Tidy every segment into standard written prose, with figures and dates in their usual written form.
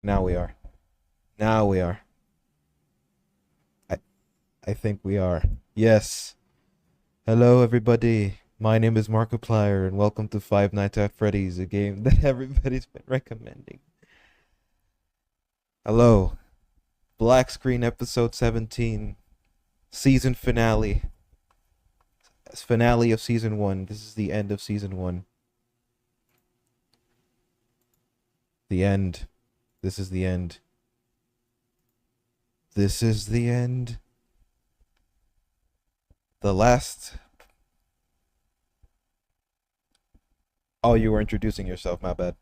Now we are. Now we are. I I think we are. Yes. Hello everybody. My name is Markiplier and welcome to Five Nights at Freddy's, a game that everybody's been recommending. Hello. Black Screen episode 17. Season finale. Finale of season 1. This is the end of season 1. The end. This is the end. This is the end. The last. Oh, you were introducing yourself, my bad.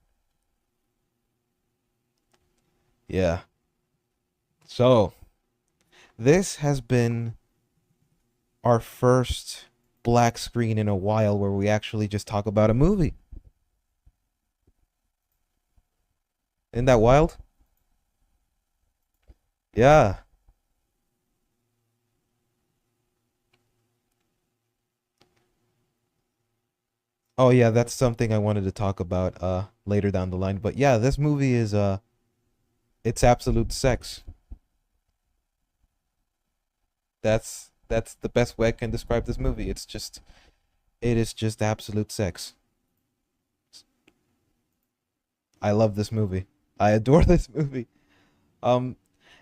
Yeah. So, this has been our first black screen in a while where we actually just talk about a movie. Isn't that wild? Yeah. Oh yeah, that's something I wanted to talk about later down the line. But yeah, this movie is it's absolute sex. That's the best way I can describe this movie. It is just absolute sex. I love this movie. I adore this movie. Um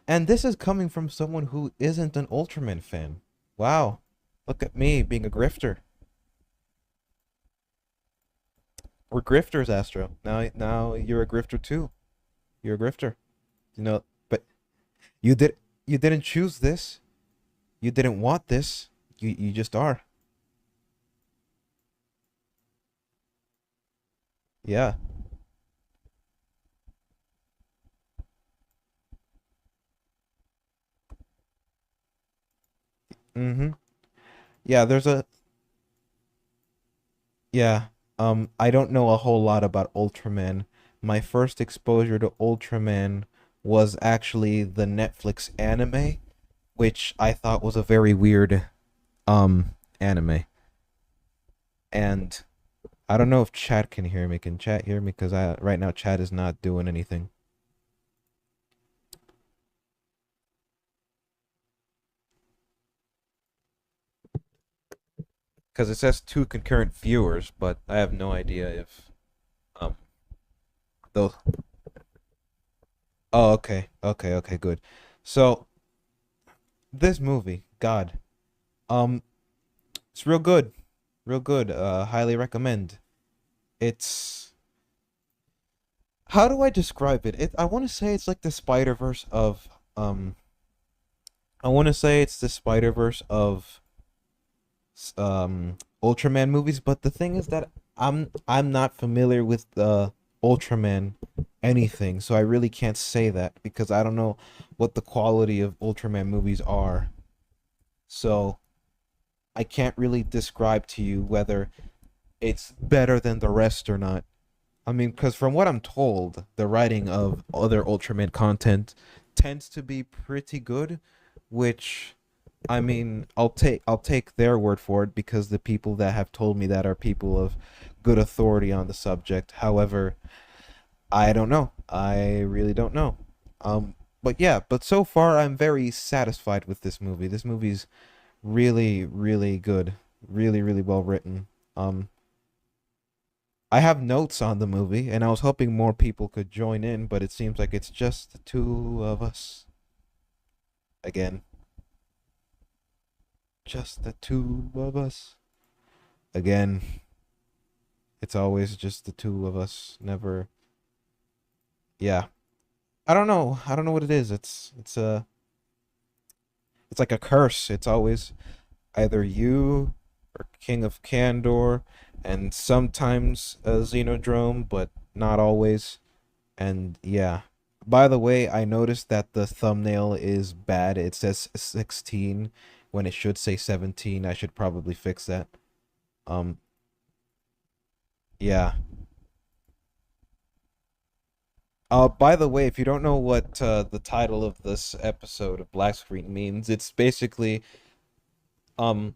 and this is coming from someone who isn't an Ultraman fan. Wow. Look at me being a grifter. We're grifters, Astro. Now you're a grifter too. You're a grifter. You know, but you did you didn't choose this. You didn't want this. You just are. Yeah. Mm-hmm. Yeah, there's a yeah. I don't know a whole lot about Ultraman. My first exposure to Ultraman was actually the Netflix anime, which I thought was a very weird anime. And I don't know if chat can hear me. Can chat hear me? Because I right now chat is not doing anything. Because it says two concurrent viewers, but I have no idea if um those. Oh, okay, okay, good. So this movie, God, um, it's real good, real good. Highly recommend. It's how do I describe it? I want to say it's like the Spider Verse of I want to say it's the Spider Verse of Ultraman movies, but the thing is that I'm not familiar with the Ultraman anything, so I really can't say that because I don't know what the quality of Ultraman movies are. So I can't really describe to you whether it's better than the rest or not. I mean, because from what I'm told, the writing of other Ultraman content tends to be pretty good, which I mean, I'll take their word for it because the people that have told me that are people of good authority on the subject. However, I don't know. I really don't know. But yeah, but so far I'm very satisfied with this movie. This movie's really good. Really well written. I have notes on the movie and I was hoping more people could join in, but it seems like it's just the two of us again. Just the two of us again. It's always just the two of us. Never. Yeah. I don't know. I don't know what it is. It's like a curse. It's always either you or King of Candor and sometimes a Xenodrome, but not always. And yeah. By the way, I noticed that the thumbnail is bad. It says 16 when it should say 17. I should probably fix that. Um yeah. By the way, if you don't know what the title of this episode of Black Screen means, it's basically um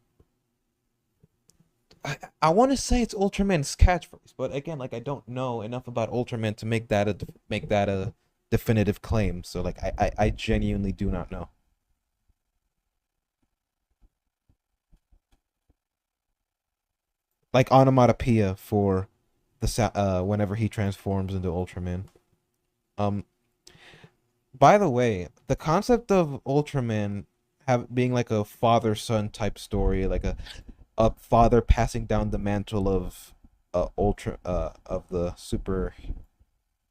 I want to say it's Ultraman's catchphrase, but again, like I don't know enough about Ultraman to make that a definitive claim. So like I genuinely do not know. Like onomatopoeia for whenever he transforms into Ultraman. Um, by the way, the concept of Ultraman have being like a father son type story, like a father passing down the mantle of ultra of the super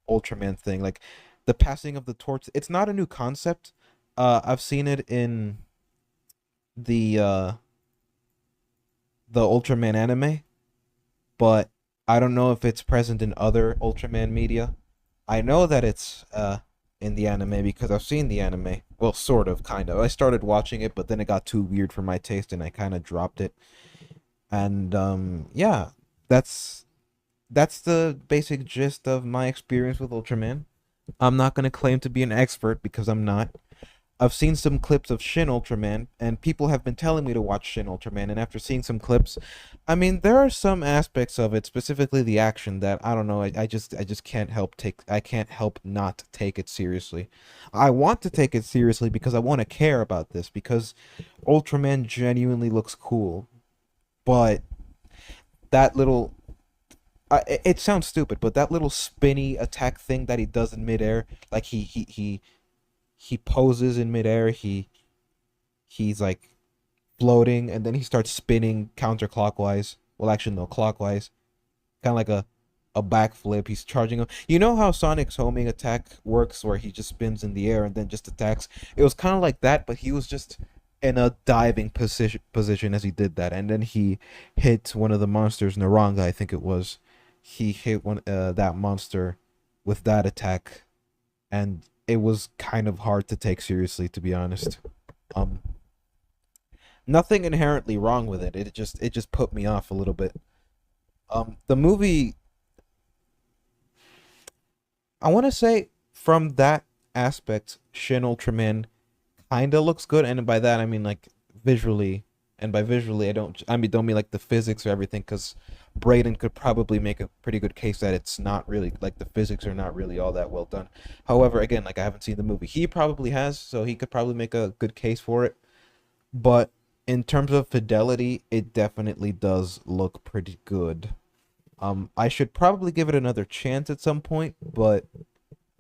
Ultraman thing, like the passing of the torch. It's not a new concept. I've seen it in the uh the Ultraman anime, but I don't know if it's present in other Ultraman media. I know that it's in the anime because I've seen the anime. Well, sort of, kind of. I started watching it, but then it got too weird for my taste, and I kind of dropped it. And yeah, that's that's the basic gist of my experience with Ultraman. I'm not gonna claim to be an expert because I'm not. I've seen some clips of Shin Ultraman, and people have been telling me to watch Shin Ultraman. And after seeing some clips, I mean, there are some aspects of it, specifically the action, that I don't know. I just can't help take. I can't help not take it seriously. I want to take it seriously because I want to care about this because Ultraman genuinely looks cool, but that little. It sounds stupid, but that little spinny attack thing that he does in midair, like he poses in midair. He's like floating, and then he starts spinning counterclockwise. Well, actually, no, clockwise. Kind of like a backflip. He's charging him. You know how Sonic's homing attack works, where he just spins in the air and then just attacks. It was kind of like that, but he was just in a diving position as he did that, and then he hit one of the monsters, Naranga, I think it was. He hit one that monster with that attack, and it was kind of hard to take seriously, to be honest. Um, Nothing inherently wrong with it. It just put me off a little bit. The movie, I want to say, from that aspect, Shin Ultraman kind of looks good, and by that I mean like visually. And by visually, don't mean like the physics or everything, because Braden could probably make a pretty good case that it's not really like the physics are not really all that well done. However, again, like I haven't seen the movie. He probably has, so he could probably make a good case for it. But in terms of fidelity, it definitely does look pretty good. I should probably give it another chance at some point, but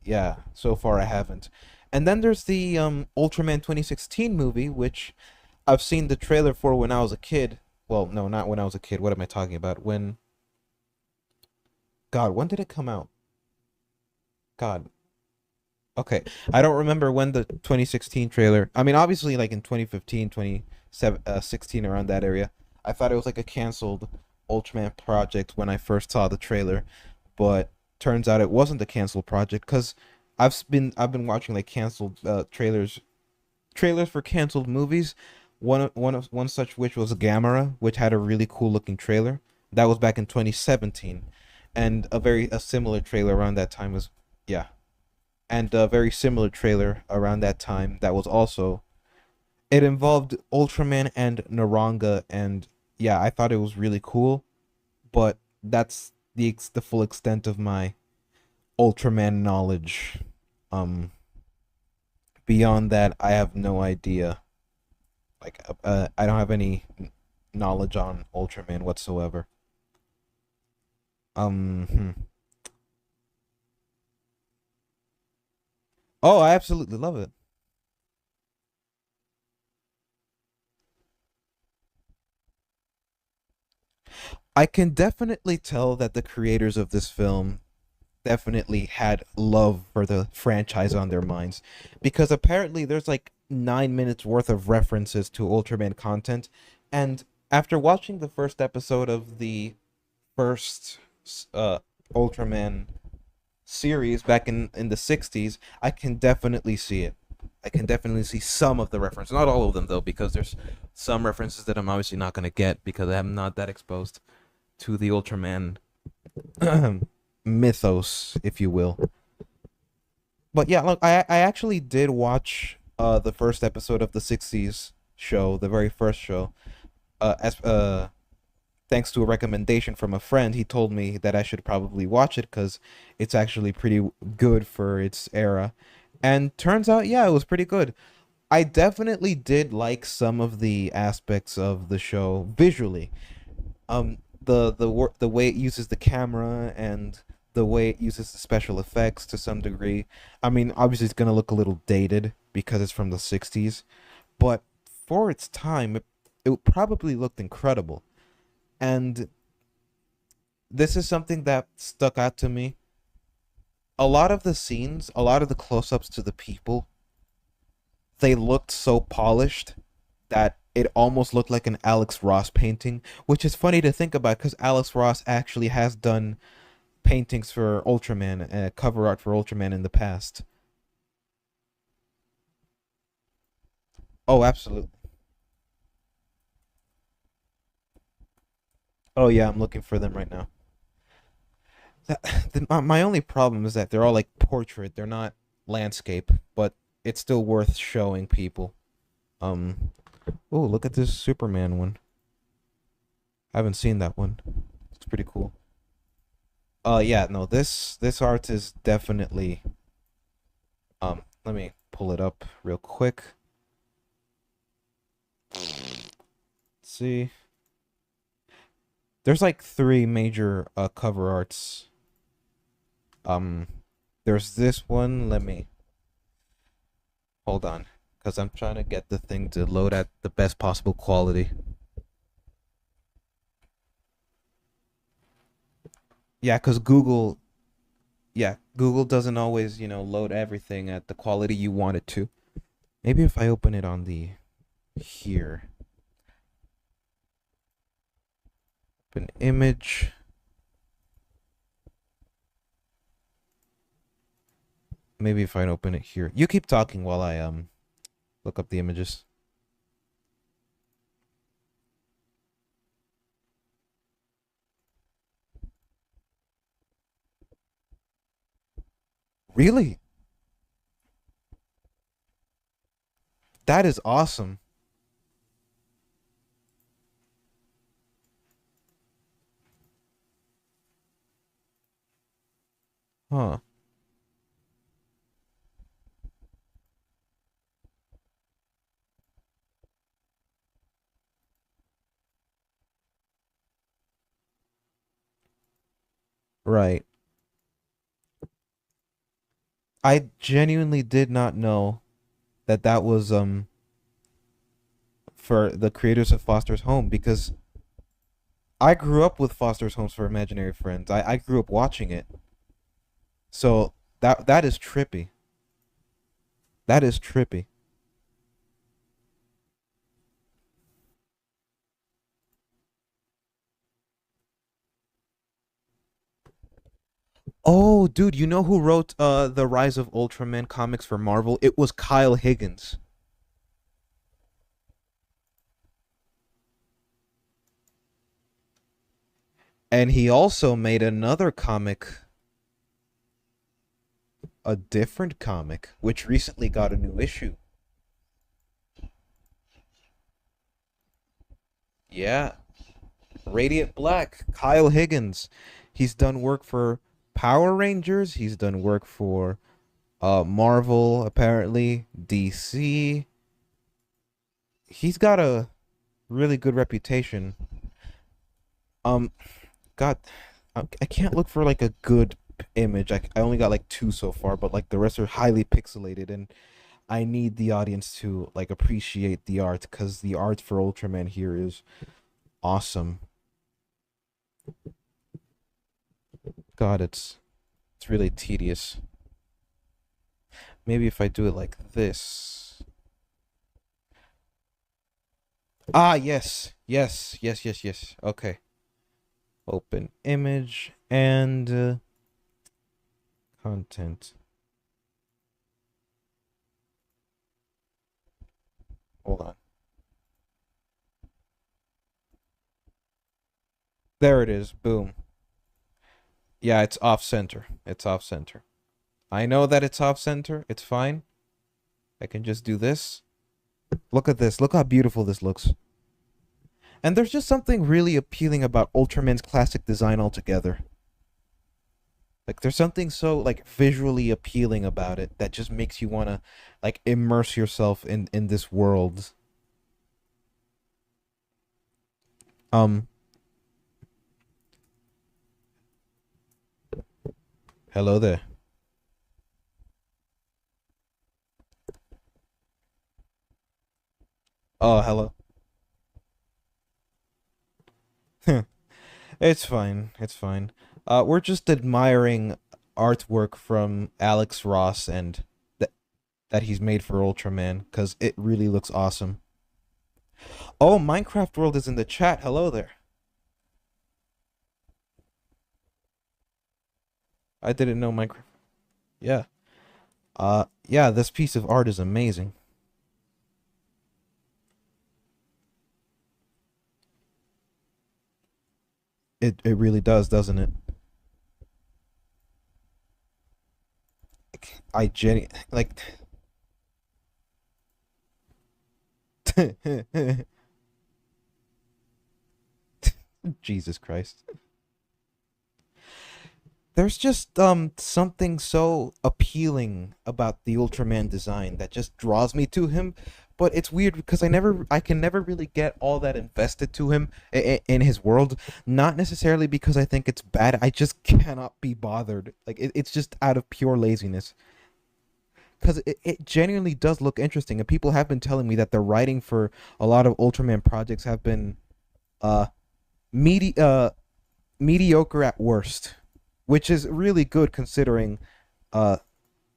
yeah, so far I haven't. And then there's the Ultraman 2016 movie, which I've seen the trailer for when I was a kid. Well, no, not when I was a kid. What am I talking about? God, when did it come out? God. Okay. I don't remember when the 2016 trailer. I mean, obviously like in 2015, 2016 around that area. I thought it was like a canceled Ultraman project when I first saw the trailer, but turns out it wasn't a canceled project cuz I've been watching like canceled trailers for canceled movies. One such which was Gamera, which had a really cool looking trailer. That was back in 2017, and a similar trailer around that time was yeah, and a very similar trailer around that time that was also it involved Ultraman and Naranga, and yeah, I thought it was really cool, but that's the full extent of my Ultraman knowledge. Um, Beyond that, I have no idea. Like, I don't have any knowledge on Ultraman whatsoever. Hmm. Oh, I absolutely love it. I can definitely tell that the creators of this film definitely had love for the franchise on their minds because apparently there's like 9 minutes worth of references to Ultraman content. And after watching the first episode of the first Ultraman series back in the 60s, I can definitely see it. I can definitely see some of the reference, not all of them though, because there's some references that I'm obviously not going to get because I'm not that exposed to the Ultraman mythos, if you will. But yeah, look, I actually did watch the first episode of the '60s show, the very first show. As thanks to a recommendation from a friend, he told me that I should probably watch it because it's actually pretty good for its era. And turns out, yeah, it was pretty good. I definitely did like some of the aspects of the show visually. The way it uses the camera and the way it uses the special effects to some degree. I mean, obviously it's gonna look a little dated because it's from the '60s, but for its time, it probably looked incredible. And this is something that stuck out to me. A lot of the scenes, a lot of the close-ups to the people, they looked so polished that it almost looked like an Alex Ross painting, which is funny to think about because Alex Ross actually has done paintings for Ultraman, cover art for Ultraman in the past. Oh, absolutely. Oh yeah, I'm looking for them right now. My only problem is that they're all like portrait. They're not landscape, but it's still worth showing people. Um, oh, look at this Superman one. I haven't seen that one. It's pretty cool. Yeah, no, this art is definitely let me pull it up real quick. Let's see. There's like three major cover arts. Um there's this one. Let me hold on cuz I'm trying to get the thing to load at the best possible quality. Yeah, cuz Google doesn't always, load everything at the quality you want it to. Maybe if I open it on the here. Open image. Maybe if I open it here. You keep talking while I look up the images. Really? That is awesome. Huh. Right. I genuinely did not know that that was for the creators of Foster's Home because I grew up with Foster's Homes for Imaginary Friends. I grew up watching it. So that is trippy. That is trippy. Oh, dude, you know who wrote the Rise of Ultraman comics for Marvel? It was Kyle Higgins. And he also made another comic, a different comic, which recently got a new issue. Yeah, Radiant Black, Kyle Higgins. He's done work for Power Rangers, he's done work for Marvel, apparently, DC. He's got a really good reputation. Um God, I can't look for like a good image. I only got like two so far, but like the rest are highly pixelated, and I need the audience to like appreciate the art because the art for Ultraman here is awesome. God, it's really tedious. Maybe if I do it like this. Ah, yes, yes, yes, yes, yes. Okay. Open image and content. Hold on. There it is. Boom. Yeah, it's off center. It's off center. I know that it's off center. It's fine. I can just do this. Look at this. Look how beautiful this looks. And there's just something really appealing about Ultraman's classic design altogether. Like there's something so like visually appealing about it that just makes you want to like immerse yourself in this world. Um Hello there. Oh, hello. It's fine. It's fine. We're just admiring artwork from Alex Ross and that he's made for Ultraman because it really looks awesome. Oh, Minecraft World is in the chat. Hello there. I didn't know Minecraft. Yeah. Yeah, this piece of art is amazing. It really does, doesn't it? I genu like Jesus Christ. There's just something so appealing about the Ultraman design that just draws me to him. But it's weird because I can never really get all that invested to him in his world. Not necessarily because I think it's bad. I just cannot be bothered. Like it's just out of pure laziness. Because it genuinely does look interesting, and people have been telling me that the writing for a lot of Ultraman projects have been uh medi mediocre at worst, which is really good considering uh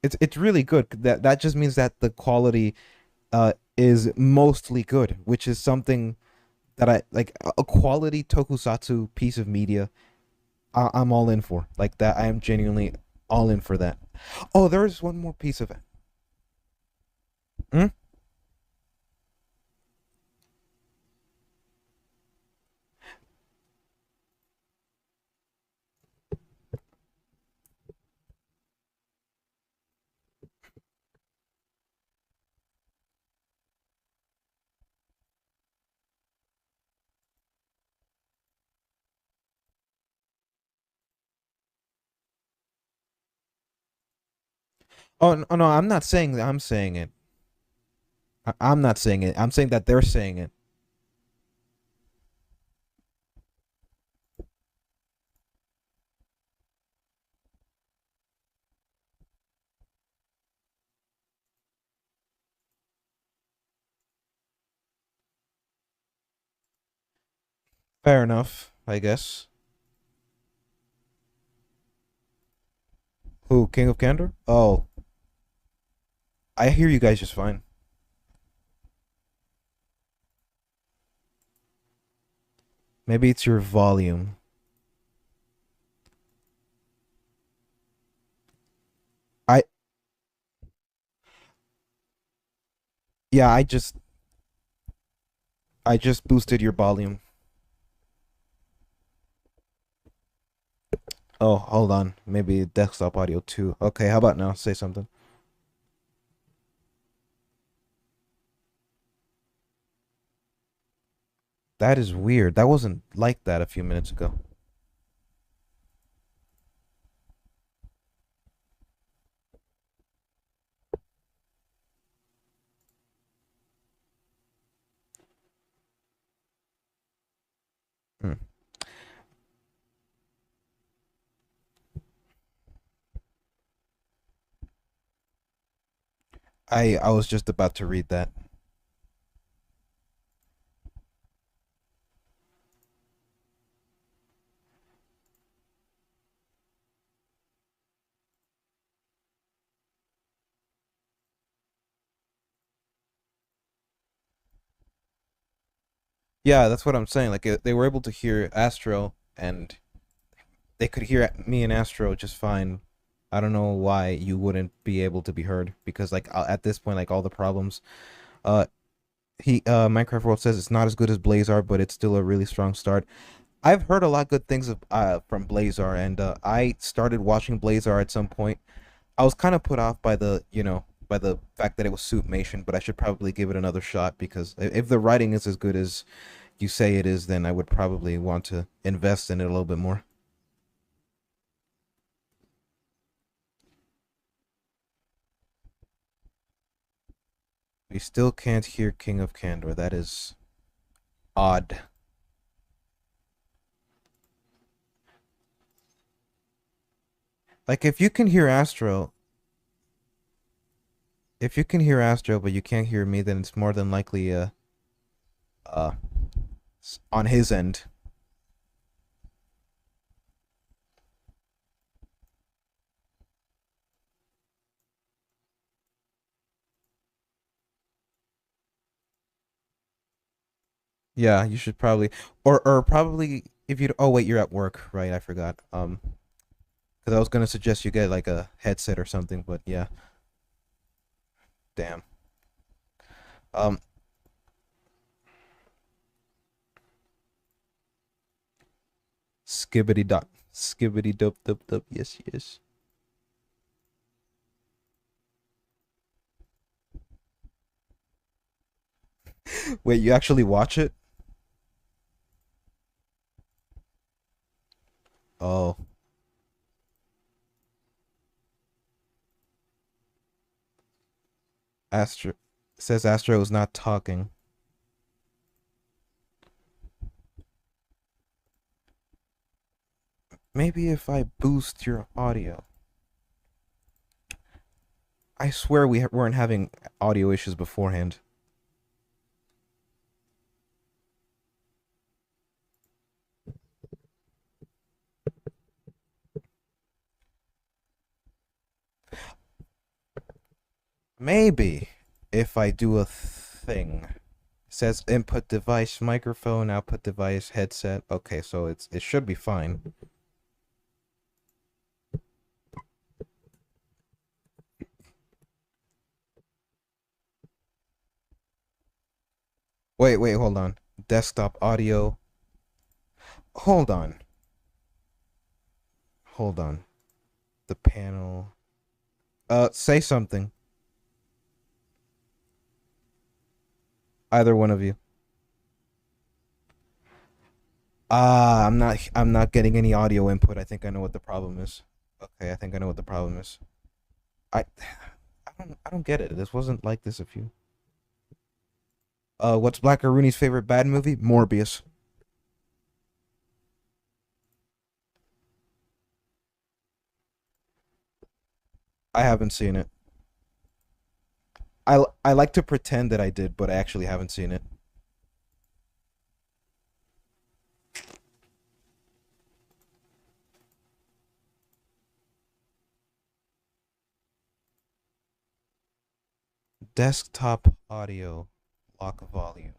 it's really good. That just means that the quality is mostly good, which is something that I like. A quality tokusatsu piece of media I'm all in for. Like that, I am genuinely all in for that. Oh, there's one more piece of it. Hmm? Oh no, I'm not saying that I'm saying it. I'm not saying it. I'm saying that they're saying it. Fair enough, I guess. Who, King of Candor? Oh, I hear you guys just fine. Maybe it's your volume. I yeah, I just boosted your volume. Oh, hold on. Maybe desktop audio too. Okay, how about now? Say something. That is weird. That wasn't like that a few minutes ago. Hmm. I was just about to read that. Yeah, that's what I'm saying. Like they were able to hear Astro, and they could hear me and Astro just fine. I don't know why you wouldn't be able to be heard because like at this point, like all the problems. Uh, he Minecraft World says it's not as good as Blazar, but it's still a really strong start. I've heard a lot of good things of, from Blazar, and I started watching Blazar at some point. I was kind of put off by by the fact that it was Suitmation, but I should probably give it another shot because if the writing is as good as you say it is, then I would probably want to invest in it a little bit more. We still can't hear King of Candor. That is odd. Like, if you can hear Astro, but you can't hear me, then it's more than likely uh on his end. Yeah, you should probably, or probably if you. Oh wait, you're at work, right? I forgot. Because I was gonna suggest you get like a headset or something, but yeah. Damn. Um, skibbity dub dub dub. Yes, yes. Wait, you actually watch it? Oh, Astro says Astro is not talking. Maybe if I boost your audio. I swear we weren't having audio issues beforehand. Maybe if I do a thing. It says input device microphone, output device headset. Okay, so it should be fine. Wait, hold on. Desktop audio. Hold on. Hold on. The panel. Say something. Either one of you. I'm not getting any audio input. I think I know what the problem is. Okay, I think I know what the problem is. I I don't get it. This wasn't like this a few. What's Black Rooney's favorite bad movie? Morbius. I haven't seen it. I like to pretend that I did, but I actually haven't seen it. Desktop audio, lock volume.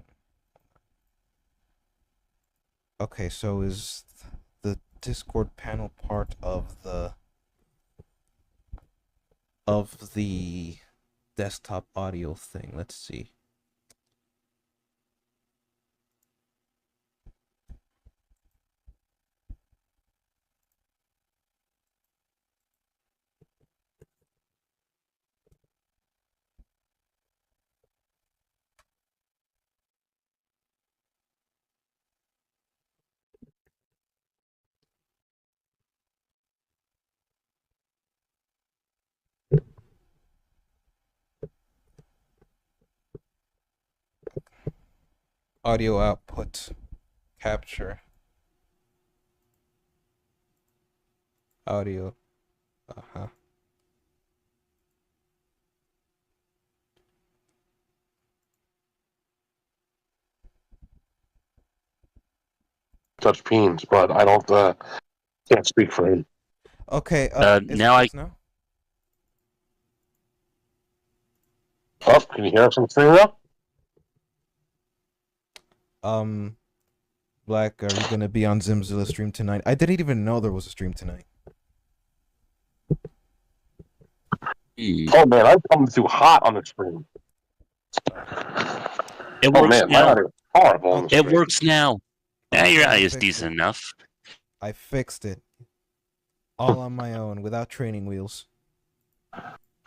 Okay, so is the Discord panel part of the desktop audio thing? Let's see. Audio output, capture, audio. Uh-huh. Touch Beans, but I don't can't speak for him. Okay, is it Now fixed now? Oh, can you hear us on the stream now? Black, are you gonna be on Zimzilla stream tonight? I didn't even know there was a stream tonight. Oh man, I'm coming through hot on the stream. it Oh works man, my now. audio is horrible on the It stream. works now. Yeah, your Okay, I audio is fixed decent it. enough. I fixed it. All on my own, without training wheels.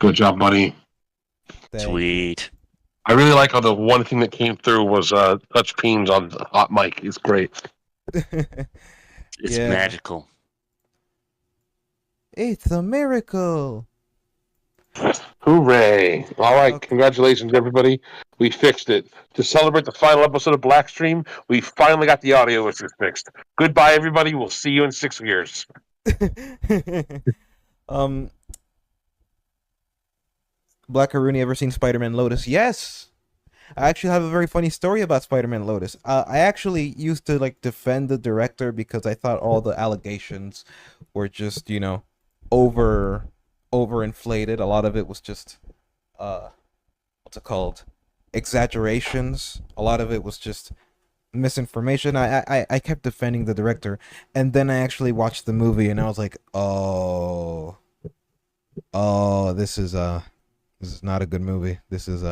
Good job, buddy. Thank you. Sweet. I really like how the one thing that came through was touch peens on the hot mic. It's great. It's Yeah. magical. It's a miracle. Hooray! All right, Okay. congratulations, everybody. We fixed it. To celebrate the final episode of Blackstream, we finally got the audio issues fixed. Goodbye, everybody. We'll see you in 6 years. um, Black Rooney, ever seen Spider-Man Lotus? Yes. I actually have a very funny story about Spider-Man Lotus. I actually used to like defend the director because I thought all the allegations were just, overinflated. A lot of it was just what's it called? Exaggerations. A lot of it was just misinformation. I kept defending the director, and then I actually watched the movie and I was like, "Oh, this is not a good movie. This is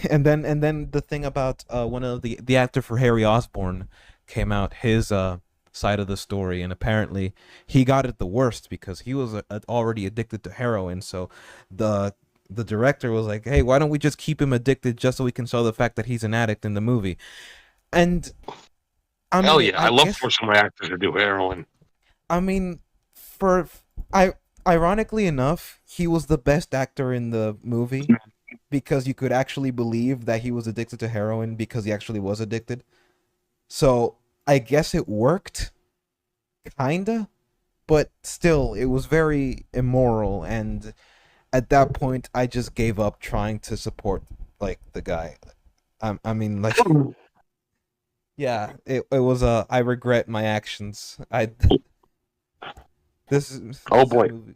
and then the thing about one of the actor for Harry Osborn came out his side of the story, and apparently he got it the worst because he was already addicted to heroin. So the director was like, "Hey, why don't we just keep him addicted just so we can show the fact that he's an addict in the movie?" And I Hell mean, yeah! I I love guess forcing my actors to do heroin. I mean, for I ironically enough, he was the best actor in the movie because you could actually believe that he was addicted to heroin because he actually was addicted. So I guess it worked, kinda, but still, it was very immoral. And at that point, I just gave up trying to support like the guy. I mean, like, yeah, it was I regret my actions. I this is Oh this boy. movie,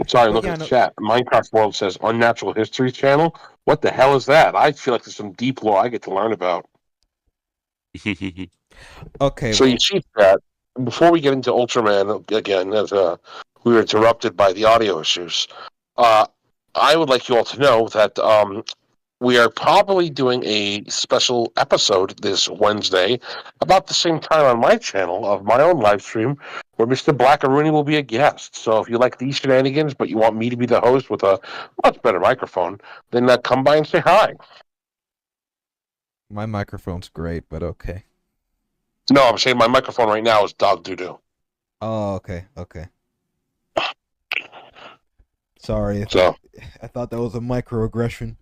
Sorry, but look yeah, at the no. chat. Minecraft World says Unnatural History Channel. What the hell is that? I feel like there's some deep lore I get to learn about. Okay, So you well, see that before we get into Ultraman again, as we were interrupted by the audio issues, uh, I would like you all to know that we are probably doing a special episode this Wednesday, about the same time on my channel of my own live stream, where Mr. Blackaroonie will be a guest. So if you like these shenanigans, but you want me to be the host with a much better microphone, then come by and say hi. my microphone's great, but okay. No, I'm saying my microphone right now is dog doo-doo. Oh, okay, okay. Sorry, So I thought that was a microaggression.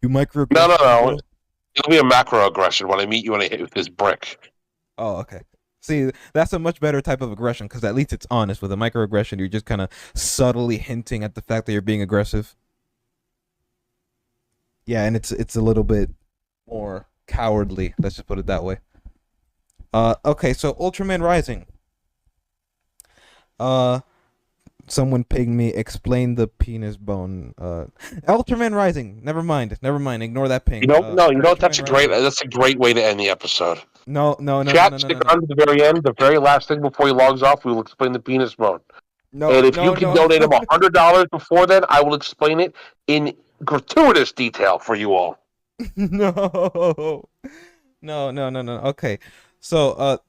You no, no, microaggressed me, no. bro. It'll be a macro aggression when I meet you and I hit you with this brick. Oh, okay. See, that's a much better type of aggression because at least it's honest. With a microaggression, you're just kind of subtly hinting at the fact that you're being aggressive. Yeah, and it's a little bit more cowardly. Let's just put it that way. Okay, so Ultraman Rising. Uh, Someone pinged me. Explain the penis bone. Ultraman Rising. Never mind. Never mind. Ignore that ping. No, you know what? Ultraman Rising. That's a great way to end the episode. No, no, no, no, Chat, no, no, no, stick no, on to the very end. The very last thing before he logs off, we will explain the penis bone. no, And if you no, can no, donate him $100 before then, I will explain it in gratuitous detail for you all. no, no, no, no, no. Okay, so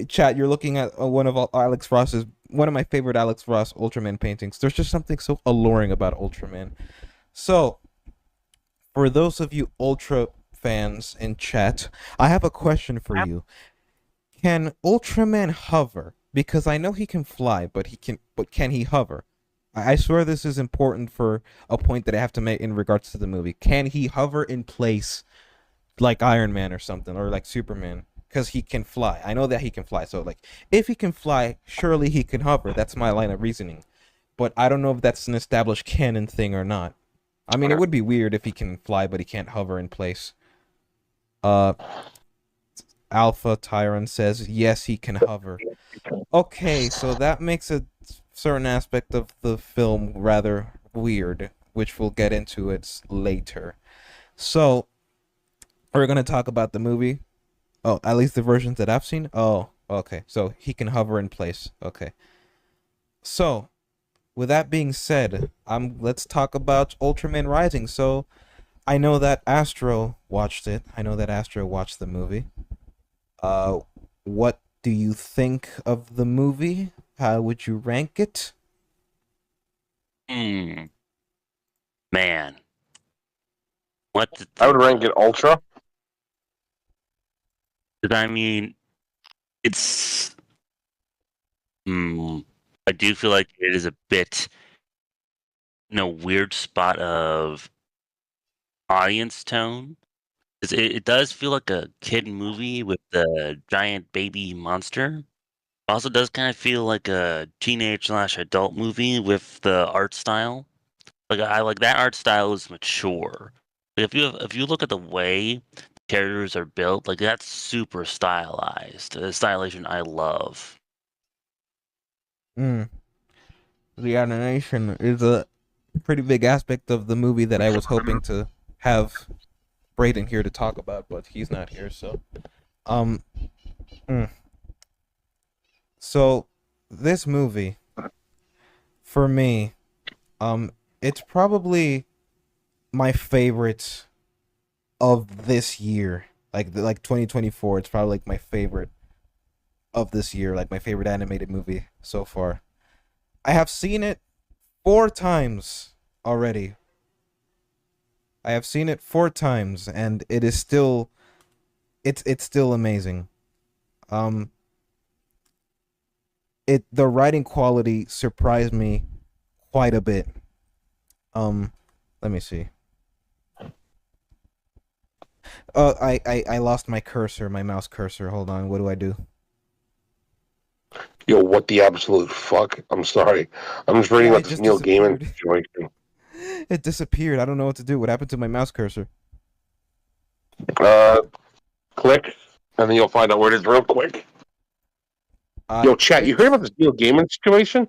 chat, you're looking at one of Alex Ross's, one of my favorite Alex Ross Ultraman paintings. There's just something so alluring about Ultraman. So, for those of you Ultra fans in chat, I have a question for you. Can Ultraman hover? Because I know he can fly, but can he hover? I swear this is important for a point that I have to make in regards to the movie. Can he hover in place like Iron Man or something, or like Superman? Because he can fly. I know that he can fly. So like, if he can fly, surely he can hover. That's my line of reasoning. But I don't know if that's an established canon thing or not. I mean, it would be weird if he can fly, but he can't hover in place. Uh, Alpha Tyron says, yes, he can hover. Okay, so that makes a certain aspect of the film rather weird, which we'll get into it later. So, we're going to talk about the movie. Oh, at least the versions that I've seen? Oh, okay. So, he can hover in place. Okay. So, with that being said, let's talk about Ultraman Rising. So, I know that Astro watched it. I know that Astro watched the movie. What do you think of the movie? How would you rank it? Man, what to I would think rank of? it Ultra. I mean, it's. I do feel like it is a bit in a weird spot of audience tone. It does feel like a kid movie with the giant baby monster. It also does kind of feel like a teenage/adult movie with the art style. Like I like that art style is mature. Like if you look at the way the characters are built, like that's super stylized. The stylization I love. Mm. The animation is a pretty big aspect of the movie that I was hoping to have Brayden here to talk about, but he's not here, so um mm. So this movie for me, it's probably my favorite of this year. Like 2024, it's probably like my favorite of this year, like my favorite animated movie so far. I have seen it 4 times already. I have seen it 4 times, and it is still, it's still amazing. Um, the writing quality surprised me quite a bit. Let me see. I lost my cursor, my mouse cursor. Hold on, what do I do? Yo, what the absolute fuck? I'm sorry. I'm just reading Yeah, about it this just Neil Gaiman disappeared. situation. It disappeared. I don't know what to do. What happened to my mouse cursor? Uh, Click, and then you'll find out where it is real quick. I Yo, chat, you heard clicked. about this Neil Gaiman situation?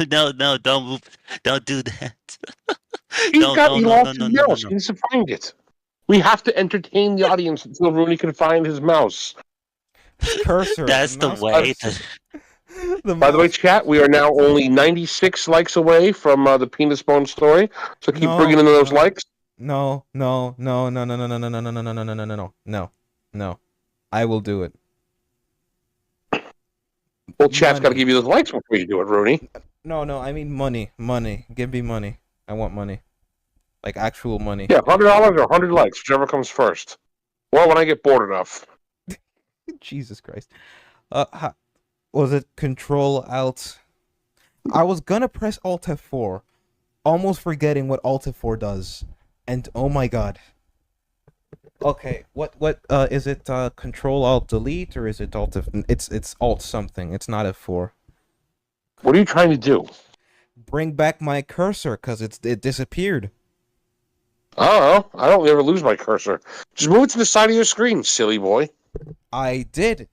No, don't move, don't do that. He No, lost his no, no, no, mouse. no. He needs to find it. We have to entertain the audience until Rooney can find his mouse. His cursor, the That's the mouse Uh, way cursor. to. The by the way, mouse chat, we are now only 96 likes away from the penis bone story. So keep bringing No, in those no, likes. no, no, no, no, no, no, no, no, no, no, no, no, no, no, no, no, no, no. I will do it. Well, chat's got to Money. give you those likes before you do it, Rooney. No, no, I mean money. Money. Give me money. I want money. Like actual money. Yeah, $100 or 100 likes, whichever comes first. Well, when I get bored enough. Jesus Christ. Was it Control Alt? I was gonna press Alt F4, almost forgetting what Alt F4 does, and oh my god. Okay, what is it? Control Alt Delete or is it Alt F? It's Alt something. It's not F4. What are you trying to do? Bring back my cursor because it disappeared. I don't know. I don't ever lose my cursor. Just move it to the side of your screen, silly boy. I did.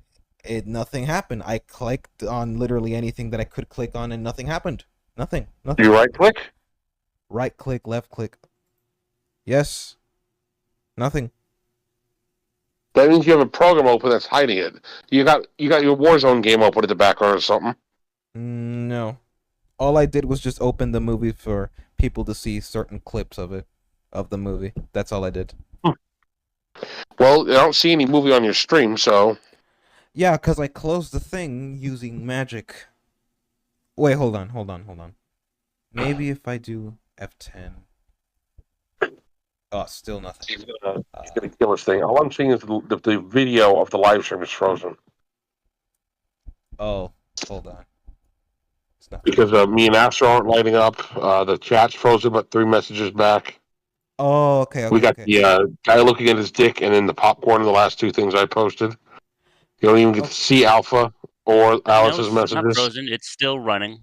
Nothing happened. I clicked on literally anything that I could click on and nothing happened. Nothing. Do you right click? Right click, left click. Yes. Nothing. That means you have a program open that's hiding it. You got your Warzone game open in the background or something. No. All I did was just open the movie for people to see certain clips of it, of the movie. That's all I did. Well, I don't see any movie on your stream, so Yeah, because I closed the thing using magic. Wait, hold on. Maybe if I do F10. Oh, still nothing. he's gonna kill this thing. All I'm seeing is the video of the live stream is frozen Oh, hold on. It's not because frozen. me and Astro aren't lighting up. The chat's frozen, but 3 messages back. Oh, okay, We okay, got okay. the guy looking at his dick, and then the popcorn. The last 2 things I posted. You don't even get to Oh, see Alpha or No, Alice's it's not messages. frozen. It's still running.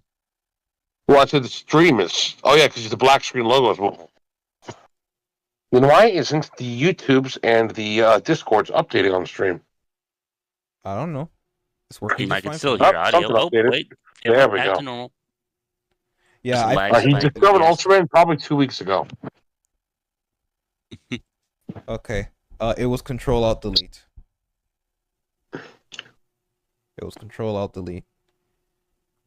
Well, I said the stream is. Oh yeah, because the black screen logo is moving. Then why isn't the YouTubes and the Discords updating on the stream? I don't know. It's working I just can fine for still me. hear Oh, audio. something Oh, updated. wait. It There went we back go. to normal. Yeah, Just lag He spike. discovered Yes. Ultraman probably 2 weeks ago. okay. It was Control Alt Delete. It was Control Alt Delete.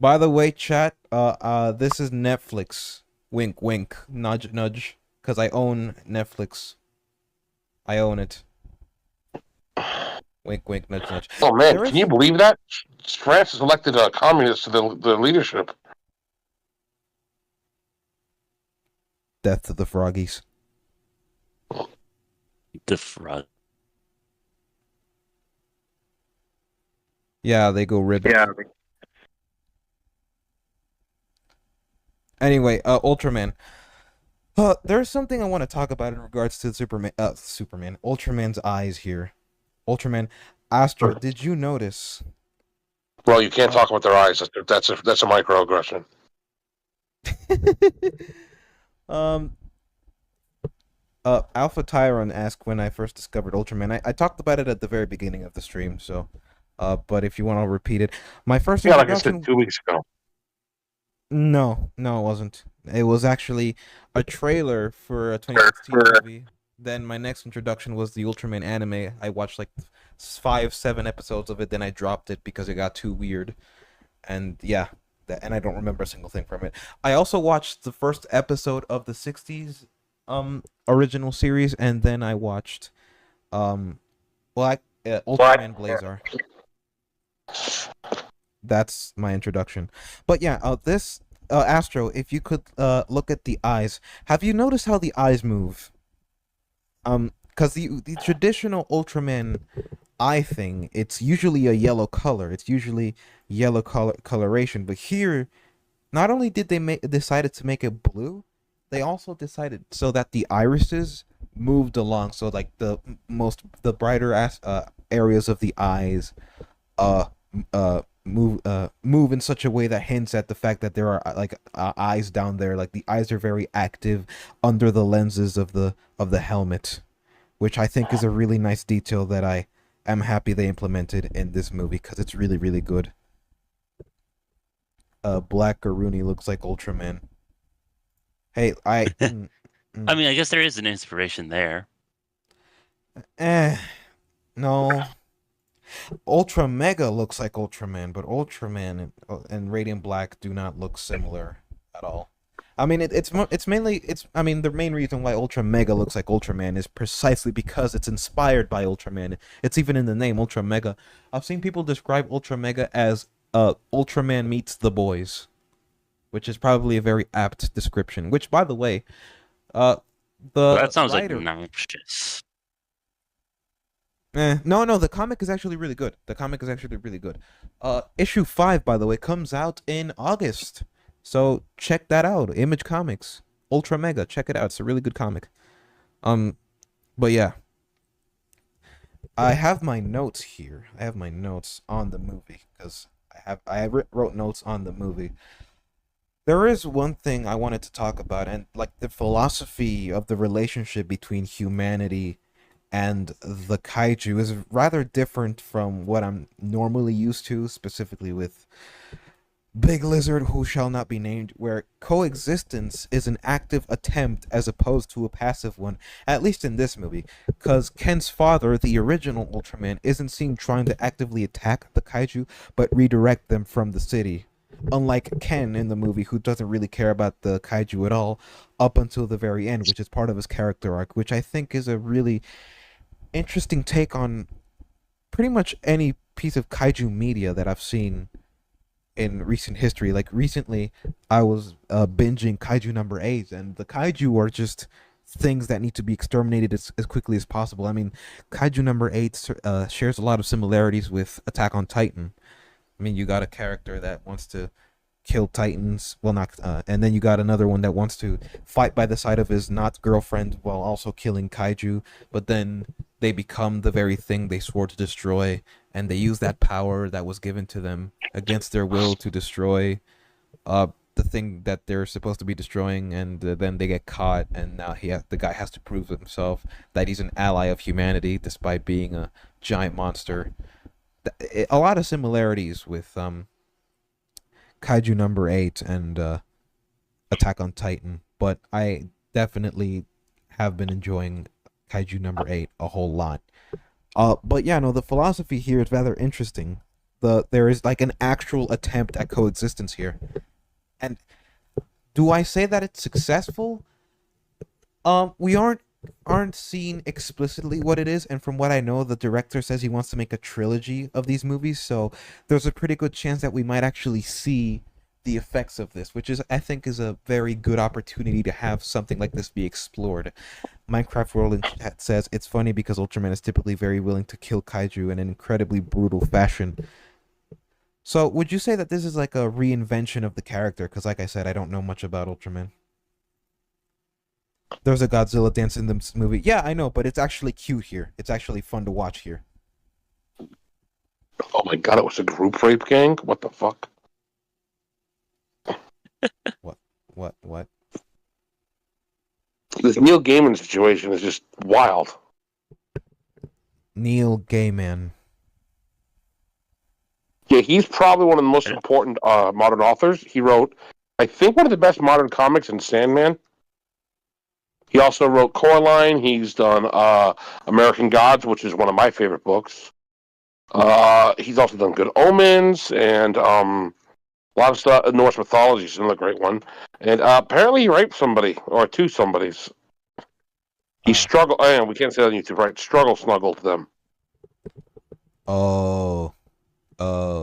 By the way, chat, this is Netflix. Wink, wink, nudge, nudge. Because I own Netflix. I own it. Wink, wink, nudge, nudge. Oh man, There can you is. believe that? France has elected a communist to the leadership. death to the froggies. The frog. Yeah, they go ribbit. Yeah. Anyway, Ultraman. There's something I want to talk about in regards to Superman. Ultraman's eyes here. Ultraman, Astro. Did you notice? Well, you can't talk about their eyes. That's a microaggression. um. Alpha Tyron asked when I first discovered Ultraman. I talked about it at the very beginning of the stream, so. But if you want, I'll repeat it. My first like I introduction. said 2 weeks ago. No, it wasn't. It was actually a trailer for a 2016 movie. Then my next introduction was the Ultraman anime. I watched like 5-7 episodes of it, then I dropped it because it got too weird. And yeah, and I don't remember a single thing from it. I also watched the first episode of the 60s original series, and then I watched Ultraman Blazar. That's my introduction. But yeah, this Astro, if you could look at the eyes, have you noticed how the eyes move? Because the traditional Ultraman eye thing, it's usually a yellow color. It's usually yellow coloration. But here, not only did they decided to make it blue, they also decided so that the irises moved along. So like the brighter areas of the eyes, move in such a way that hints at the fact that there are eyes down there. Like the eyes are very active under the lenses of the helmet, which I think is a really nice detail that I am happy they implemented in this movie because it's really, really good. Black Garuni looks like Ultraman. Hey, I mean, I guess there is an inspiration there. No. Ultra Mega looks like Ultraman, but Ultraman and Radiant Black do not look similar at all. I mean, it's mainly I mean, the main reason why Ultra Mega looks like Ultraman is precisely because it's inspired by Ultraman. It's even in the name, Ultra Mega. I've seen people describe Ultra Mega as Ultraman meets the boys, which is probably a very apt description. Which, by the way, that sounds like noxious. No, the comic is actually really good. Issue 5, by the way, comes out in August. So check that out. Image Comics. Ultra Mega. Check it out. It's a really good comic. But yeah. I have my notes here. I have my notes on the movie because I wrote notes on the movie. There is one thing I wanted to talk about, and like the philosophy of the relationship between humanity and the kaiju is rather different from what I'm normally used to, specifically with Big Lizard Who Shall Not Be Named, where coexistence is an active attempt as opposed to a passive one, at least in this movie, because Ken's father, the original Ultraman, isn't seen trying to actively attack the kaiju, but redirect them from the city. Unlike Ken in the movie, who doesn't really care about the kaiju at all, up until the very end, which is part of his character arc, which I think is a really interesting take on pretty much any piece of kaiju media that I've seen in recent history. Like recently, I was binging Kaiju number 8, and the kaiju are just things that need to be exterminated as quickly as possible. I mean, Kaiju number 8 shares a lot of similarities with Attack on Titan. I mean, you got a character that wants to kill Titans, well, not, and then you got another one that wants to fight by the side of his not girlfriend while also killing kaiju, but then they become the very thing they swore to destroy, and they use that power that was given to them against their will to destroy the thing that they're supposed to be destroying, and then they get caught, and now the guy has to prove himself that he's an ally of humanity despite being a giant monster. A lot of similarities with Kaiju number 8 and Attack on Titan, but I definitely have been enjoying Kaiju number 8 a whole lot. But yeah, no, the philosophy here is rather interesting. There is like an actual attempt at coexistence here. And do I say that it's successful? We aren't seeing explicitly what it is, and from what I know, the director says he wants to make a trilogy of these movies, so there's a pretty good chance that we might actually see the effects of this, which is I think is a very good opportunity to have something like this be explored. Minecraft World in chat says it's funny because Ultraman is typically very willing to kill kaiju in an incredibly brutal fashion. So, would you say that this is like a reinvention of the character? Because, like I said, I don't know much about Ultraman. There's a Godzilla dance in this movie. Yeah, I know, but it's actually cute here. It's actually fun to watch here. Oh my god, it was a group rape gang? What the fuck? What? This Neil Gaiman situation is just wild. Neil Gaiman. Yeah, he's probably one of the most important modern authors. He wrote, I think, one of the best modern comics in Sandman. He also wrote Coraline. He's done American Gods, which is one of my favorite books. He's also done Good Omens and a lot of stuff. Norse mythology is another great one. And apparently he raped somebody or two somebodies. He struggled, and we can't say that on YouTube, right? Snuggled them. Oh,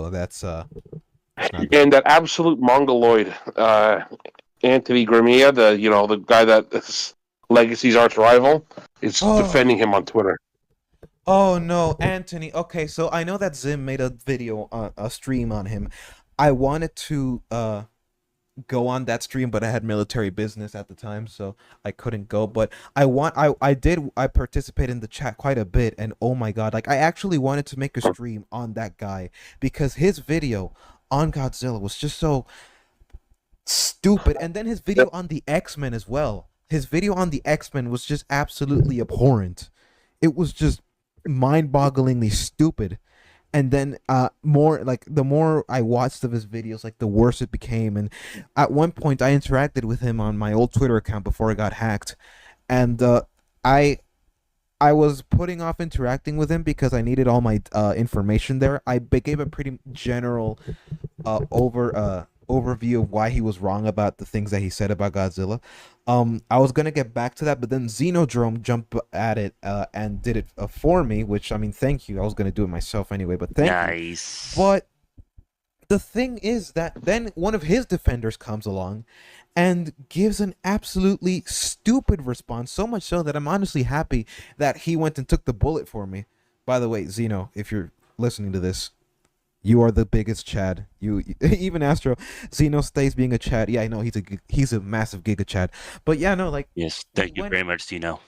that's not good. And that absolute mongoloid, Anthony Gramia, the guy that is Legacy's arch rival, is defending him on Twitter. Oh no, Anthony. Okay, so I know that Zim made a video on a stream on him. I wanted to go on that stream, but I had military business at the time, so I couldn't go. But I participated in the chat quite a bit, and oh my god, like I actually wanted to make a stream on that guy because his video on Godzilla was just so stupid, and then his video on the X-Men as well. His video on the X-Men was just absolutely abhorrent. It was just mind-bogglingly stupid. And then the more I watched of his videos, like the worse it became. And at one point I interacted with him on my old Twitter account before it got hacked. And I was putting off interacting with him because I needed all my information there. I gave a pretty general overview of why he was wrong about the things that he said about Godzilla. I was gonna get back to that, but then Xenodrome jumped at it and did it for me, which, I mean, thank you. I was gonna do it myself anyway, but thank you. Nice. But the thing is that then one of his defenders comes along and gives an absolutely stupid response, so much so that I'm honestly happy that he went and took the bullet for me. By the way, Xeno, if you're listening to this, you are the biggest Chad. You even Astro Xeno stays being a Chad. Yeah, I know he's a massive giga Chad. But yeah, no, like, yes, thank you very much, Xeno.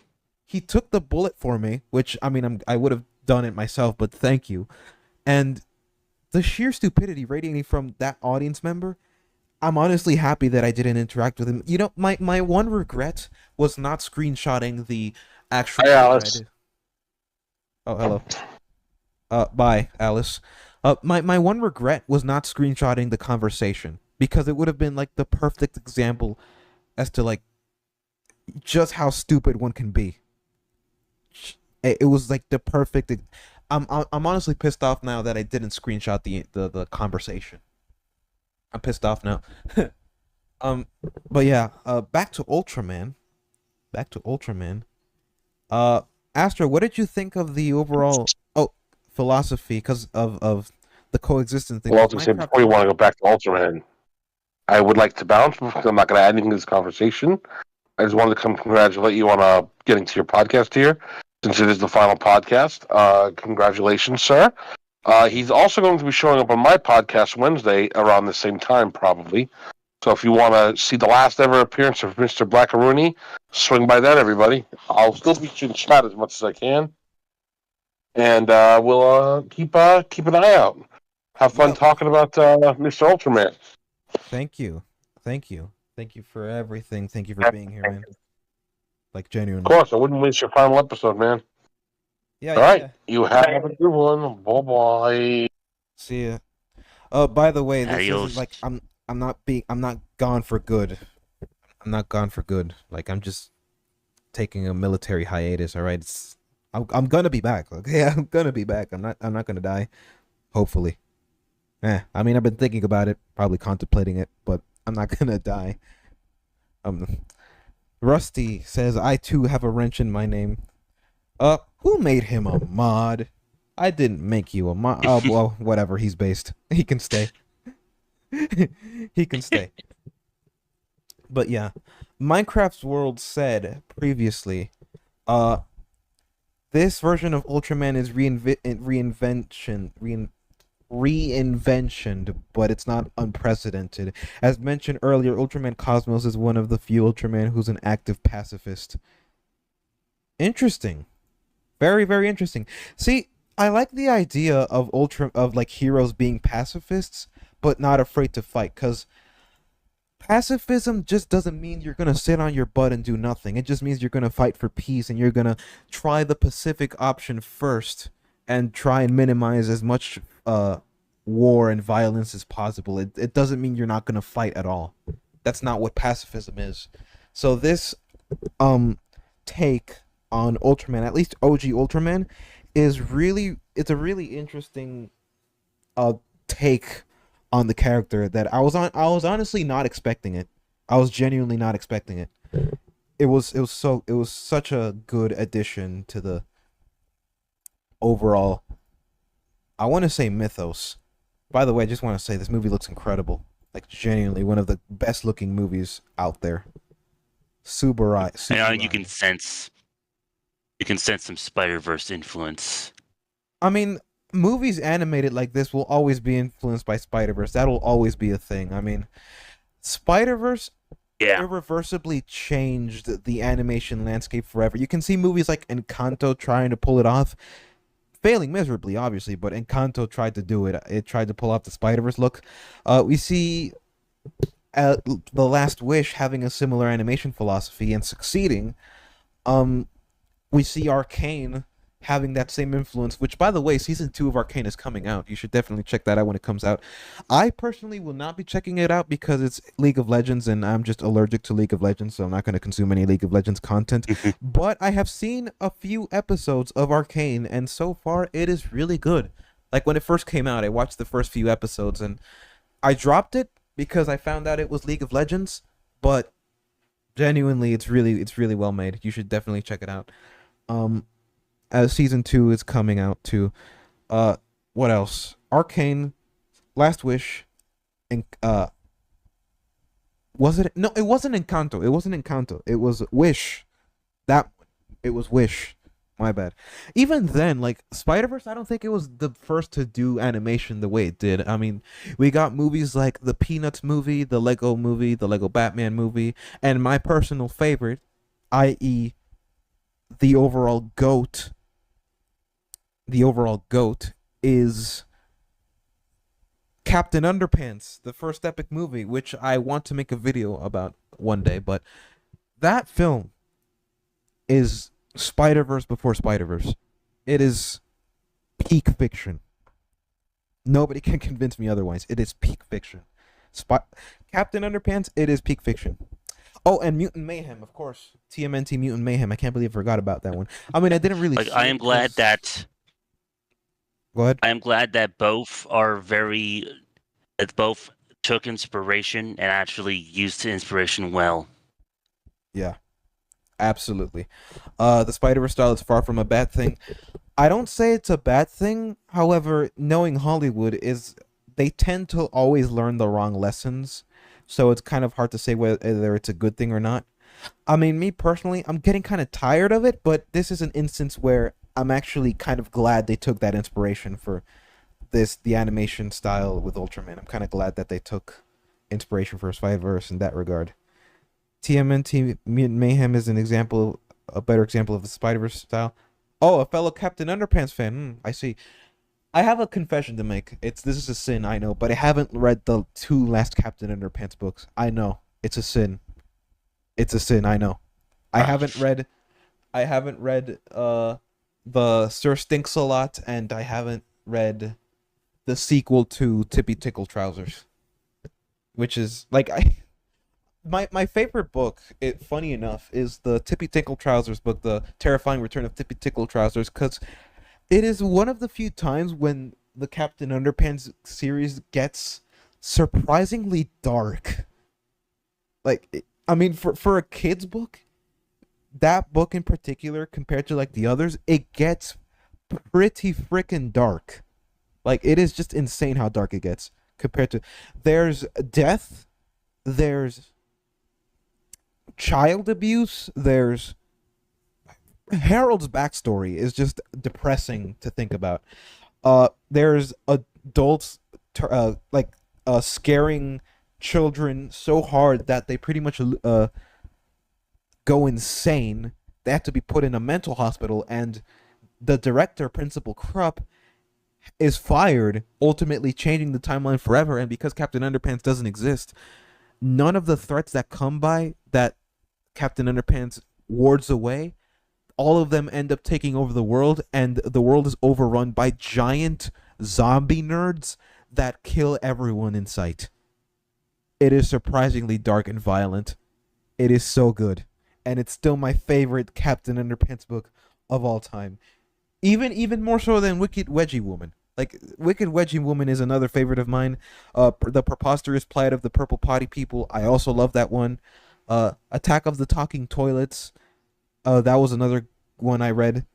He took the bullet for me, which I mean I would have done it myself, but thank you. And the sheer stupidity radiating from that audience member, I'm honestly happy that I didn't interact with him. You know, my one regret was not screenshotting the actual. Hey, Alice. Oh, hello. Bye, Alice. My one regret was not screenshotting the conversation because it would have been like the perfect example as to like just how stupid one can be. It was like the perfect. I'm honestly pissed off now that I didn't screenshot the conversation. I'm pissed off now. But yeah, back to Ultraman. Astra, what did you think of the overall philosophy because of the coexistence thing? Well, before you want to go back to Ultraman, I would like to bounce because I'm not going to add anything to this conversation. I just wanted to come congratulate you on getting to your podcast here, since it is the final podcast. Congratulations, sir. He's also going to be showing up on my podcast Wednesday around the same time, probably. So if you want to see the last ever appearance of Mr. Blackaroonie, swing by then, everybody. I'll still be in chat as much as I can. And we'll keep an eye out. Have fun talking about Mr. Ultraman. Thank you for everything. Thank you for being here, man. Like, genuinely. Of course, I wouldn't waste your final episode, man. Yeah. All right, you have a good one. Bye bye. See ya. By the way, this is like I'm not gone for good. I'm not gone for good. Like, I'm just taking a military hiatus. All right, I'm gonna be back. Okay, I'm gonna be back. I'm not gonna die. Hopefully. I mean, I've been thinking about it, probably contemplating it, but I'm not gonna die. Rusty says, I too have a wrench in my name. Who made him a mod? I didn't make you a mod. Oh, well, whatever. He's based. He can stay. He can stay. But yeah, Minecraft's World said previously, uh, this version of Ultraman is reinvention, but it's not unprecedented. As mentioned earlier, Ultraman Cosmos is one of the few Ultraman who's an active pacifist. Interesting. Very, very interesting. See, I like the idea of like heroes being pacifists, but not afraid to fight, because pacifism just doesn't mean you're gonna sit on your butt and do nothing. It just means you're gonna fight for peace and you're gonna try the pacific option first and try and minimize as much war and violence as possible. It doesn't mean you're not gonna fight at all. That's not what pacifism is. So this take on Ultraman, at least OG Ultraman, it's a really interesting take on the character that I was honestly not expecting it. I was genuinely not expecting it. It was such a good addition to the overall, I want to say, mythos. By the way, I just want to say this movie looks incredible. Like, genuinely one of the best looking movies out there. Subarai. You can sense some Spider-Verse influence. I mean, movies animated like this will always be influenced by Spider-Verse. That'll always be a thing. I mean, Spider-Verse irreversibly changed the animation landscape forever. You can see movies like Encanto trying to pull it off, failing miserably, obviously, but Encanto tried to do it. It tried to pull off the Spider-Verse look. We see The Last Wish having a similar animation philosophy and succeeding. We see Arcane having that same influence, which, by the way, season 2 of Arcane is coming out. You should definitely check that out when it comes out. I personally will not be checking it out because it's League of Legends and I'm just allergic to League of Legends, so I'm not going to consume any League of Legends content. But I have seen a few episodes of Arcane, and so far it is really good. Like, when it first came out, I watched the first few episodes and I dropped it because I found out it was League of Legends, but genuinely it's really well made. You should definitely check it out. As season 2 is coming out too. What else? Arcane, Last Wish, and was it? No, it wasn't Encanto. It wasn't Encanto. It was Wish. It was Wish. My bad. Even then, like, Spider-Verse, I don't think it was the first to do animation the way it did. I mean, we got movies like the Peanuts movie, the Lego Batman movie, and my personal favorite, i.e., the overall goat is Captain Underpants, the first epic movie, which I want to make a video about one day. But that film is Spider-Verse before Spider-Verse. It is peak fiction. Nobody can convince me otherwise. It is peak fiction. Captain Underpants, it is peak fiction. Oh, and Mutant Mayhem, of course. TMNT Mutant Mayhem. I can't believe I forgot about that one. I mean, I didn't really. Like, I am glad that. Go ahead. I am glad that both took inspiration and actually used the inspiration well. Yeah, absolutely. The Spider-Verse style is far from a bad thing. I don't say it's a bad thing. However, knowing Hollywood they tend to always learn the wrong lessons. So it's kind of hard to say whether it's a good thing or not. I mean, me personally, I'm getting kind of tired of it, but this is an instance where I'm actually kind of glad they took that inspiration for the animation style with Ultraman. I'm kind of glad that they took inspiration for Spider-Verse in that regard. TMNT Mutant Mayhem is a better example of the Spider-Verse style. Oh, a fellow Captain Underpants fan. I see. I have a confession to make. This is a sin, I know, but I haven't read the 2 last Captain Underpants books. I know. It's a sin. It's a sin, I know. I haven't read the Sir Stinks-a-Lot, and I haven't read the sequel to Tippy Tickle Trousers. Which is like my favorite book, funny enough, is the Tippy Tickle Trousers book, The Terrifying Return of Tippy Tickle Trousers, because it is one of the few times when the Captain Underpants series gets surprisingly dark. Like, I mean, for a kid's book, that book in particular, compared to like the others, it gets pretty freaking dark. Like, it is just insane how dark it gets. compared to there's death, there's child abuse, there's Harold's backstory is just depressing to think about. There's adults scaring children so hard that they pretty much go insane. They have to be put in a mental hospital, and the director, Principal Krupp, is fired, ultimately changing the timeline forever. And because Captain Underpants doesn't exist, none of the threats that come by that Captain Underpants wards away, all of them end up taking over the world, and the world is overrun by giant zombie nerds that kill everyone in sight. It is surprisingly dark and violent. It is so good. And it's still my favorite Captain Underpants book of all time. Even more so than Wicked Wedgie Woman. Like, Wicked Wedgie Woman is another favorite of mine. The Preposterous Plight of the Purple Potty People. I also love that one. Attack of the Talking Toilets. That was another one I read.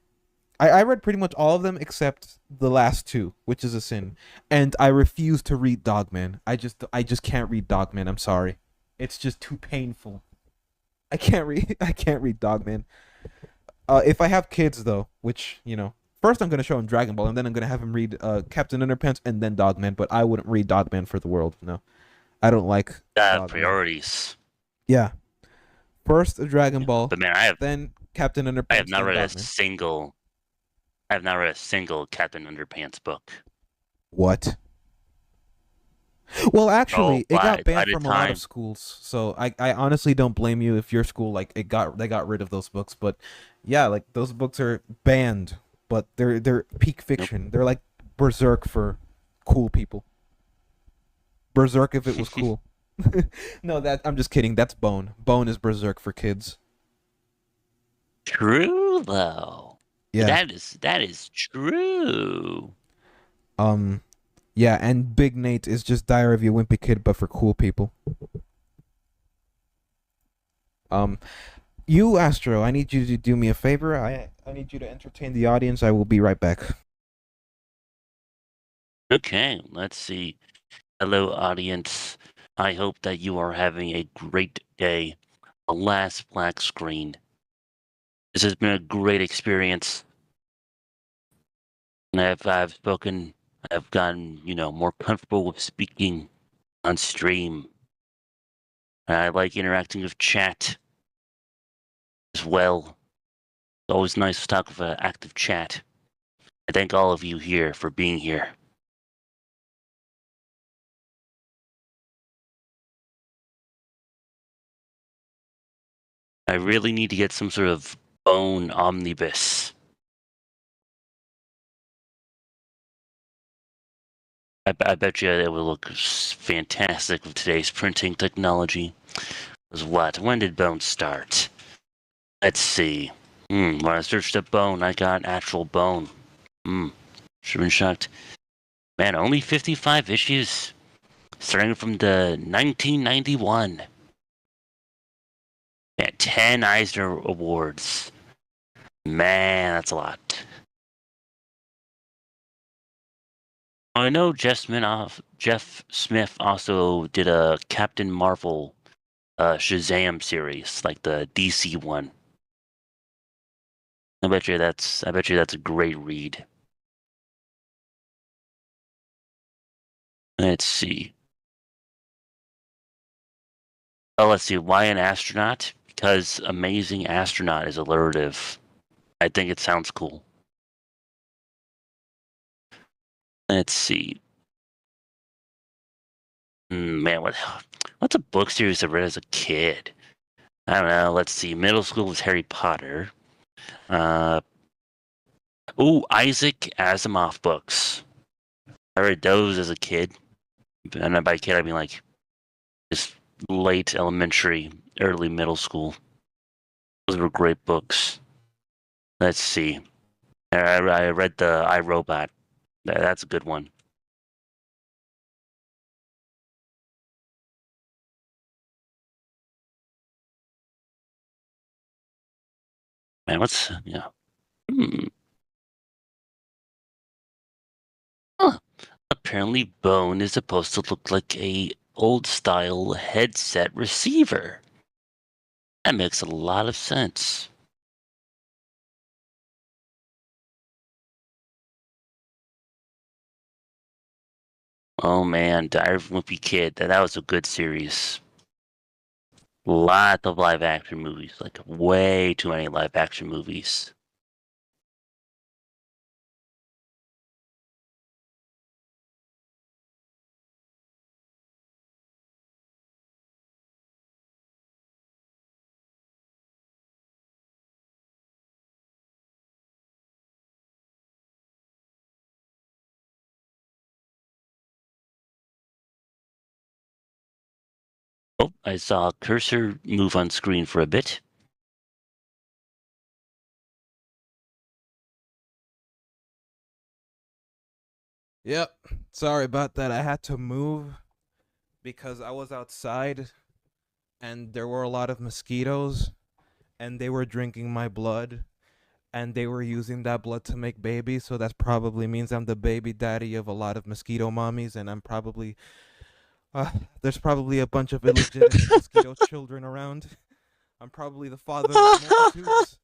I read pretty much all of them except the last two, which is a sin. And I refuse to read Dogman. I just can't read Dogman. I'm sorry. It's just too painful. I can't read Dogman. If I have kids though, which, first I'm gonna show him Dragon Ball, and then I'm gonna have him read Captain Underpants and then Dogman. But I wouldn't read Dogman for the world. No, I don't like Dogman. Priorities. Yeah, first Dragon Ball, but man, then Captain Underpants. I have not read Dogman. I have not read a single Captain Underpants book. What? Well, actually, it got banned from a lot of schools, so I honestly don't blame you if your school they got rid of those books. But yeah, like those books are banned, but they're peak fiction. Nope. They're like Berserk for cool people. Berserk if it was cool. No, I'm just kidding. That's Bone. Bone is Berserk for kids. True though. Yeah. That is true. Yeah, and Big Nate is just Diary of a Wimpy Kid, but for cool people. You, Astro, I need you to do me a favor. I need you to entertain the audience. I will be right back. Okay, let's see. Hello, audience. I hope that you are having a great day. The last black screen. This has been a great experience. And I've gotten, more comfortable with speaking on stream. And I like interacting with chat as well. It's always nice to talk with an active chat. I thank all of you here for being here. I really need to get some sort of bone omnibus. I bet you it will look fantastic with today's printing technology. When did Bone start? Let's see. When I searched up Bone, I got actual Bone. Should have been shocked. Man, only 55 issues. Starting from the 1991. Yeah, 10 Eisner Awards. Man, that's a lot. I know Jeff Smith also did a Captain Marvel Shazam series, like the DC one. I bet you that's a great read. Let's see. Oh, let's see. Why an astronaut? Because Amazing Astronaut is alliterative. I think it sounds cool. Let's see. Man, what's a book series I read as a kid? I don't know. Let's see. Middle school was Harry Potter. Isaac Asimov books. I read those as a kid. And by kid, I mean like just late elementary, early middle school. Those were great books. Let's see. I read the iRobot. That's a good one. Man, a apparently bone is supposed to look like a old-style headset receiver. That makes a lot of sense. Oh man, Diary of a Wimpy Kid. That was a good series. Lot of live action movies, like way too many live action movies. Oh, I saw a cursor move on screen for a bit. Yep. Sorry about that. I had to move because I was outside and there were a lot of mosquitoes and they were drinking my blood and they were using that blood to make babies, so that probably means I'm the baby daddy of a lot of mosquito mommies, and I'm probably there's probably a bunch of illegitimate mosquito children around. I'm probably the father of multitudes,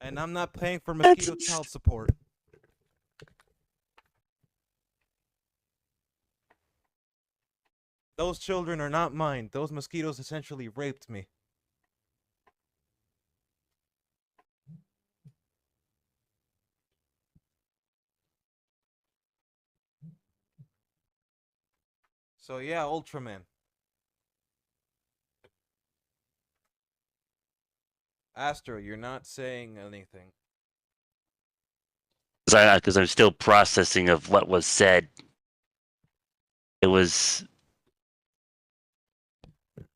and I'm not paying for mosquito child support. Those children are not mine. Those mosquitoes essentially raped me. So yeah, Ultraman. Astro, you're not saying anything. Because I'm still processing of what was said. It was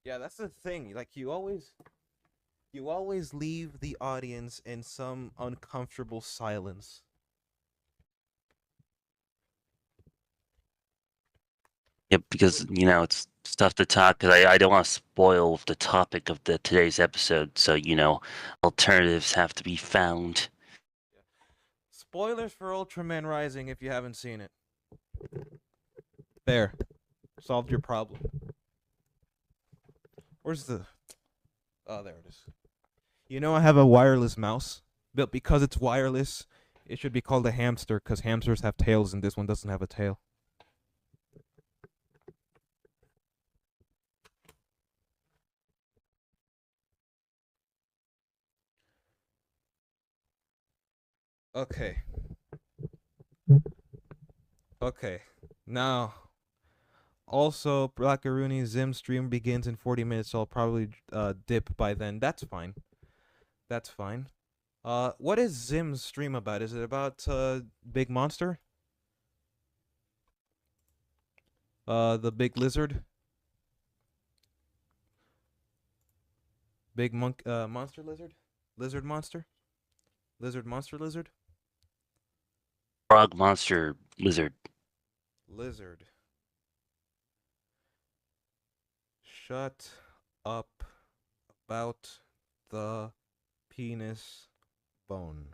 Yeah, that's the thing. Like you always leave the audience in some uncomfortable silence. yeah, because it's stuff to talk. Because I don't want to spoil the topic of today's episode. So alternatives have to be found. Spoilers for Ultraman Rising if you haven't seen it. There. Solved your problem. Where's the... Oh, there it is. You know I have a wireless mouse, but because it's wireless, it should be called a hamster, because hamsters have tails and this one doesn't have a tail. Okay. Okay. Now, also, Blackarooni's Zim stream begins in 40 minutes, so I'll probably dip by then. That's fine. That's fine. What is Zim's stream about? Is it about Big Monster? The big lizard? Big monster lizard? Lizard monster? Lizard monster lizard? Frog monster lizard. Lizard. Shut up about the penis bone.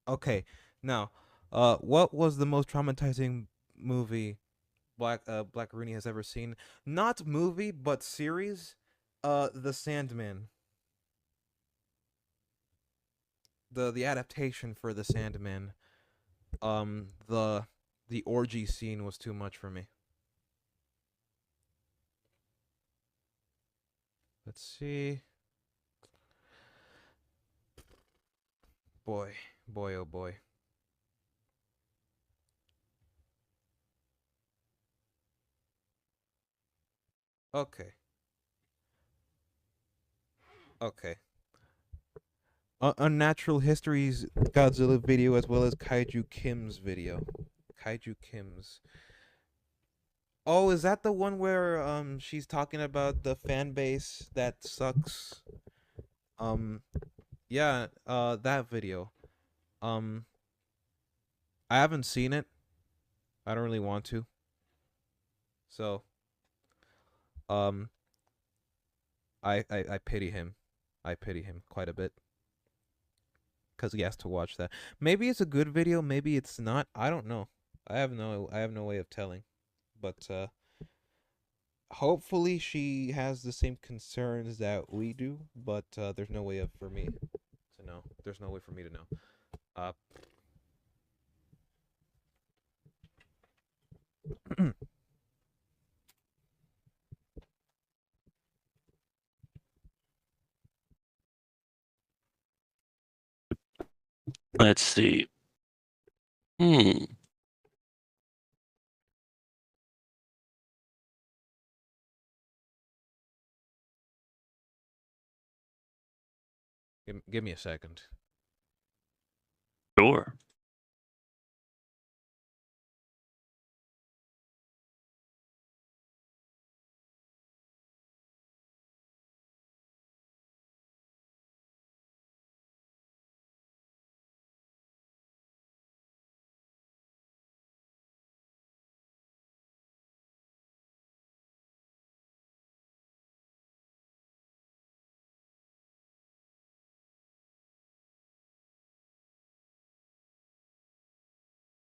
Okay, now, what was the most traumatizing movie Black Rooney has ever seen? Not movie, but series. The Sandman. The adaptation for The Sandman. The orgy scene was too much for me. Let's see. Boy, boy, oh boy. Okay. Okay. Unnatural Histories Godzilla video as well as Kaiju Kim's video. Kaiju Kim's. Oh, is that the one where she's talking about the fan base that sucks? Um yeah, that video. Um I haven't seen it. I don't really want to. So, um I pity him. I pity him quite a bit cuz he has to watch that. Maybe it's a good video, maybe it's not. I don't know. I have no way of telling, but hopefully she has the same concerns that we do. But there's no way of for me to know. There's no way for me to know. Uh, Let's see. Hmm. give me a second. Sure.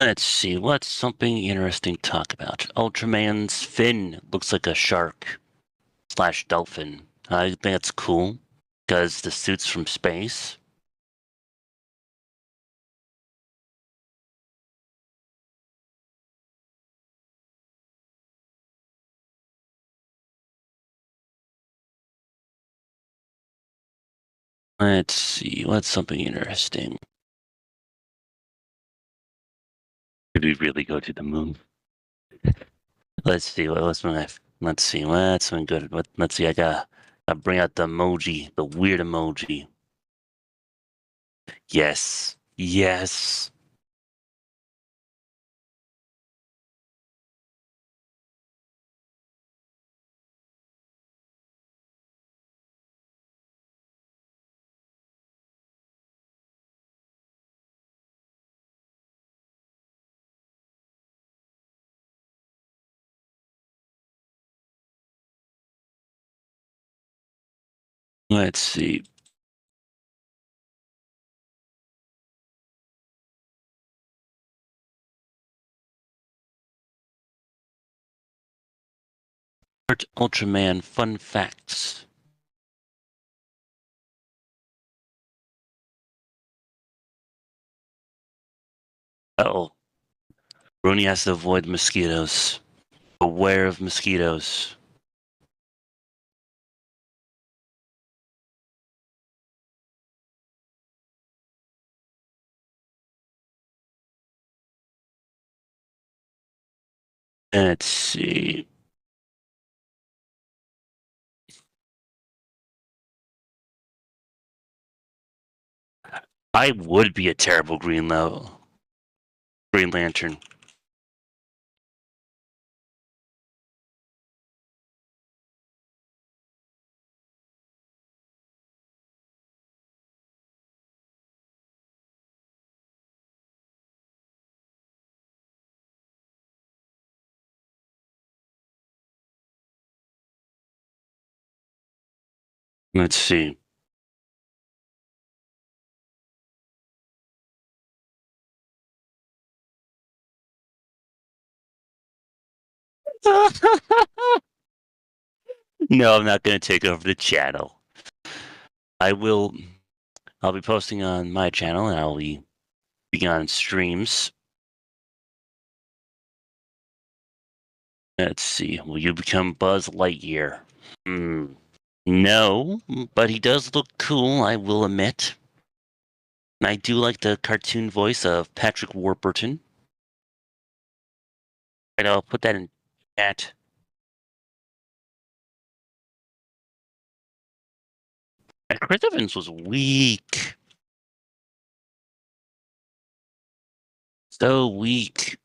Let's see. What's something interesting to talk about? Ultraman's fin looks like a shark slash dolphin. I think that's cool because the suit's from space. Let's see. What's something interesting? Did we really go to the moon? Let's see. What's my? Let's see. What's something good? Let's see. I bring out the emoji, the weird emoji. Yes. Yes. Let's see. Ultraman fun facts. Oh, Rooney has to avoid mosquitoes. Aware of mosquitoes. Let's see. I would be a terrible Green Lantern. Let's see. No, I'm not going to take over the channel. I will. I'll be posting on my channel, and I'll be on streams. Let's see. Will you become Buzz Lightyear? No, but he does look cool, I will admit. And I do like the cartoon voice of Patrick Warburton. Right, I'll put that in chat. And Chris Evans was weak. So weak.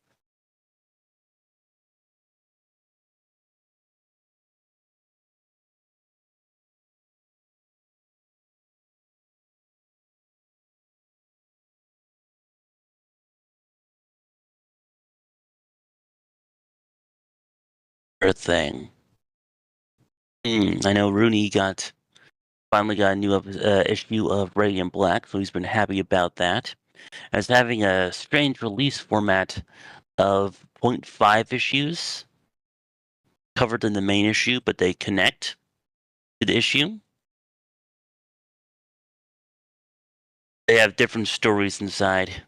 For a thing. I know Rooney finally got a new issue of Radiant Black, so he's been happy about that. As having a strange release format of 0.5 issues covered in the main issue, but they connect to the issue. They have different stories inside,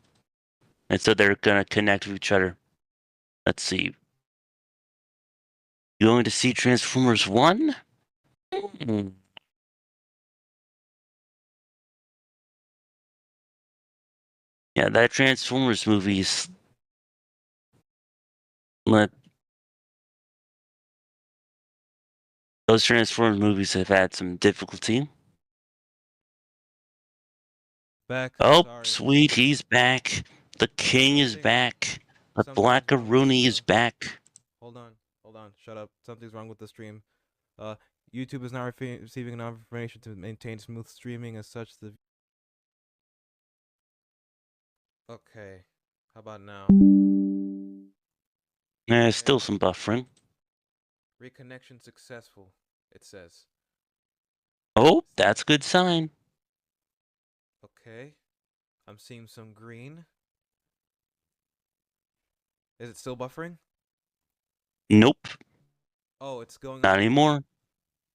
and so they're gonna connect with each other. Let's see. You going to see Transformers 1? Yeah, that Transformers movie's those Transformers movies have had some difficulty. Back. Oh, Sorry. sweet, he's back. The king is Something. back. The Something's wrong with Blackaroonie is the. back. Hold on. Hold on. Shut up. Something's wrong with the stream. Uh, YouTube is not receiving enough information to maintain smooth streaming. As such, the. Okay. How about now? Still Okay. some buffering. Reconnection successful. It says. Oh, that's a good sign. Okay. I'm seeing some green. Is it still buffering? Nope, Oh, it's going not up. anymore.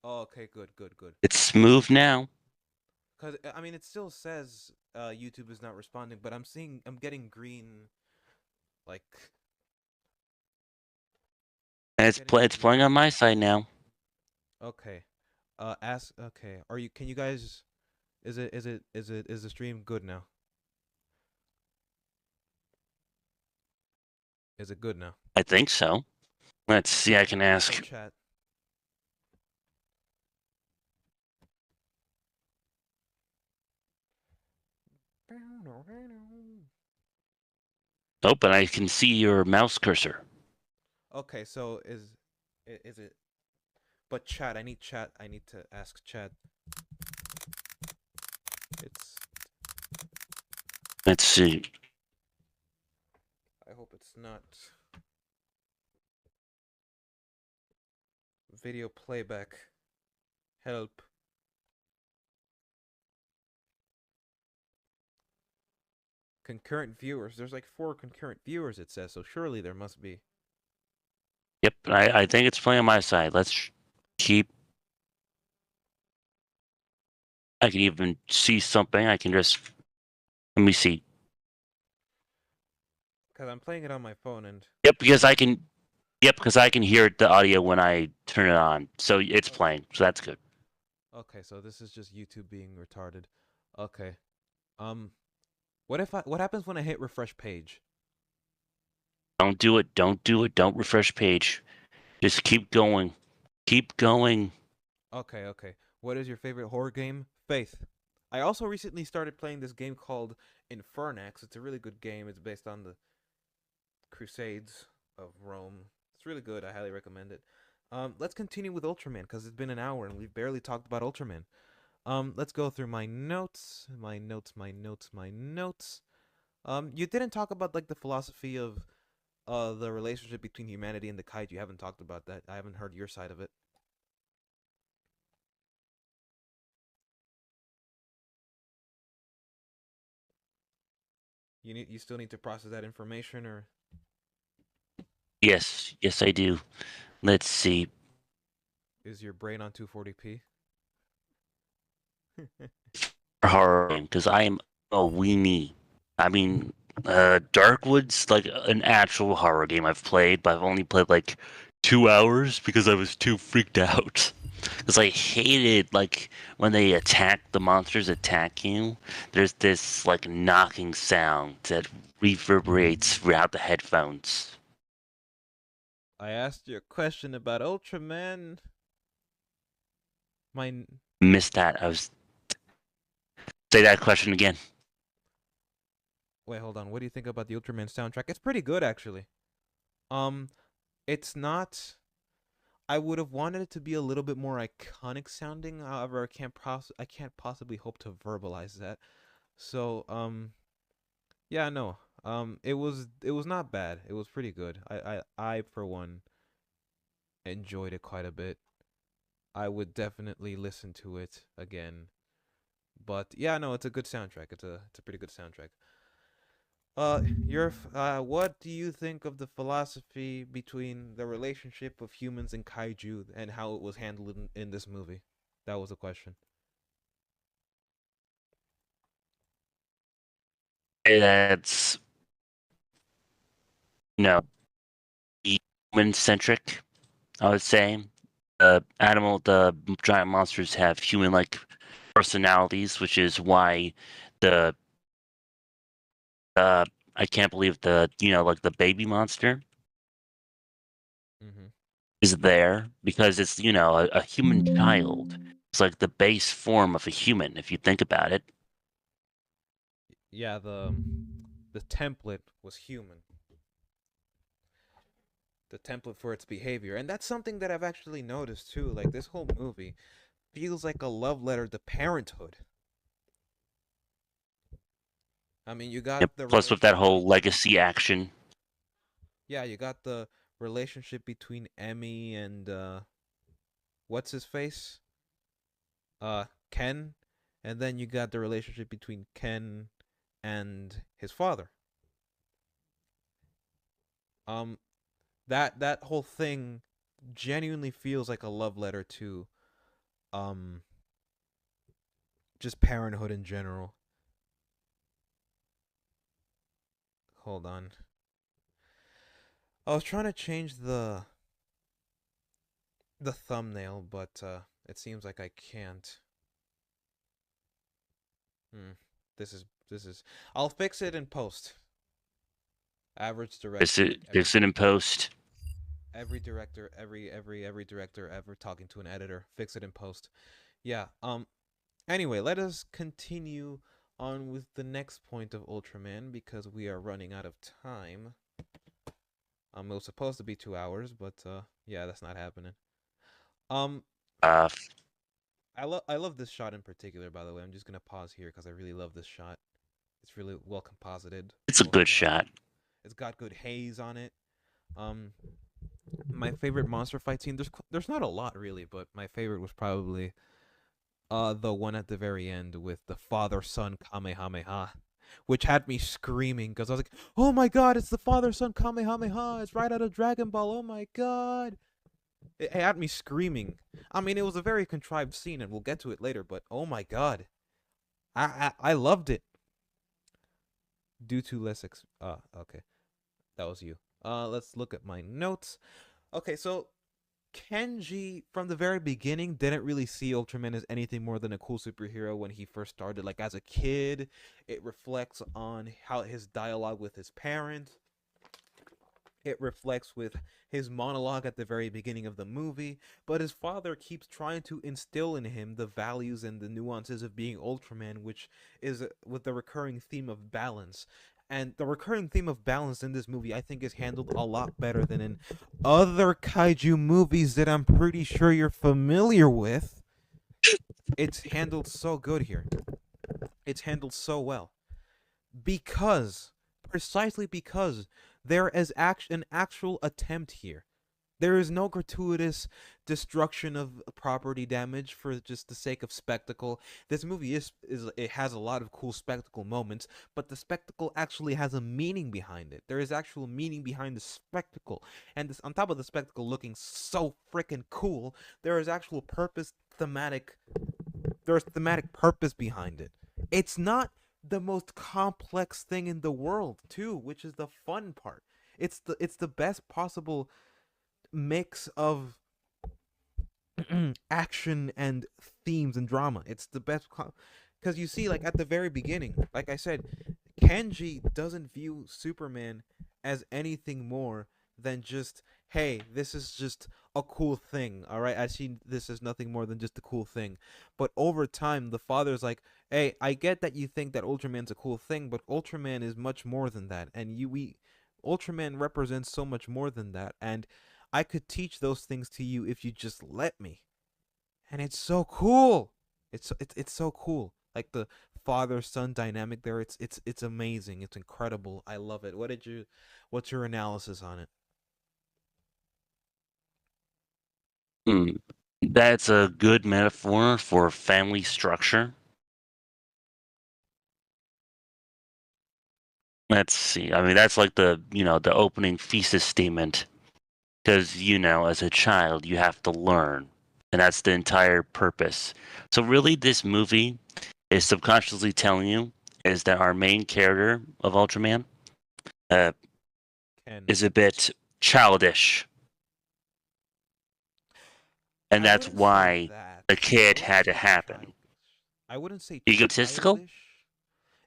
Oh, okay. Good. Good. Good. It's smooth now. Cause I mean, it still says YouTube is not responding, but I'm getting green, like And getting it's playing green. on my side now. Okay. Ask. Okay. Are you? Can you guys? Is the stream good now? Is it good now? I think so. Let's see, I can From ask. chat. Oh, but I can see your mouse cursor. Okay. So is it? But chat. I need chat. I need to ask chat. It's. Let's see. I hope it's not. Video playback. Help. Concurrent viewers. There's like 4 concurrent viewers, it says, so surely there must be. Yep, I think it's playing on my side. Let's keep. I can even see something. I can just. Let me see. Because I'm playing it on my phone and. Yep, because I can. Yep, because I can hear the audio when I turn it on. So it's Oh, playing. So that's good. okay, so this is just YouTube being retarded. Okay. Um, what happens when I hit refresh page? Don't do it. Don't do it. Don't refresh page. Just keep going. Keep going. Okay, okay. What is your favorite horror game? Faith. I also recently started playing this game called Infernax. It's a really good game. It's based on the Crusades of Rome. It's really good. I highly recommend it. Let's continue with Ultraman because it's been an hour and we've barely talked about Ultraman. Let's go through my notes. My notes, my notes, my notes. You didn't talk about like the philosophy of the relationship between humanity and the kaiju. You haven't talked about that. I haven't heard your side of it. You still need to process that information, or Yes, yes, I do. Let's see. is your brain on 240p? Horror game, because I am a weenie. I mean, Darkwood's like an actual horror game I've played, but I've only played like 2 hours because I was too freaked out. Because I hated like when they attack the monsters attack you. There's this like knocking sound that reverberates throughout the headphones. I asked you a question about Ultraman. My Missed that. I was say that question again. Wait, hold on. What do you think about the Ultraman soundtrack? It's pretty good actually. Um, it's not. I would have wanted it to be a little bit more iconic sounding. However, I can't possibly hope to verbalize that. So, yeah, no. It was not bad. It was pretty good. I for one enjoyed it quite a bit. I would definitely listen to it again. But yeah, no, it's a good soundtrack. It's a pretty good soundtrack. what do you think of the philosophy between the relationship of humans and kaiju and how it was handled in this movie? That was a question. That's you know human centric. I would say the giant monsters have human-like personalities, which is why the uh, I can't believe like the baby monster Mm-hmm. is there because it's a human child. It's like the base form of a human if you think about it. Yeah, the template was human. The template for its behavior, and that's something that I've actually noticed too. Like this whole movie feels like a love letter to parenthood. I mean, you Yep. got the Plus with that relationship whole between legacy action. yeah, you got the relationship between Emmy and what's his face? Ken, and then you got the relationship between Ken and his father. Um that whole thing genuinely feels like a love letter to um just parenthood in general. Hold on. I was trying to change the thumbnail, but it seems like I can't. Hmm. This is. I'll fix it in post. Average Fix director. it, fix it in post. Every director. Every director ever talking to an editor. Fix it in post. Yeah. Anyway, let us continue on with the next point of Ultraman because we are running out of time. It was supposed to be 2 hours, but yeah, that's not happening. Um, Uh, I love this shot in particular. By the way, I'm just gonna pause here because I really love this shot. It's really well composited, it's a well good shot. shot. It's got good haze on it. Um, my favorite monster fight scene. There's not a lot really, but my favorite was probably the one at the very end with the father son Kamehameha, which had me screaming because I was like, oh my god, it's the father son Kamehameha. It's right out of Dragon Ball. Oh my god. It had me screaming. I mean, it was a very contrived scene, and we'll get to it later. But oh my god, I loved it. Due to okay, that was you. Let's look at my notes. Okay, so Kenji from the very beginning didn't really see Ultraman as anything more than a cool superhero when he first started. Like as a kid, it reflects on how his dialogue with his parents. It reflects with his monologue at the very beginning of the movie, but his father keeps trying to instill in him the values and the nuances of being Ultraman, which is with the recurring theme of balance. And the recurring theme of balance in this movie, I think, is handled a lot better than in other kaiju movies that I'm pretty sure you're familiar with. It's handled so good here. It's handled so well because precisely because there is an actual attempt here. There is no gratuitous destruction of property damage for just the sake of spectacle. This movie is it has a lot of cool spectacle moments, but the spectacle actually has a meaning behind it. There is actual meaning behind the spectacle, and this on top of the spectacle looking so freaking cool, there is actual there's thematic purpose behind it. It's not the most complex thing in the world, too, which is the fun part. It's the best possible mix of action and themes and drama. It's the best because you see, like at the very beginning, like I said, Kenji doesn't view Superman as anything more than just, hey, this is just a cool thing. All right, I see this as nothing more than just a cool thing. But over time, the father's like, hey, I get that you think that Ultraman's a cool thing, but Ultraman is much more than that, and Ultraman represents so much more than that, and I could teach those things to you if you just let me. And it's so cool. It's so cool. Like the father son dynamic there. It's amazing. It's incredible. I love it. What's your analysis on it? Hmm. That's a good metaphor for family structure. Let's see. I mean, that's like the opening thesis statement. Because, as a child, you have to learn. And that's the entire purpose. So, really, this movie is subconsciously telling you is that our main character of Ultraman uh, Ken. is a bit childish. And I that's wouldn't say why that. the I kid wouldn't had to say happen. childish. I wouldn't say Egotistical? childish.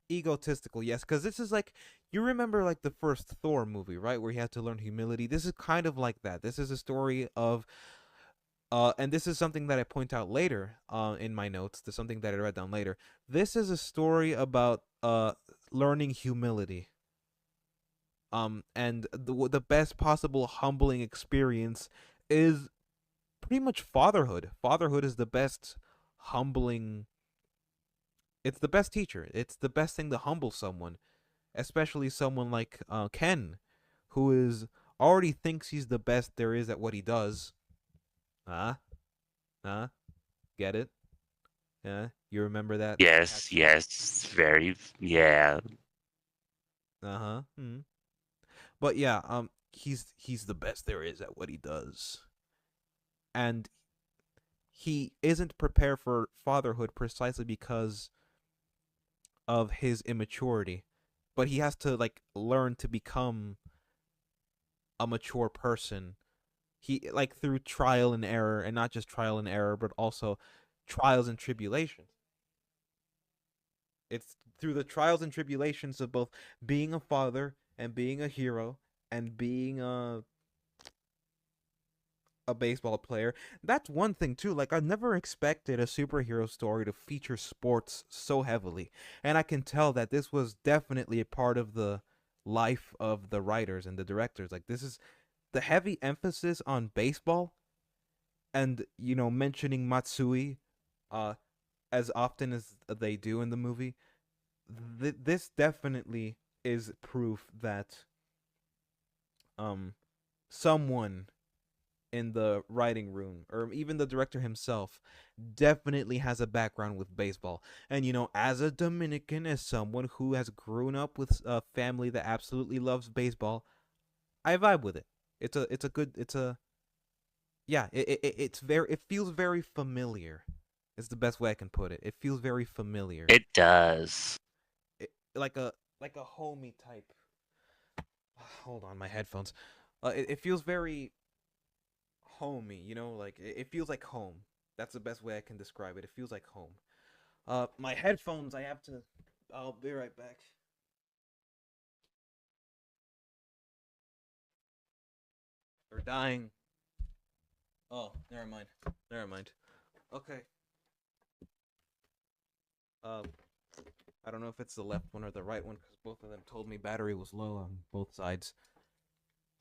Egotistical, yes, because this is like, you remember like the first Thor movie, right, where he had to learn humility. This is kind of like that. This is a story of and this is something that I point out later in my notes. There's something that I read down later. This is a story about learning humility. And the best possible humbling experience is pretty much fatherhood. Fatherhood is the best humbling. It's the best teacher. It's the best thing to humble someone, especially someone like Ken, who is already thinks he's the best there is at what he does. Huh? Huh? Get it? Yeah, you remember that Yes, catchphrase? yes. Very, yeah. Uh huh. But yeah, he's the best there is at what he does, and he isn't prepared for fatherhood precisely because of his immaturity. But he has to like learn to become a mature person. He like through trial and error, and not just trial and error, but also trials and tribulations. It's through the trials and tribulations of both being a father and being a hero and being a baseball player. That's one thing too. Like I never expected a superhero story to feature sports so heavily. And I can tell that this was definitely a part of the life of the writers and the directors. Like this is the heavy emphasis on baseball and mentioning Matsui uh as often as they do in the movie. This definitely is proof that um someone in the writing room or even the director himself definitely has a background with baseball. And as a Dominican, as someone who has grown up with a family that absolutely loves baseball, I vibe with it. It's a good it's a yeah, it's very, it feels very familiar. Is the best way I can put it. It feels very familiar. It does. Like a homey type. Hold on, my headphones. It feels very homey, like it feels like home. That's the best way I can describe it. It feels like home. My headphones, I have to. I'll be right back. They're dying. Oh, never mind. Never mind. Okay. Uh, I don't know if it's the left one or the right one because both of them told me battery was low on both sides.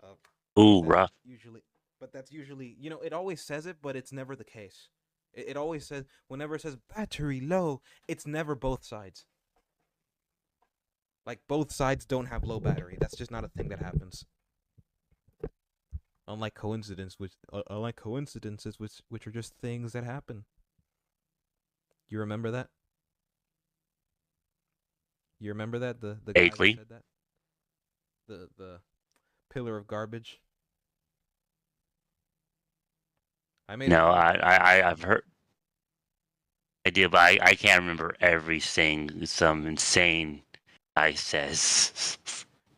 Uh, but Ooh, that's rough. usually, but that's usually, it always says it, but it's never the case. It always says, whenever it says battery low, it's never both sides. Like both sides don't have low battery. That's just not a thing that happens. Unlike coincidences, which are just things that happen. You remember that? You remember that the guy who Vaguely. said that? The pillar of garbage. I made a No, video about that. I've heard idea, but I can't remember everything some insane guy says.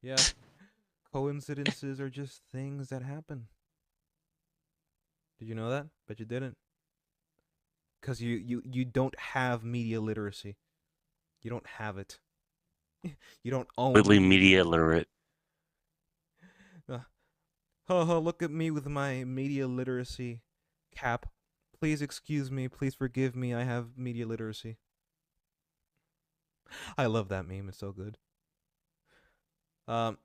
Yeah, coincidences are just things that happen. Did you know that? But you didn't, because you don't have media literacy. You don't have it. You don't own Completely media. media literate. Uh, look at me with my media literacy cap. Please excuse me. Please forgive me. I have media literacy. I love that meme. It's so good. Um.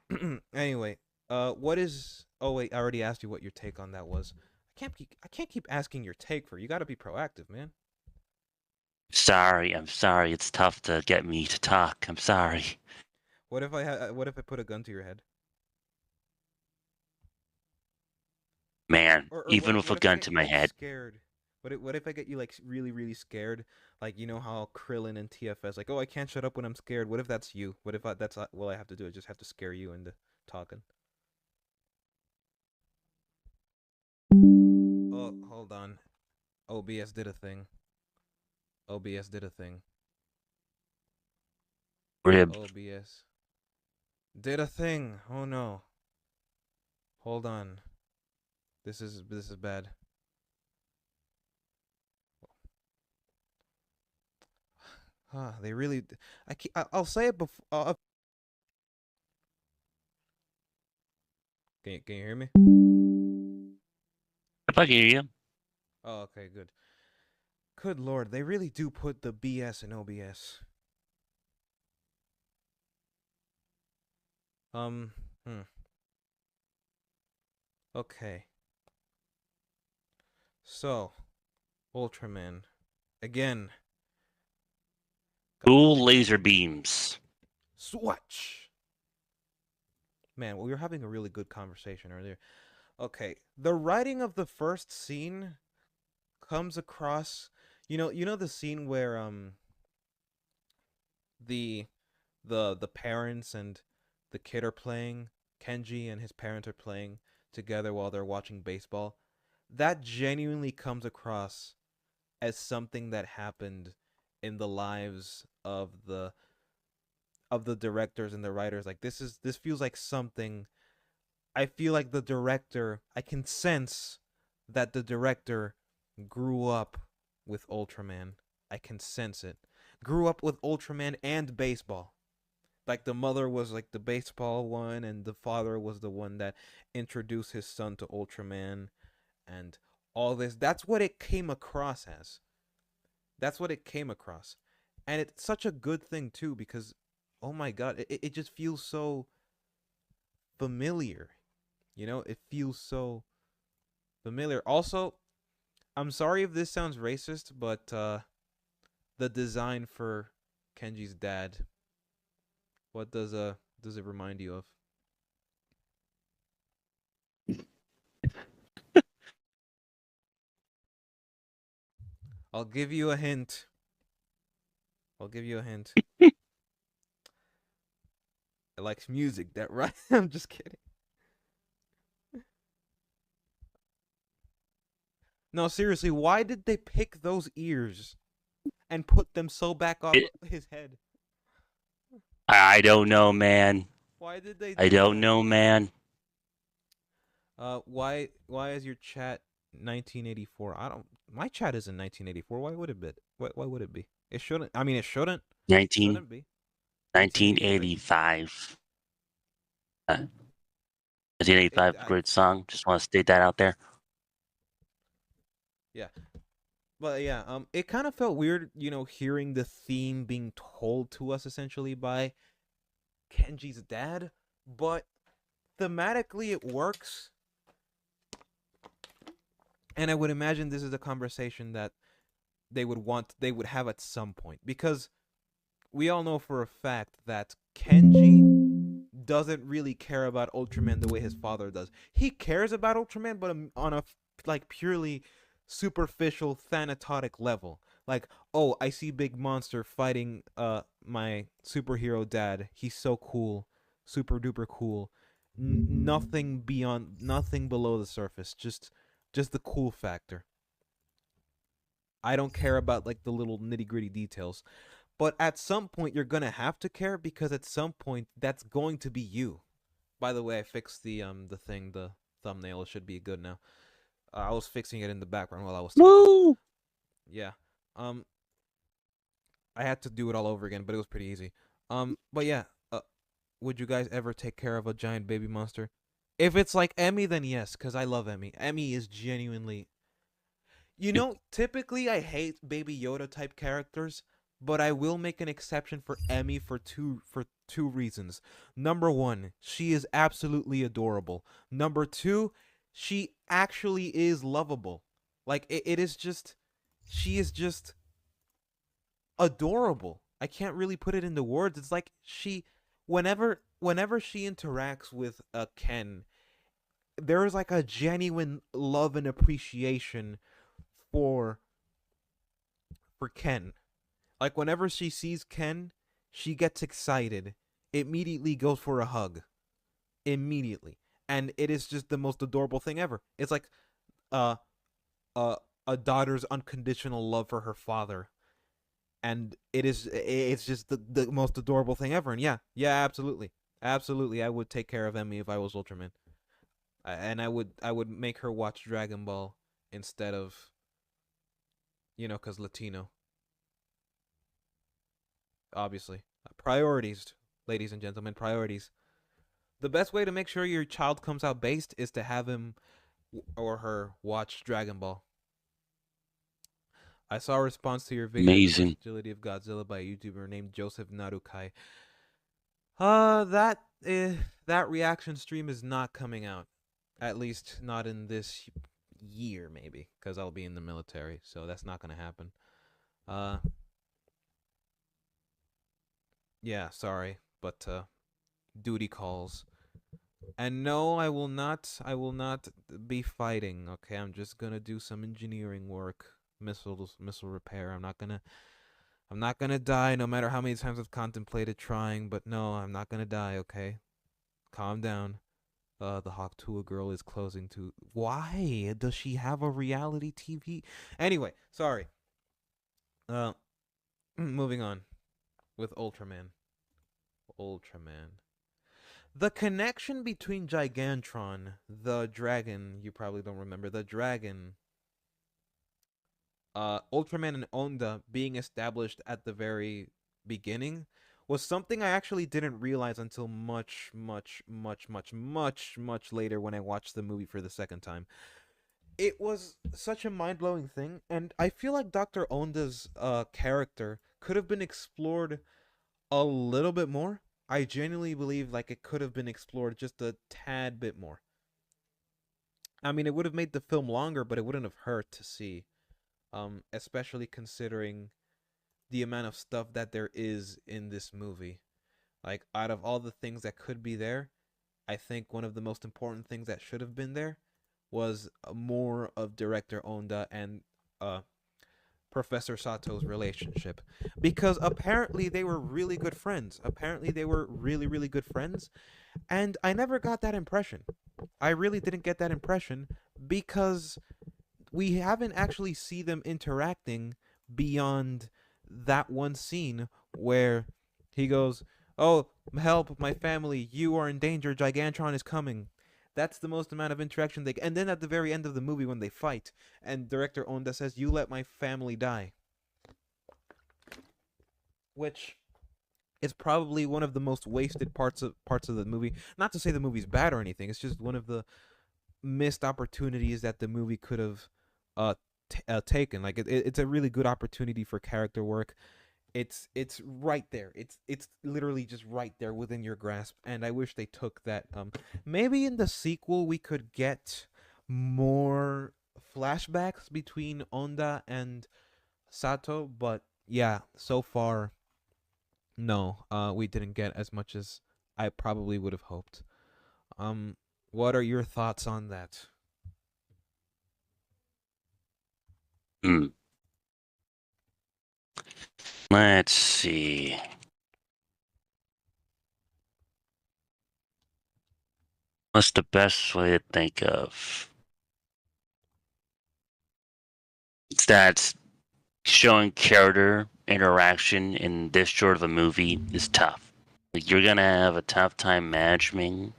Anyway. What is? Oh wait, I already asked you what your take on that was. I can't keep asking your take for. You got to be proactive, man. Sorry, I'm sorry. It's tough to get me to talk. I'm sorry. What if I put a gun to your head? Man, Or even what with a what if I gun get to you my like head. scared? What if I get you like really really scared? Like you know how Krillin and TFS like, oh, I can't shut up when I'm scared. What if that's you? What if that's what I have to do? I just have to scare you into talking. Oh, hold on. OBS did a thing. OBS did a thing. Rib. OBS did a thing. Oh no. Hold on. This is bad. Huh, they really. I'll say it before. Can you hear me? If I can hear you. Oh, okay, good. Good lord, they really do put the BS in OBS. Um, hmm. Okay. So, Ultraman. Again. Cool laser beams. SUWATCH! Man, we were having a really good conversation earlier. Okay, the writing of the first scene comes across, you know the scene where the the parents and the kid are playing, Kenji and his parents are playing together while they're watching baseball. That genuinely comes across as something that happened in the lives of the directors and the writers. Like this feels like something. I feel like the director, I can sense that the director grew up with Ultraman. I can sense it. Grew up with Ultraman and baseball. Like the mother was like the baseball one and the father was the one that introduced his son to Ultraman and all this. That's what it came across as. That's what it came across. And it's such a good thing too because oh my god, it just feels so familiar. It feels so familiar. Also, I'm sorry if this sounds racist, but the design for Kenji's dad, what does it remind you of? I'll give you a hint. I'll give you a hint. It likes music, that right? I'm just kidding. No, seriously, why did they pick those ears and put them so back off It, his head? I don't know, man. Why did they I do don't that? know, man. Why is your chat 1984? I don't. My chat isn't 1984. Why would it be? Why would it be? It shouldn't. I mean, it shouldn't. 19, Shouldn't be. 1983. 1985. 1985, It. great song. Just want to state that out there. Yeah. But yeah. It kind of felt weird, hearing the theme being told to us essentially by Kenji's dad. But thematically, it works. And I would imagine this is a conversation that they would have at some point because we all know for a fact that Kenji doesn't really care about Ultraman the way his father does. He cares about Ultraman, but on a like purely superficial thanatotic level. Like, oh, I see Big Monster fighting my superhero dad. He's so cool, super duper cool. Nothing beyond, nothing below the surface. Just the cool factor. I don't care about like the little nitty gritty details. But at some point, you're gonna have to care because at some point, that's going to be you. By the way, I fixed the thumbnail. It should be good now. I was fixing it in the background while I was talking. Woo! Yeah. Um, I had to do it all over again, but it was pretty easy. But yeah. Would you guys ever take care of a giant baby monster? If it's like Emmy, then yes, because I love Emmy. Emmy is genuinely. Typically I hate Baby Yoda type characters, but I will make an exception for Emmy for two reasons. Number one, she is absolutely adorable. Number two, she actually is lovable. Like it is just, she is just adorable. I can't really put it into words. It's like whenever she interacts with Ken, there is like a genuine love and appreciation for Ken. Like whenever she sees Ken, she gets excited. Immediately goes for a hug. Immediately. And it is just the most adorable thing ever. It's like uh uh a daughter's unconditional love for her father. And it's just the most adorable thing ever. And yeah, absolutely. Absolutely, I would take care of Emmy if I was Ultraman. And I would make her watch Dragon Ball instead of, cuz Latino, obviously. Priorities, ladies and gentlemen, priorities. The best way to make sure your child comes out based is to have him or her watch Dragon Ball. I saw a response to your video, The Amazing. Versatility of Godzilla, by a YouTuber named Joseph Narukai. That reaction stream is not coming out. At least not in this year, maybe, because I'll be in the military, so that's not gonna happen. Yeah, sorry, but duty calls. And no, I will not. I will not be fighting. Okay, I'm just gonna do some engineering work, missile repair. I'm not gonna die, no matter how many times I've contemplated trying. But no, I'm not gonna die. Okay, calm down. The Hawk girl is closing to. Why does she have a reality TV? Anyway, sorry. Moving on with Ultraman. Ultraman. The connection between Gigantron, the dragon, you probably don't remember, the dragon, Ultraman and Onda being established at the very beginning was something I actually didn't realize until much, much, much, much, much, much later when I watched the movie for the second time. It was such a mind-blowing thing, and I feel like Dr. Onda's character could have been explored a little bit more. I genuinely believe like it could have been explored just a tad bit more. I mean, it would have made the film longer, but it wouldn't have hurt to see. Especially considering the amount of stuff that there is in this movie. Like out of all the things that could be there, I think one of the most important things that should have been there was more of director Onda and Professor Sato's relationship, because apparently they were really good friends. Apparently they were really, really good friends, and I never got that impression. I really didn't get that impression because we haven't actually see them interacting beyond that one scene where he goes, "Oh, help, my family, you are in danger, Gigantron is coming." That's the most amount of interaction they. And then at the very end of the movie, when they fight, and director Onda says, "You let my family die," which is probably one of the most wasted parts of the movie. Not to say the movie's bad or anything. It's just one of the missed opportunities that the movie could have uh, taken. Like it's a really good opportunity for character work. It's right there. It's literally just right there within your grasp. And I wish they took that. Maybe in the sequel we could get more flashbacks between Onda and Sato. But yeah, so far, no. We didn't get as much as I probably would have hoped. Um, what are your thoughts on that? Hmm. Let's see. What's the best way to think of? It's that showing character interaction in this short of a movie is tough. Like you're gonna have a tough time managing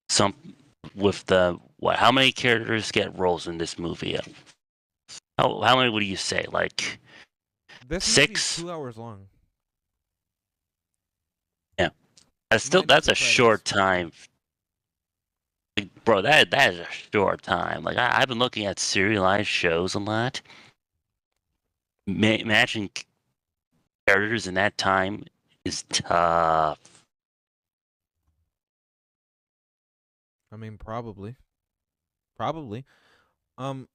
some with the what? How many characters get roles in this movie? How many would you say? Like This movie's 6? 2 hours long. Yeah, Minus that's the a short credits. time. Like, bro, that is a short time. Like I've been looking at serialized shows a lot. Matching characters in that time is tough. I mean, probably. Probably. Um,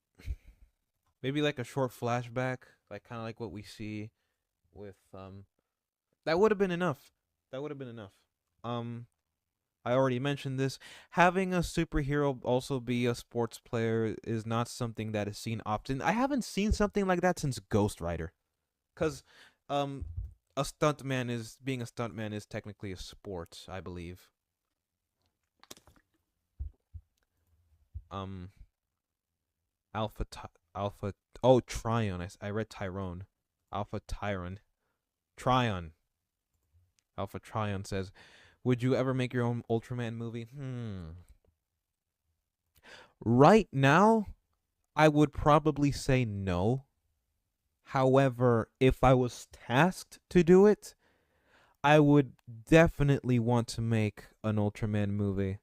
maybe like a short flashback, like kind of like what we see with. That would have been enough. That would have been enough. Um, I already mentioned this. Having a superhero also be a sports player is not something that is seen often. I haven't seen something like that since Ghost Rider. Cuz um a stuntman is being a stuntman is technically a sport, I believe. Um Alpha Alpha oh Tryon. I read Tyrone. Alpha Tyron. Tryon. Alpha Tryon says, "Would you ever make your own Ultraman movie?" Right now, I would probably say no. However, if I was tasked to do it, I would definitely want to make an Ultraman movie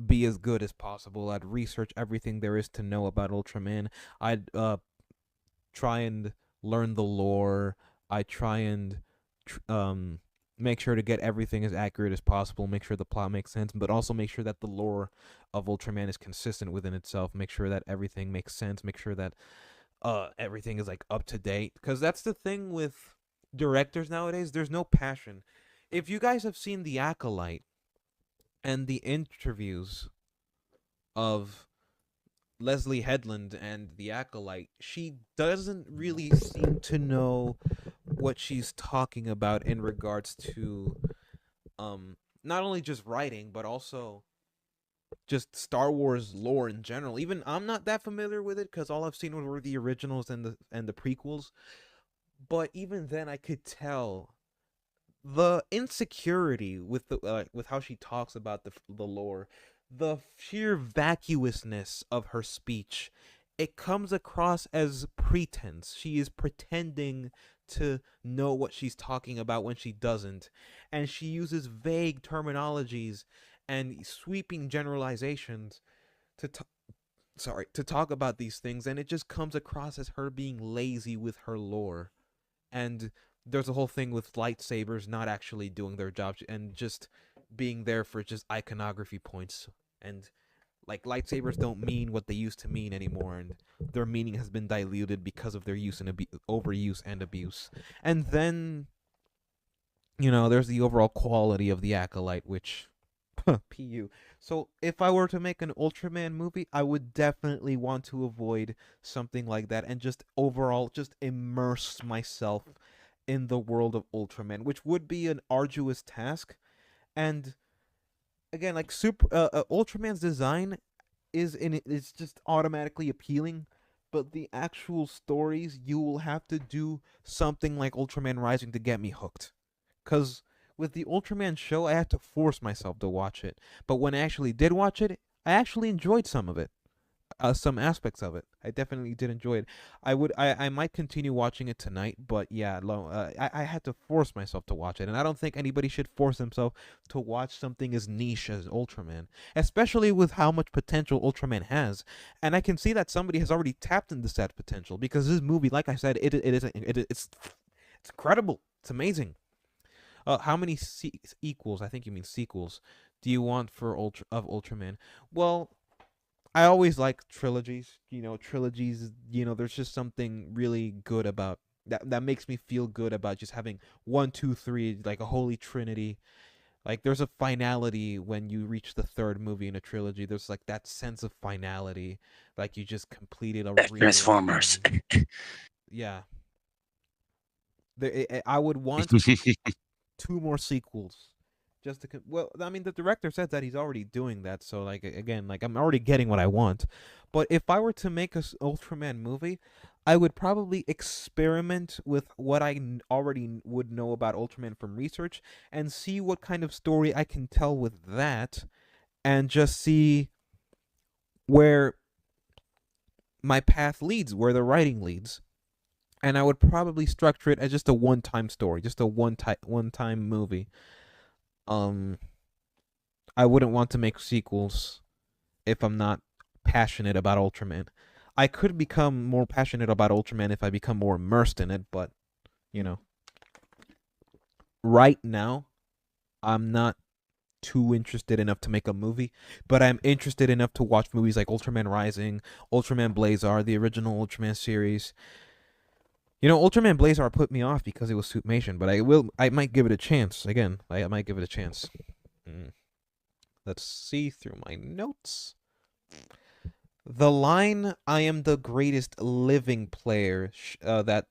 be as good as possible. I'd research everything there is to know about Ultraman. I'd try and learn the lore. I try and make sure to get everything as accurate as possible. Make sure the plot makes sense, but also make sure that the lore of Ultraman is consistent within itself. Make sure that everything makes sense. Make sure that everything is like up to date. Because that's the thing with directors nowadays. There's no passion. If you guys have seen The Acolyte and the interviews of Leslie Headland and The Acolyte, she doesn't really seem to know what she's talking about in regards to not only just writing but also just Star Wars lore in general. Even I'm not that familiar with it cuz all I've seen were the originals and the prequels, but even then I could tell the insecurity with the with how she talks about the lore, the sheer vacuousness of her speech. It comes across as pretense. She is pretending to know what she's talking about when she doesn't, and she uses vague terminologies and sweeping generalizations to to talk about these things, and it just comes across as her being lazy with her lore. And there's a whole thing with lightsabers not actually doing their job and just being there for just iconography points, and like lightsabers don't mean what they used to mean anymore, and their meaning has been diluted because of their use and overuse and abuse. And then there's the overall quality of the Acolyte, which pu. So if I were to make an Ultraman movie, I would definitely want to avoid something like that and just overall just immerse myself in the world of Ultraman, which would be an arduous task. And again, like Ultraman's design it's just automatically appealing, but the actual stories, you will have to do something like Ultraman Rising to get me hooked. Cuz with the Ultraman show, I had to force myself to watch it. But when I actually did watch it, I actually enjoyed some of it. Some aspects of it. I definitely did enjoy it. I might continue watching it tonight, but yeah, I had to force myself to watch it, and I don't think anybody should force themselves to watch something as niche as Ultraman, especially with how much potential Ultraman has. And I can see that somebody has already tapped into that potential because this movie, like I said, it's incredible. It's amazing. How many equals? I think you mean sequels. Do you want for Ultraman? Well, I always like trilogies. Trilogies. There's just something really good about that. That makes me feel good about just having one, two, three, like a holy trinity. Like there's a finality when you reach the third movie in a trilogy. There's like that sense of finality, like you just completed a really long Transformers. journey. Yeah, I would want two more sequels just to well, I mean, the director said that he's already doing that, so like again, like I'm already getting what I want. But if I were to make a Ultraman movie, I would probably experiment with what I already would know about Ultraman from research and see what kind of story I can tell with that, and just see where my path leads, where the writing leads. And I would probably structure it as just a one-time story, just a one-time movie. um I wouldn't want to make sequels if I'm not passionate about Ultraman. I could become more passionate about Ultraman if I become more immersed in it, but you know, right now I'm not too interested enough to make a movie, but I'm interested enough to watch movies like Ultraman Rising, Ultraman Blazar, the original Ultraman series. Ultraman Blazar put me off because it was Suitmation, but I might give it a chance. Again, I might give it a chance. Mm. Let's see through my notes. The line "I am the greatest living player" that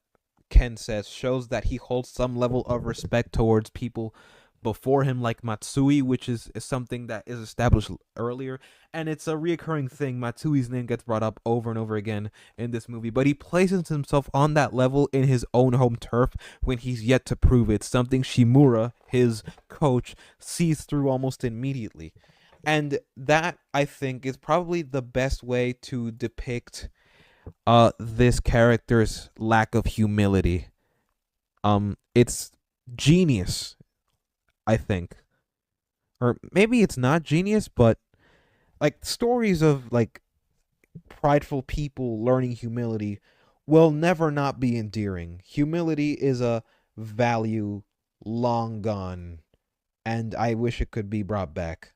Ken says shows that he holds some level of respect towards people before him, like Matsui, which is something that is established earlier, and it's a reoccurring thing. Matsui's name gets brought up over and over again in this movie, but he places himself on that level in his own home turf when he's yet to prove it, something Shimura, his coach, sees through almost immediately. And that, I think, is probably the best way to depict this character's lack of humility. It's genius, I think. Or maybe it's not genius, but like stories of like prideful people learning humility will never not be endearing. Humility is a value long gone, and I wish it could be brought back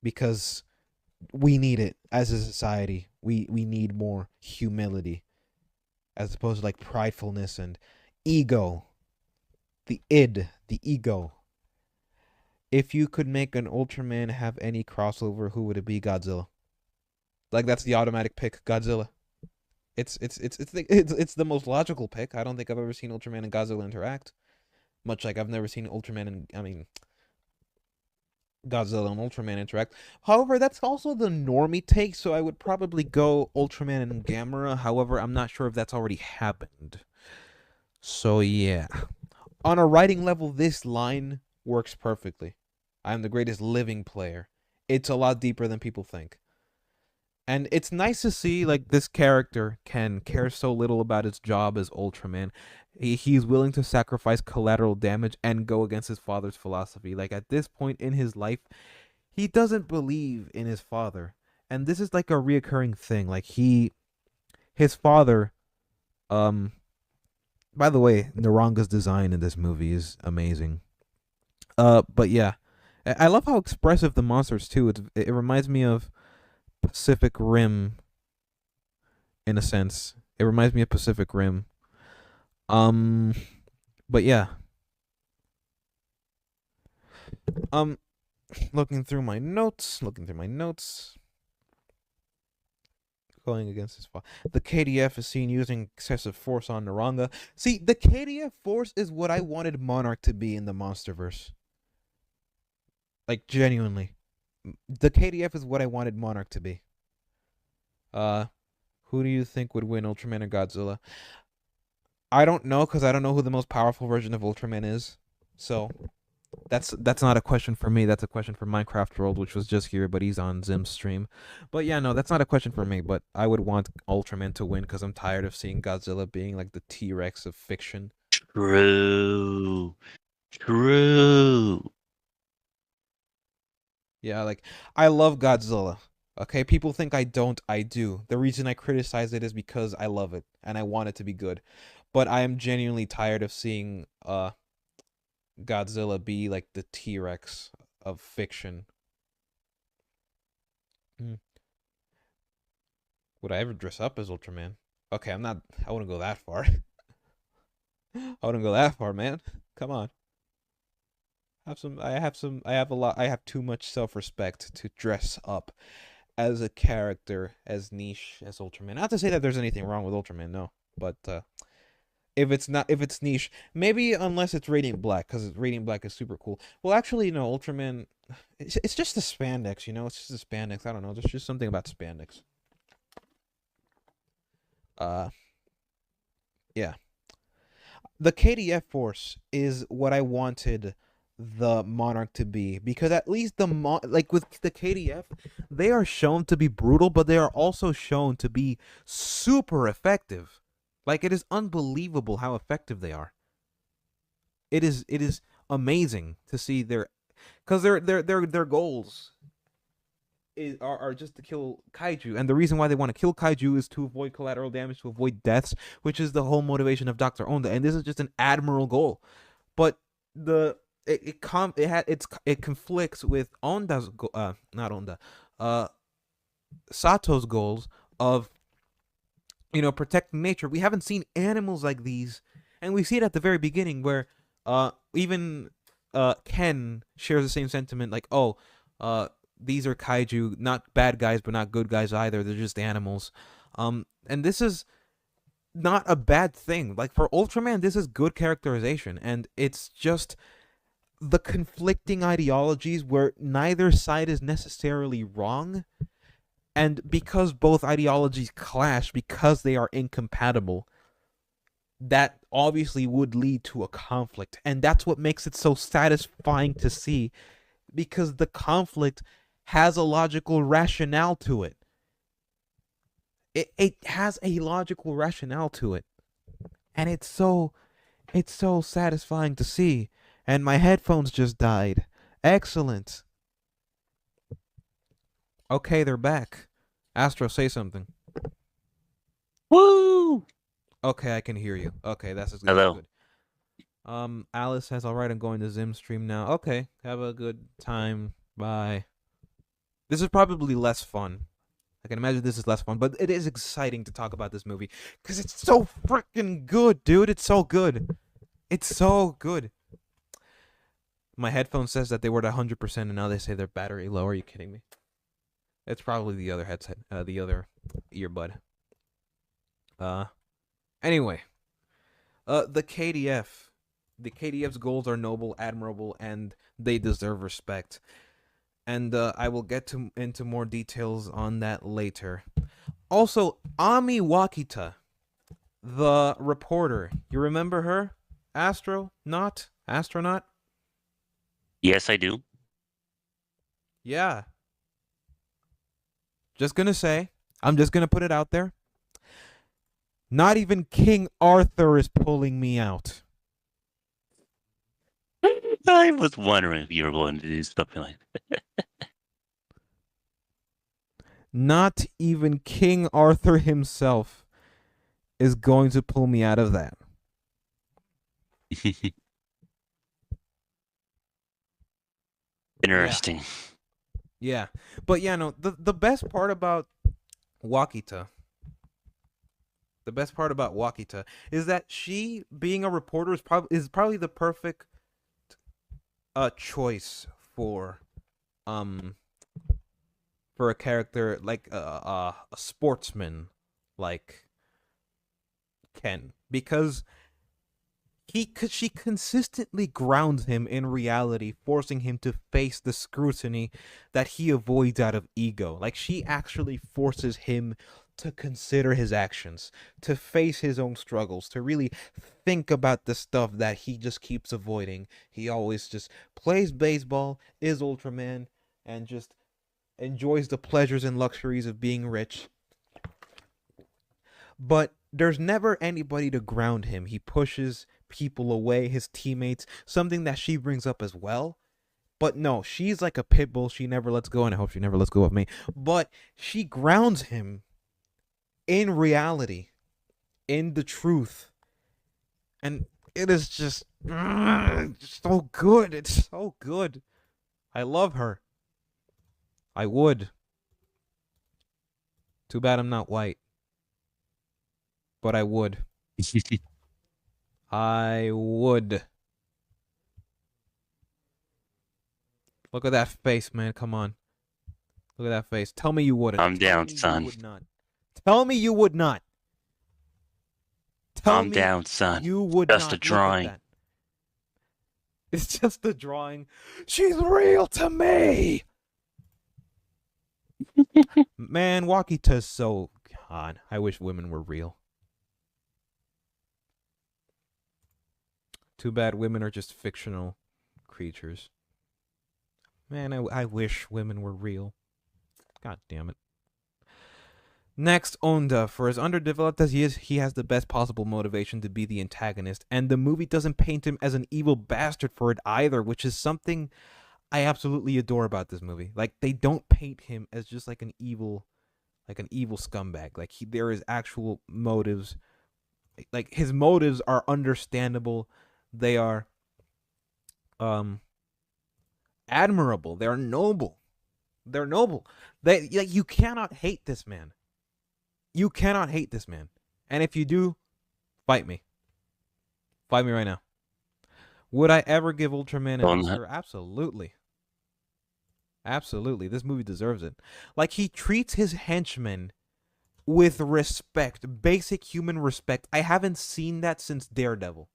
because we need it as a society. We need more humility as opposed to like pridefulness and ego. The the ego. If you could make an Ultraman have any crossover, who would it be? Godzilla. Like that's the automatic pick, Godzilla. It's the most logical pick. I don't think I've ever seen Ultraman and Godzilla interact. Much like I've never seen Ultraman and Godzilla and Ultraman interact. However, that's also the normie take, so I would probably go Ultraman and Gamera. However, I'm not sure if that's already happened. So yeah. On a writing level, this line works perfectly. I am the greatest living player. It's a lot deeper than people think. And it's nice to see like this character can care so little about his job as Ultraman. He's willing to sacrifice collateral damage and go against his father's philosophy. Like at this point in his life, he doesn't believe in his father. And this is like a reoccurring thing. Like his father, by the way, Naranga's design in this movie is amazing. But yeah, I love how expressive the monsters too. It reminds me of Pacific Rim in a sense. It reminds me of Pacific Rim. But yeah. Looking through my notes. Going against his father. The KDF is seen using excessive force on Naranga. See, the KDF force is what I wanted Monarch to be in the Monsterverse. Like genuinely. The KDF is what I wanted Monarch to be. Who do you think would win, Ultraman or Godzilla? I don't know, because I don't know who the most powerful version of Ultraman is. So that's not a question for me. That's a question for Minecraft World, which was just here, but he's on Zim's stream. But yeah, no, that's not a question for me. But I would want Ultraman to win because I'm tired of seeing Godzilla being like the T-Rex of fiction. True. Yeah, like I love Godzilla. Okay, people think I don't. I do. The reason I criticize it is because I love it and I want it to be good. But I am genuinely tired of seeing Godzilla be like the T-Rex of fiction. Would I ever dress up as Ultraman? Okay, I wouldn't go that far. I wouldn't go that far, man. Come on. I have too much self-respect to dress up as a character as niche as Ultraman. Not to say that there's anything wrong with Ultraman, no. But if it's niche, maybe unless it's Radiant Black, because Radiant Black is super cool. Well, actually, no, Ultraman, it's just the spandex, you know? It's just the spandex. I don't know. There's just something about spandex. Yeah. The KDF Force is what I wanted the Monarch to be, because at least like with the KDF, they are shown to be brutal, but they are also shown to be super effective. Like it is unbelievable how effective they are. It is amazing to see because their goals are just to kill kaiju, and the reason why they want to kill kaiju is to avoid collateral damage, to avoid deaths, which is the whole motivation of Dr. Onda, and this is just an admirable goal. But it conflicts with Onda's not Onda, Sato's goals of protecting nature. We haven't seen animals like these, and we see it at the very beginning where even Ken shares the same sentiment, like, oh, These are kaiju, not bad guys, but not good guys either. They're just animals. And this is not a bad thing. Like for Ultraman, this is good characterization, and it's just the conflicting ideologies where neither side is necessarily wrong, and because both ideologies clash, because they are incompatible, that obviously would lead to a conflict, and that's what makes it so satisfying to see, because the conflict has a logical rationale to it. It has a logical rationale to it, and it's so satisfying to see. And my headphones just died. Excellent. Okay, they're back. Astro, say something. Woo! Okay, I can hear you. Okay, that's Hello. good. Alice says, all right, I'm going to Zim stream now. Okay, have a good time. Bye. This is probably less fun. I can imagine this is less fun, but it is exciting to talk about this movie because it's so freaking good, dude. It's so good. It's so good. My headphone says that they were at 100%, and now they say they're battery low. Are you kidding me? It's probably the other headset, the other earbud. Anyway, the KDF. The KDF's goals are noble, admirable, and they deserve respect. And I will get into more details on that later. Also, Ami Wakita, the reporter. You remember her? Astronaut? Yes, I do. Yeah. Just gonna say, I'm just gonna put it out there. Not even King Arthur is pulling me out. I was wondering if you were going to do something like Not even King Arthur himself is going to pull me out of that. that. Interesting. Yeah. But yeah, no, the best part about Wakita, is that she being a reporter is probably the perfect choice for a character like a sportsman like Ken, because she consistently grounds him in reality, forcing him to face the scrutiny that he avoids out of ego. Like, she actually forces him to consider his actions, to face his own struggles, to really think about the stuff that he just keeps avoiding. He always just plays baseball, is Ultraman, and just enjoys the pleasures and luxuries of being rich. But there's never anybody to ground him. He pushes people away, his teammates, something that she brings up as well. But no, she's like a pit bull. She never lets go, and I hope she never lets go of me. But she grounds him in reality, in the truth. And it is just so good. It's so good. I love her. I would. Too bad I'm not white. But I would. I would. Look at that face, man. Come on. Look at that face. Tell me you wouldn't. I'm down, son. You would not. Tell me you would not. Tell I'm me down, son. you would Just not. a drawing. Look at that. It's just a drawing. She's real to me. Man, Wakita's so... God, I wish women were real. Too bad women are just fictional creatures. Man, I wish women were real. God damn it. Next, Onda. For as underdeveloped as he is, he has the best possible motivation to be the antagonist, and the movie doesn't paint him as an evil bastard for it either, which is something I absolutely adore about this movie. Like, they don't paint him as just like an evil scumbag. Like, there is actual motives. Like, his motives are understandable. They are admirable. They are noble. They're noble. You cannot hate this man. You cannot hate this man. And if you do, fight me. Fight me right now. Would I ever give Ultraman an Oscar? Absolutely. Absolutely. This movie deserves it. Like, he treats his henchmen with respect, basic human respect. I haven't seen that since Daredevil.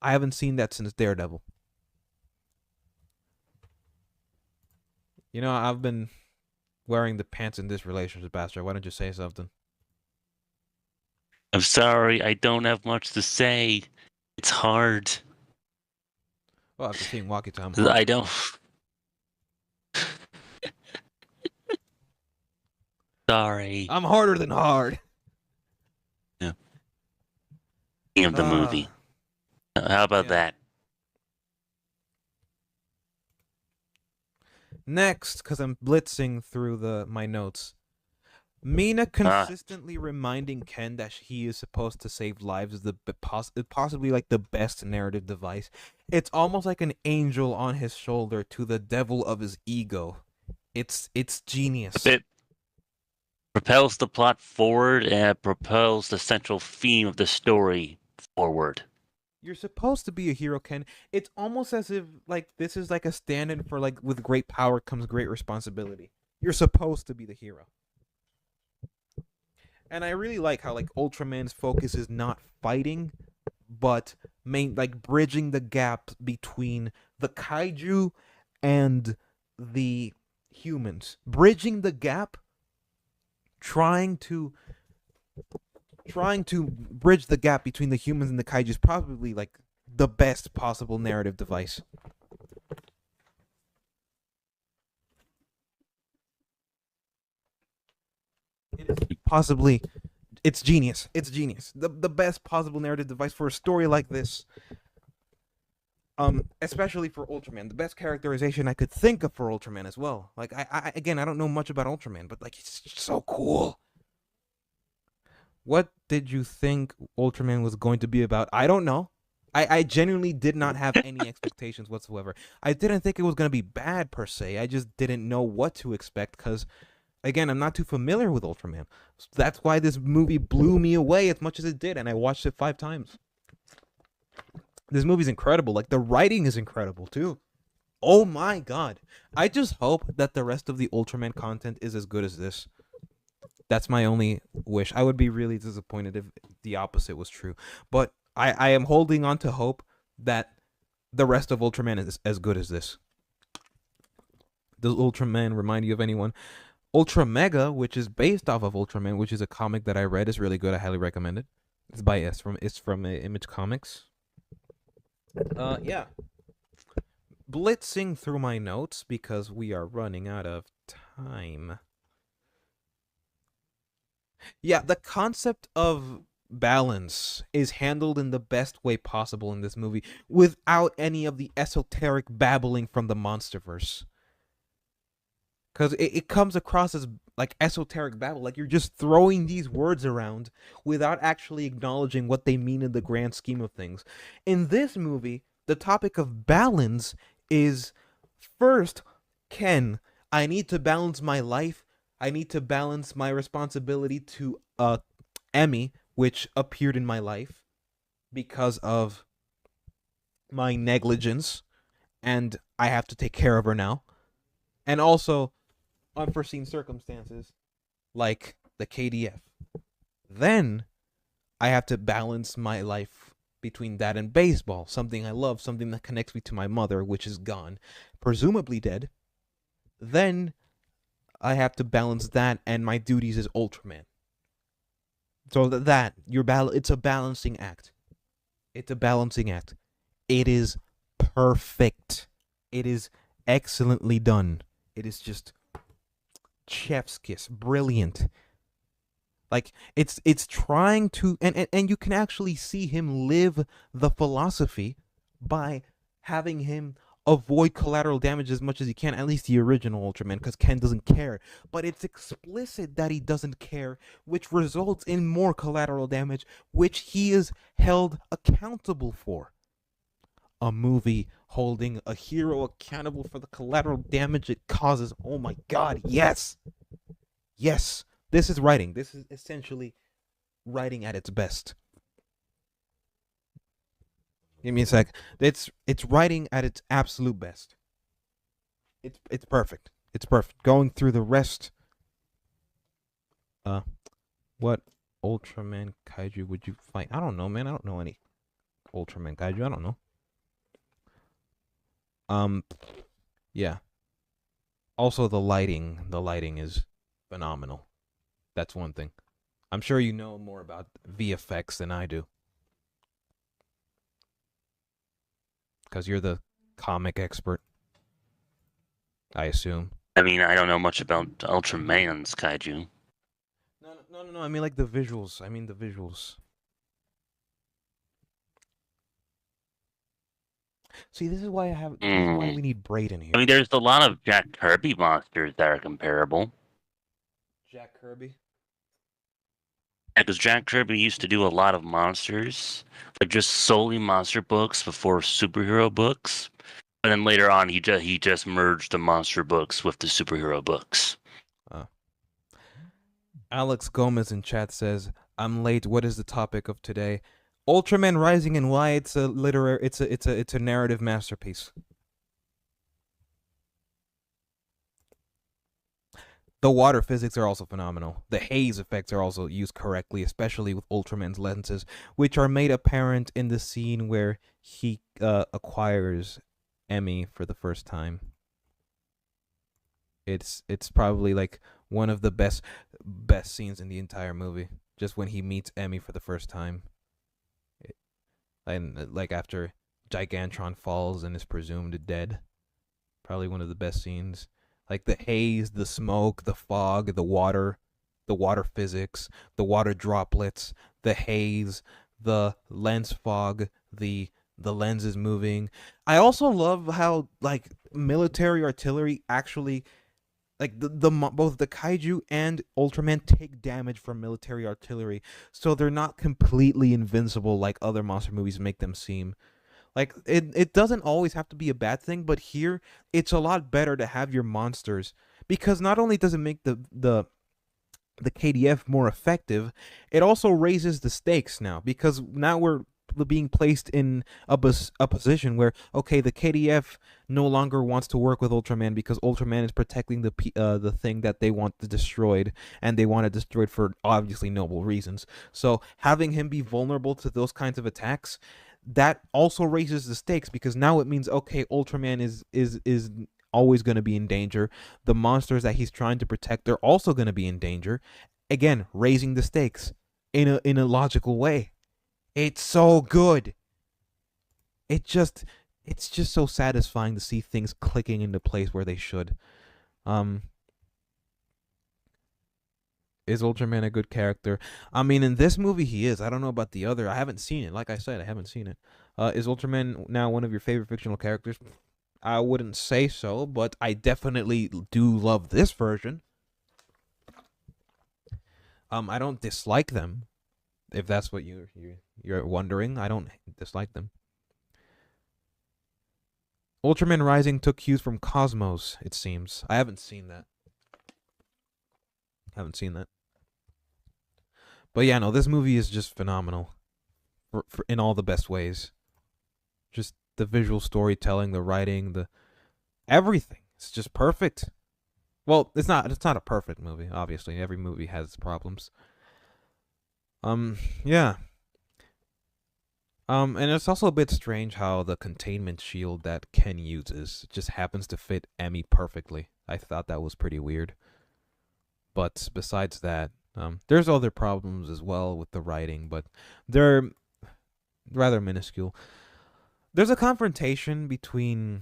I haven't seen that since Daredevil. You know, I've been wearing the pants in this relationship, Bastard. Why don't you say something? I'm sorry, I don't have much to say. It's hard. Well, after seeing Walkie Time I hard. don't. Sorry. I'm harder than hard. Yeah. Of the movie. How about Yeah. that? Next, because I'm blitzing through my notes. Mina consistently reminding Ken that he is supposed to save lives is possibly like the best narrative device. It's almost like an angel on his shoulder to the devil of his ego. It's genius. It propels the plot forward and propels the central theme of the story forward. You're supposed to be a hero, Ken. It's almost as if like this is like a stand-in for like with great power comes great responsibility. You're supposed to be the hero. And I really like how like Ultraman's focus is not fighting, but like bridging the gap between the kaiju and the humans. Bridging the gap, trying to bridge the gap between the humans and the kaiju is probably like the best possible narrative device. It is possibly it's genius. It's genius. The best possible narrative device for a story like this. Especially for Ultraman, the best characterization I could think of for Ultraman as well. Like I again, I don't know much about Ultraman, but like it's so cool. What did you think Ultraman was going to be about? I don't know. I genuinely did not have any expectations whatsoever. I didn't think it was going to be bad per se. I just didn't know what to expect because, again, I'm not too familiar with Ultraman. So that's why this movie blew me away as much as it did, and I watched it 5 times. This movie's incredible. Like, the writing is incredible, too. Oh my god. I just hope that the rest of the Ultraman content is as good as this. That's my only wish. I would be really disappointed if the opposite was true. But I am holding on to hope that the rest of Ultraman is as good as this. Does Ultraman remind you of anyone? Ultra Mega, which is based off of Ultraman, which is a comic that I read, is really good. I highly recommend it. It's from Image Comics. Yeah. Blitzing through my notes because we are running out of time. Yeah, the concept of balance is handled in the best way possible in this movie without any of the esoteric babbling from the Monsterverse. Because it comes across as like esoteric babble, like you're just throwing these words around without actually acknowledging what they mean in the grand scheme of things. In this movie, the topic of balance is first, Ken, I need to balance my life. I need to balance my responsibility to Emmy, which appeared in my life because of my negligence, and I have to take care of her now. And also unforeseen circumstances like the KDF. Then I have to balance my life between that and baseball, something I love, something that connects me to my mother, which is gone, presumably dead. Then I have to balance that and my duties as Ultraman. So it's a balancing act. It's a balancing act. It is perfect. It is excellently done. It is just chef's kiss, brilliant. Like it's trying to and you can actually see him live the philosophy by having him avoid collateral damage as much as he can, at least the original Ultraman, because Ken doesn't care. But it's explicit that he doesn't care, which results in more collateral damage, which he is held accountable for. A movie holding a hero accountable for the collateral damage it causes. Oh my god, yes! Yes! This is writing. This is essentially writing at its best. Give me a sec. It's writing at its absolute best. It's perfect. It's perfect. Going through the rest. What Ultraman kaiju would you fight? I don't know, man. I don't know any Ultraman kaiju. I don't know. Um, yeah. Also, the lighting. The lighting is phenomenal. That's one thing. I'm sure you know more about VFX than I do, because you're the comic expert, I assume. I mean, I don't know much about Ultraman's kaiju. No. I mean, like the visuals. I mean, the visuals. See, this is why I have. This is why we need Braid in I here. mean, there's a lot of Jack Kirby monsters that are comparable. Jack Kirby. Yeah, because Jack Kirby used to do a lot of monsters, like just solely monster books before superhero books. And then later on, he just merged the monster books with the superhero books. Alex Gomez in chat says, "I'm late. What is the topic of today? Ultraman Rising and why it's a literary. It's a narrative masterpiece." The water physics are also phenomenal. The haze effects are also used correctly, especially with Ultraman's lenses, which are made apparent in the scene where he acquires Emmy for the first time. It's probably like one of the best scenes in the entire movie. Just when he meets Emmy for the first time, and like after Gigantron falls and is presumed dead. Probably one of the best scenes. Like the haze, the smoke, the fog, the water physics, the water droplets, the haze, the lens fog, the lenses moving. I also love how like military artillery actually like both the kaiju and Ultraman take damage from military artillery, so they're not completely invincible like other monster movies make them seem. Like it doesn't always have to be a bad thing, but here it's a lot better to have your monsters because not only does it make the KDF more effective, it also raises the stakes now because now we're being placed in a position where okay, the KDF no longer wants to work with Ultraman because Ultraman is protecting the thing that they want destroyed, and they want it destroyed for obviously noble reasons. So having him be vulnerable to those kinds of attacks, that also raises the stakes because now it means okay, Ultraman is always going to be in danger. The monsters that he's trying to protect, they're also going to be in danger. Again, raising the stakes in a logical way. It's so good. It's just so satisfying to see things clicking into place where they should. Is Ultraman a good character? I mean, in this movie, he is. I don't know about the other. I haven't seen it. Like I said, I haven't seen it. Is Ultraman now one of your favorite fictional characters? I wouldn't say so, but I definitely do love this version. I don't dislike them, if that's what you're wondering. I don't dislike them. Ultraman Rising took cues from Cosmos, it seems. I haven't seen that. But yeah, no, this movie is just phenomenal for in all the best ways. Just the visual storytelling, the writing, the everything. It's just perfect. Well, it's not a perfect movie, obviously. Every movie has its problems. Yeah. And it's also a bit strange how the containment shield that Ken uses just happens to fit Emmy perfectly. I thought that was pretty weird. But besides that, there's other problems as well with the writing, but they're rather minuscule. There's a confrontation between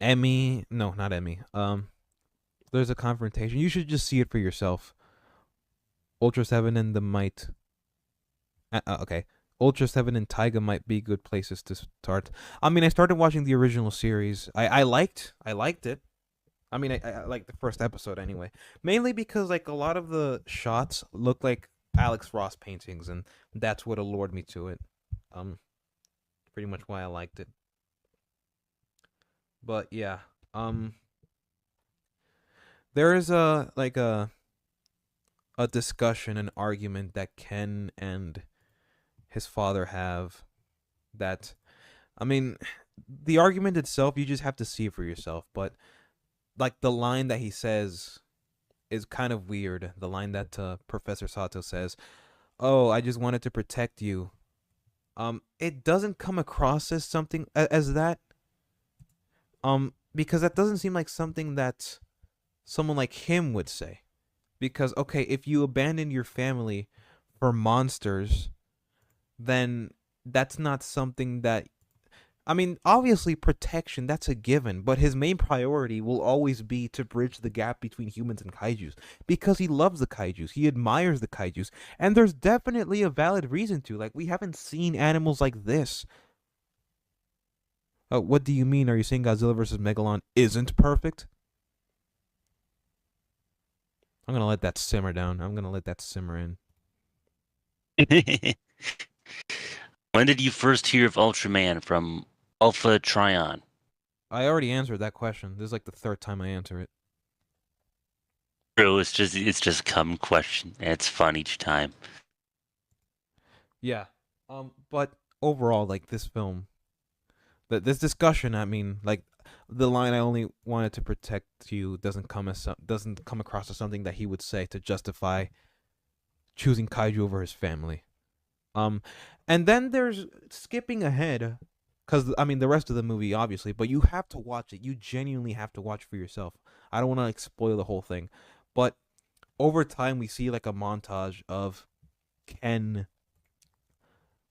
Emmy. No, not Emmy. There's a confrontation. You should just see it for yourself. Ultra 7 and the Might. Okay. Ultra 7 and Taiga might be good places to start. I mean, I started watching the original series. I liked it. I mean, I like the first episode anyway. Mainly because like a lot of the shots look like Alex Ross paintings, and that's what allured me to it. Pretty much why I liked it. But yeah, there is a discussion, an argument that Ken and his father have that, I mean, the argument itself, you just have to see it for yourself. But like the line that he says is kind of weird. The line that Professor Sato says, "Oh, I just wanted to protect you." It doesn't come across as something as that. Because that doesn't seem like something that someone like him would say. Because okay, if you abandon your family for monsters, then that's not something that, I mean, obviously protection, that's a given, but his main priority will always be to bridge the gap between humans and kaijus because he loves the kaijus. He admires the kaijus, and there's definitely a valid reason to. Like, we haven't seen animals like this. What do you mean? Are you saying Godzilla vs. Megalon isn't perfect? I'm going to let that simmer down. I'm going to let that simmer in. When did you first hear of Ultraman from Alpha Trion? I already answered that question. This is like the third time I answer it. Bro, it's just a common question, and it's fun each time. Yeah. But overall, like this film, this discussion, I mean, like the line "I only wanted to protect you" doesn't come across as something that he would say to justify choosing kaiju over his family. And then there's skipping ahead, because I mean the rest of the movie obviously, but you have to watch it. You genuinely have to watch for yourself. I don't want to like spoil the whole thing, but over time we see like a montage of Ken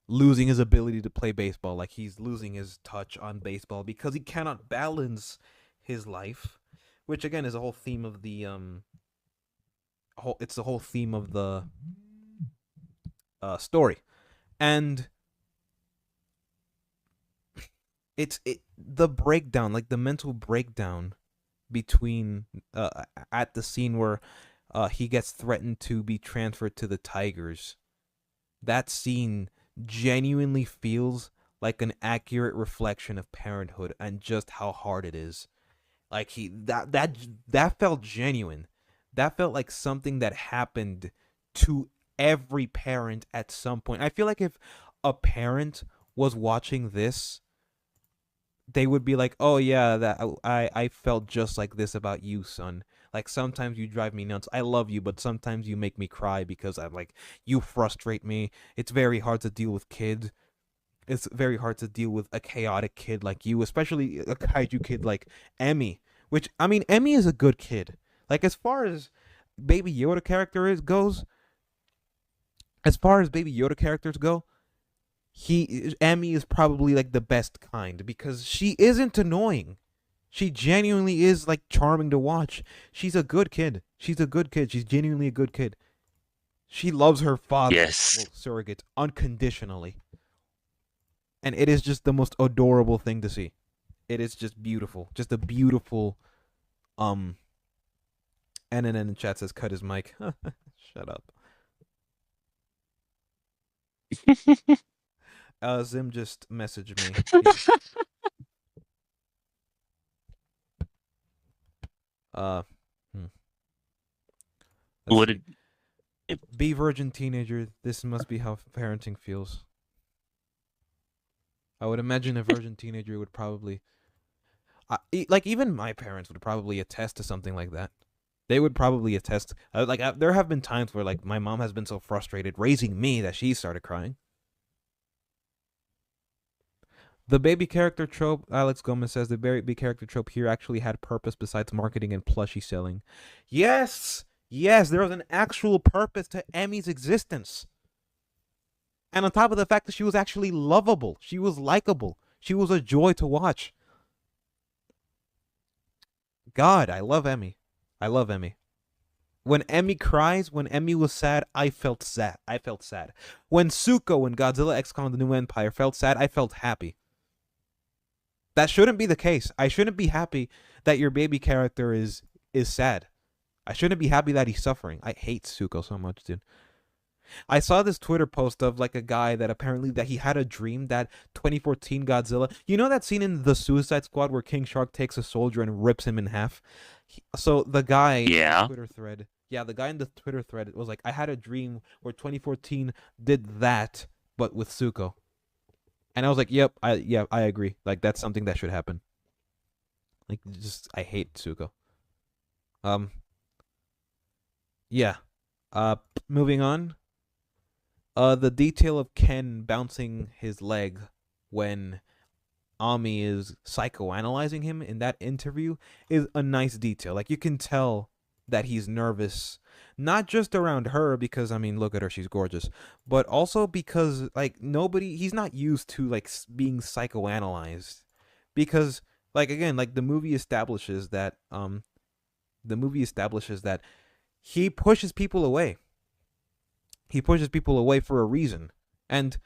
losing his ability to play baseball. Like he's losing his touch on baseball because he cannot balance his life, which again is a whole theme of the it's the whole theme of the story. And it's the breakdown, like the mental breakdown between at the scene where he gets threatened to be transferred to the Tigers. That scene genuinely feels like an accurate reflection of parenthood and just how hard it is. Like that felt genuine. That felt like something that happened to every parent at some point. I feel like if a parent was watching this, they would be like, "Oh yeah, that I felt just like this about you, son. Like sometimes you drive me nuts. I love you, but sometimes you make me cry because I'm like you frustrate me. It's very hard to deal with kids. It's very hard to deal with a chaotic kid like you, especially a kaiju kid like Emmy. Which I mean, Emmy is a good kid. Like as far as Baby Yoda character goes, as far as Baby Yoda characters go, Emmy is probably like the best kind because she isn't annoying. She genuinely is like charming to watch. She's a good kid. She's a good kid. She's genuinely a good kid. She loves her father, Yes. surrogate, unconditionally. And it is just the most adorable thing to see. It is just beautiful. Just a beautiful NNN in chat says cut his mic. Shut up. Zim just messaged me. Uh, hmm. What did Be virgin teenager. This must be how parenting feels. I would imagine a virgin teenager would probably, like even my parents would probably attest to something like that. They would probably attest. There have been times where like my mom has been so frustrated raising me that she started crying. The baby character trope, Alex Gomez says, the baby character trope here actually had purpose besides marketing and plushie selling. Yes! Yes, there was an actual purpose to Emmy's existence. And on top of the fact that she was actually lovable, she was likable, she was a joy to watch. God, I love Emmy. I love Emmy. When Emmy cries, when Emmy was sad, I felt sad. I felt sad. When Zuko in Godzilla X Kong: The New Empire felt sad, I felt happy. That shouldn't be the case. I shouldn't be happy that your baby character is sad. I shouldn't be happy that he's suffering. I hate Zuko so much, dude. I saw this Twitter post of like a guy that apparently that he had a dream that 2014 Godzilla. You know that scene in the Suicide Squad where King Shark takes a soldier and rips him in half? So the guy in the Twitter thread, the guy in the Twitter thread was like, I had a dream where 2014 did that, but with Zuko. And I was like, yep, I agree. Like that's something that should happen. Like just I hate Tsuko. Um yeah. Moving on. The detail of Ken bouncing his leg when Ami is psychoanalyzing him in that interview is a nice detail. Like you can tell that he's nervous, not just around her because I mean, look at her, she's gorgeous, but also because like he's not used to like being psychoanalyzed because like again, like the movie establishes that he pushes people away. He pushes people away for a reason. And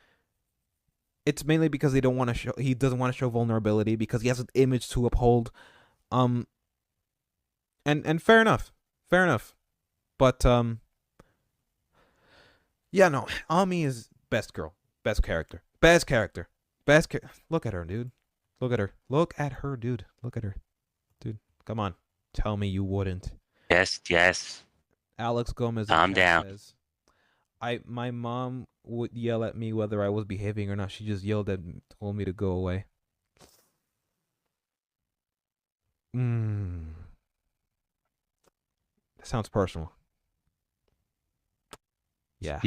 it's mainly because he doesn't want to show vulnerability because he has an image to uphold. Um and fair enough. Fair enough. But yeah, no. Ami is best girl. Best character. Best character. Look at her, dude. Look at her. Look at her, dude. Look at her. Dude, come on. Tell me you wouldn't. Yes. Alex Gomez in I'm chat down. says my mom would yell at me whether I was behaving or not. She just yelled at me, told me to go away. That sounds personal. Yeah.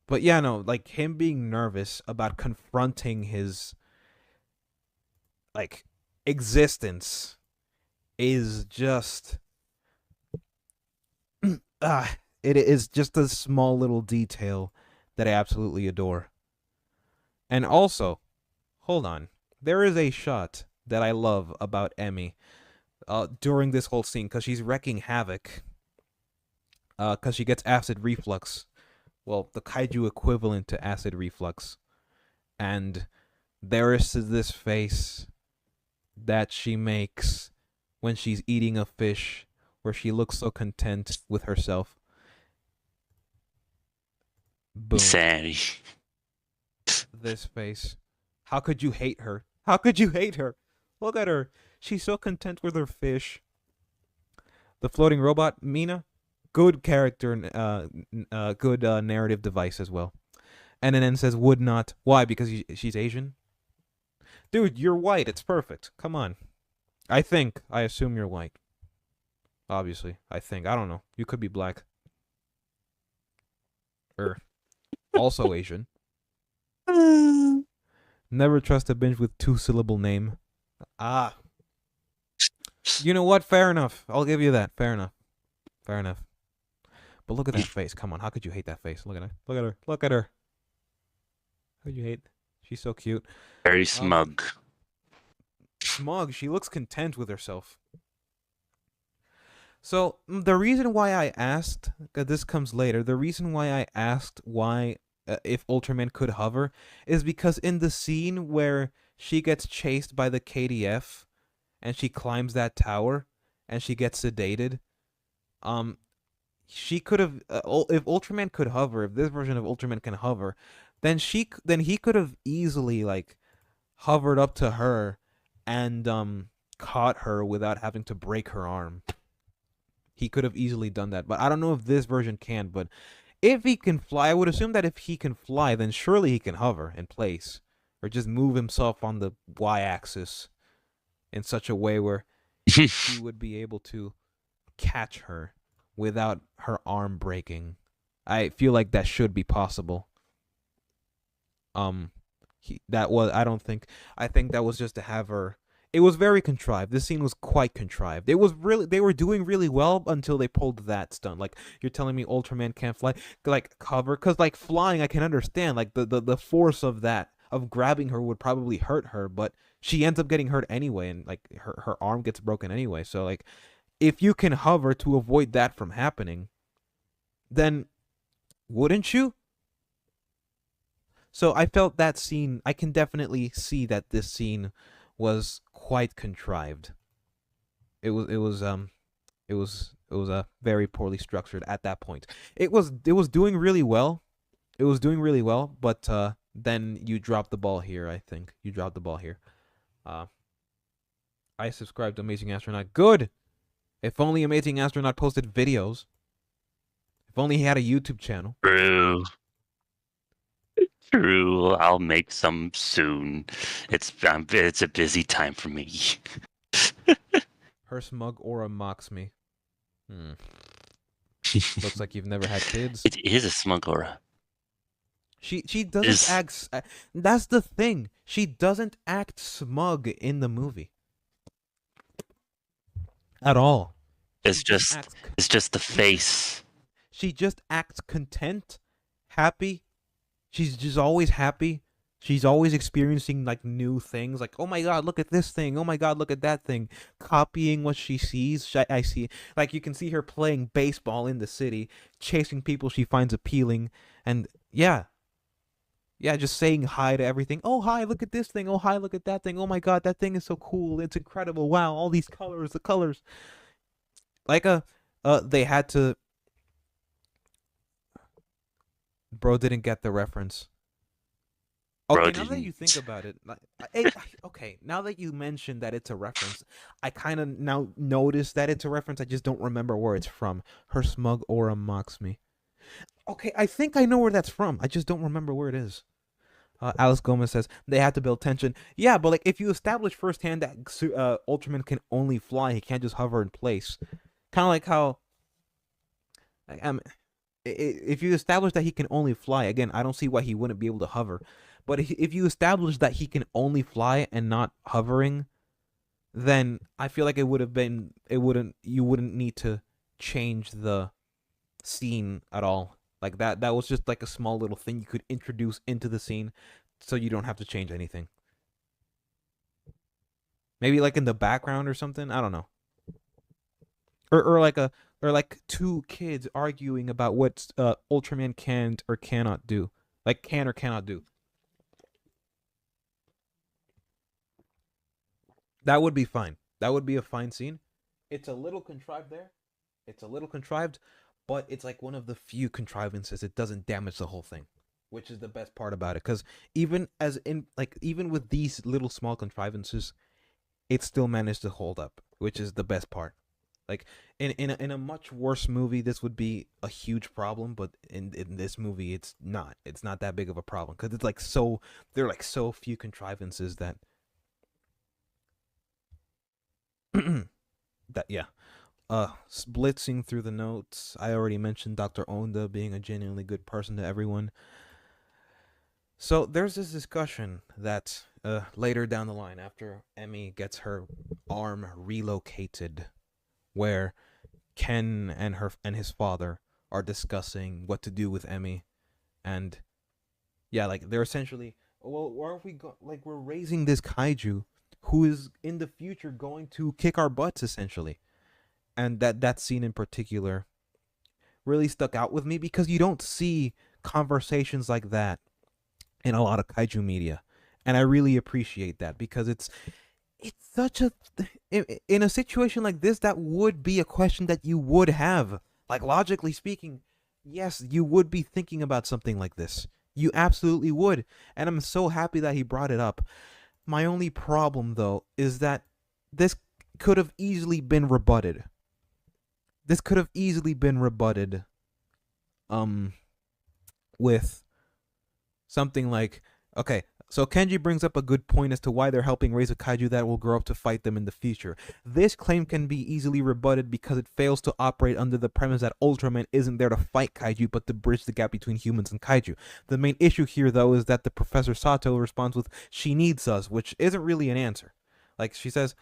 But yeah, no, like him being nervous about confronting his like existence is just it is just a small little detail that I absolutely adore. And also, hold on. There is a shot that I love about Emmy during this whole scene because she's wrecking havoc because she gets acid reflux. Well, the kaiju equivalent to acid reflux. And there is this face that she makes when she's eating a fish where she looks so content with herself. Boom. Sandy. This face. How could you hate her? How could you hate her? Look at her. She's so content with her fish. The floating robot, Mina, good character, good narrative device as well. And then says would not. Why? Because she's Asian? Dude, you're white. It's perfect. Come on. I assume you're white. Obviously. I don't know. You could be black. Or also Asian. Never trust a binge with 2-syllable name. Ah. You know what? Fair enough. I'll give you that. Fair enough. But look at that face. Come on. How could you hate that face? Look at her. Look at her. How could you hate? She's so cute. Very smug. Smug. She looks content with herself. So the reason why I asked, this comes later. The reason why I asked why if Ultraman could hover is because in the scene where she gets chased by the KDF and she climbs that tower and she gets sedated, she could have if Ultraman could hover, if this version of Ultraman can hover, then he could have easily like hovered up to her and caught her without having to break her arm. He could have easily done that, but I don't know if this version can. But if he can fly, I would assume that if he can fly, then surely he can hover in place or just move himself on the y-axis in such a way where he would be able to catch her without her arm breaking. I feel like that should be possible. I think that was just to have her. It was very contrived. This scene was quite contrived. They were doing really well until they pulled that stunt. Like you're telling me Ultraman can't fly, like cover, because like flying I can understand. Like the force of that of grabbing her would probably hurt her, but she ends up getting hurt anyway, and like her arm gets broken anyway. So like if you can hover to avoid that from happening, then wouldn't you? So I felt that scene. I can definitely see that this scene was quite contrived. It was very poorly structured at that point. It was doing really well. It was doing really well, but then you dropped the ball here. I think you dropped the ball here. I subscribed to Amazing Astronaut. Good. If only Amazing Astronaut posted videos. If only he had a YouTube channel. True. True, I'll make some soon. It's a busy time for me. Her smug aura mocks me. Looks like you've never had kids. It is a smuggler. She doesn't Is act. That's the thing. She doesn't act smug in the movie at all. it's She just just acts. it's just the face. She just acts content, happy. She's just always happy. She's always experiencing like new things. Like, oh my god, look at this thing. Oh my god, look at that thing. Copying what she sees. I see. Like you can see her playing baseball in the city, chasing people she finds appealing, and yeah, just saying hi to everything. Oh hi, look at this thing. Oh hi, look at that thing. Oh my god, that thing is so cool. It's incredible. Wow, all these colors, the colors. Like they had to. Bro didn't get the reference. Okay, Bro now that you didn't. think about it, okay, now that you mentioned that it's a reference, I kind of now notice that it's a reference. I just don't remember where it's from. Her smug aura mocks me. Okay, I think I know where that's from. I just don't remember where it is. Alice Gomez says they had to build tension. Yeah, but like if you establish firsthand that Ultraman can only fly, he can't just hover in place. Kind of like how, if you establish that he can only fly, again, I don't see why he wouldn't be able to hover. But if you establish that he can only fly and not hovering, then I feel like you wouldn't need to change the scene at all. Like that was just like a small little thing you could introduce into the scene so you don't have to change anything. Maybe like in the background or something, I don't know. Or like two kids arguing about what Ultraman can or cannot do. Like can or cannot do. That would be fine. That would be a fine scene. It's a little contrived there. It's a little contrived, but it's like one of the few contrivances it doesn't damage the whole thing, which is the best part about it. Because even with these little small contrivances, it still managed to hold up, which is the best part. Like in a much worse movie, this would be a huge problem, but in this movie, it's not. It's not that big of a problem because it's like so there are like so few contrivances that that yeah. Blitzing through the notes. I already mentioned Dr. Onda being a genuinely good person to everyone. So there's this discussion that later down the line, after Emmy gets her arm relocated, where Ken and his father are discussing what to do with Emmy, and yeah, like they're essentially, well, where are we like we're raising this kaiju who is in the future going to kick our butts essentially, and that scene in particular really stuck out with me because you don't see conversations like that in a lot of kaiju media, and I really appreciate that because it's such a in a situation like this that would be a question that you would have, like logically speaking. Yes, you would be thinking about something like this. You absolutely would, and I'm so happy that he brought it up. My only problem though is that this could have easily been rebutted. This could have easily been rebutted with something like, okay, so Kenji brings up a good point as to why they're helping raise a kaiju that will grow up to fight them in the future. This claim can be easily rebutted because it fails to operate under the premise that Ultraman isn't there to fight kaiju but to bridge the gap between humans and kaiju. The main issue here though is that the Professor Sato responds with "she needs us," which isn't really an answer. Like she says,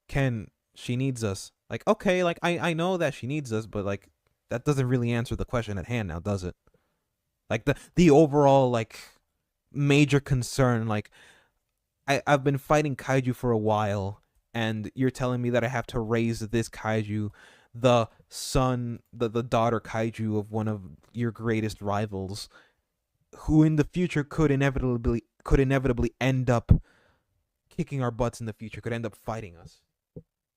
"Ken, she needs us." Like, okay, like I know that she needs us, but like that doesn't really answer the question at hand now, does it? Like the overall like major concern, like I've been fighting kaiju for a while, and you're telling me that I have to raise this kaiju, the daughter kaiju of one of your greatest rivals, who in the future could inevitably end up kicking our butts in the future, could end up fighting us.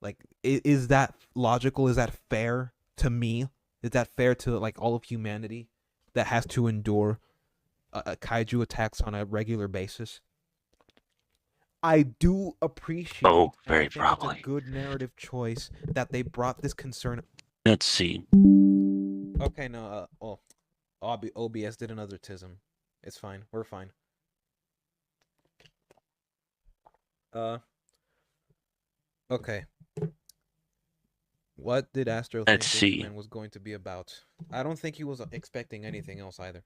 Like, is that logical? Is that fair to me? Is that fair to like all of humanity that has to endure kaiju attacks on a regular basis? I do appreciate, Oh, and I very think it's a probably. good narrative choice that they brought this concern. Let's see. Okay, no, OBS did another tism. It's fine. We're fine. Uh, okay. What did Astro Let's think see. Ultraman was going to be about? I don't think he was expecting anything else either.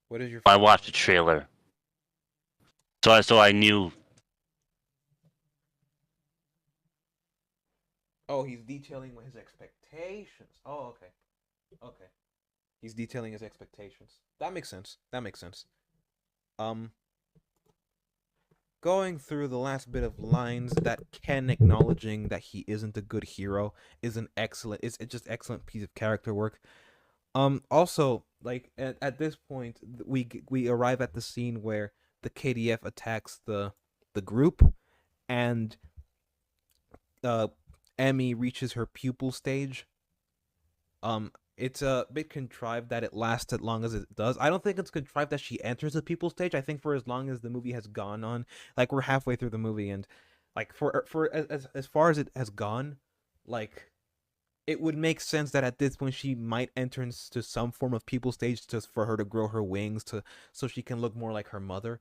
What is your I feeling watched on the it? trailer, so I knew. Oh, he's detailing his expectations. Oh, okay. Okay. He's detailing his expectations. That makes sense. That makes sense. Um, going through the last bit of lines, that Ken acknowledging that he isn't a good hero is an excellent. It's just excellent piece of character work. Also, like at this point, we arrive at the scene where the KDF attacks the group, and uh, Emmy reaches her pupil stage. It's a bit contrived that it lasts as long as it does. I don't think it's contrived that she enters the pupil stage. I think for as long as the movie has gone on, like we're halfway through the movie, and like for as far as it has gone, like it would make sense that at this point she might enter into some form of pupil stage just for her to grow her wings to so she can look more like her mother.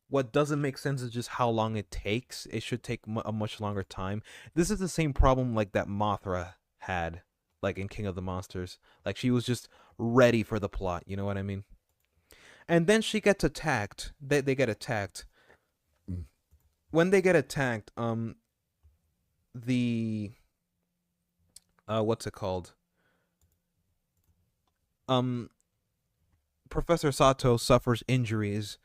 What doesn't make sense is just how long it takes. It should take a much longer time. This is the same problem like that Mothra had, like in King of the Monsters. Like she was just ready for the plot. You know what I mean? And then she gets attacked. They get attacked. When they get attacked, the what's it called? Um, Professor Sato suffers injuries.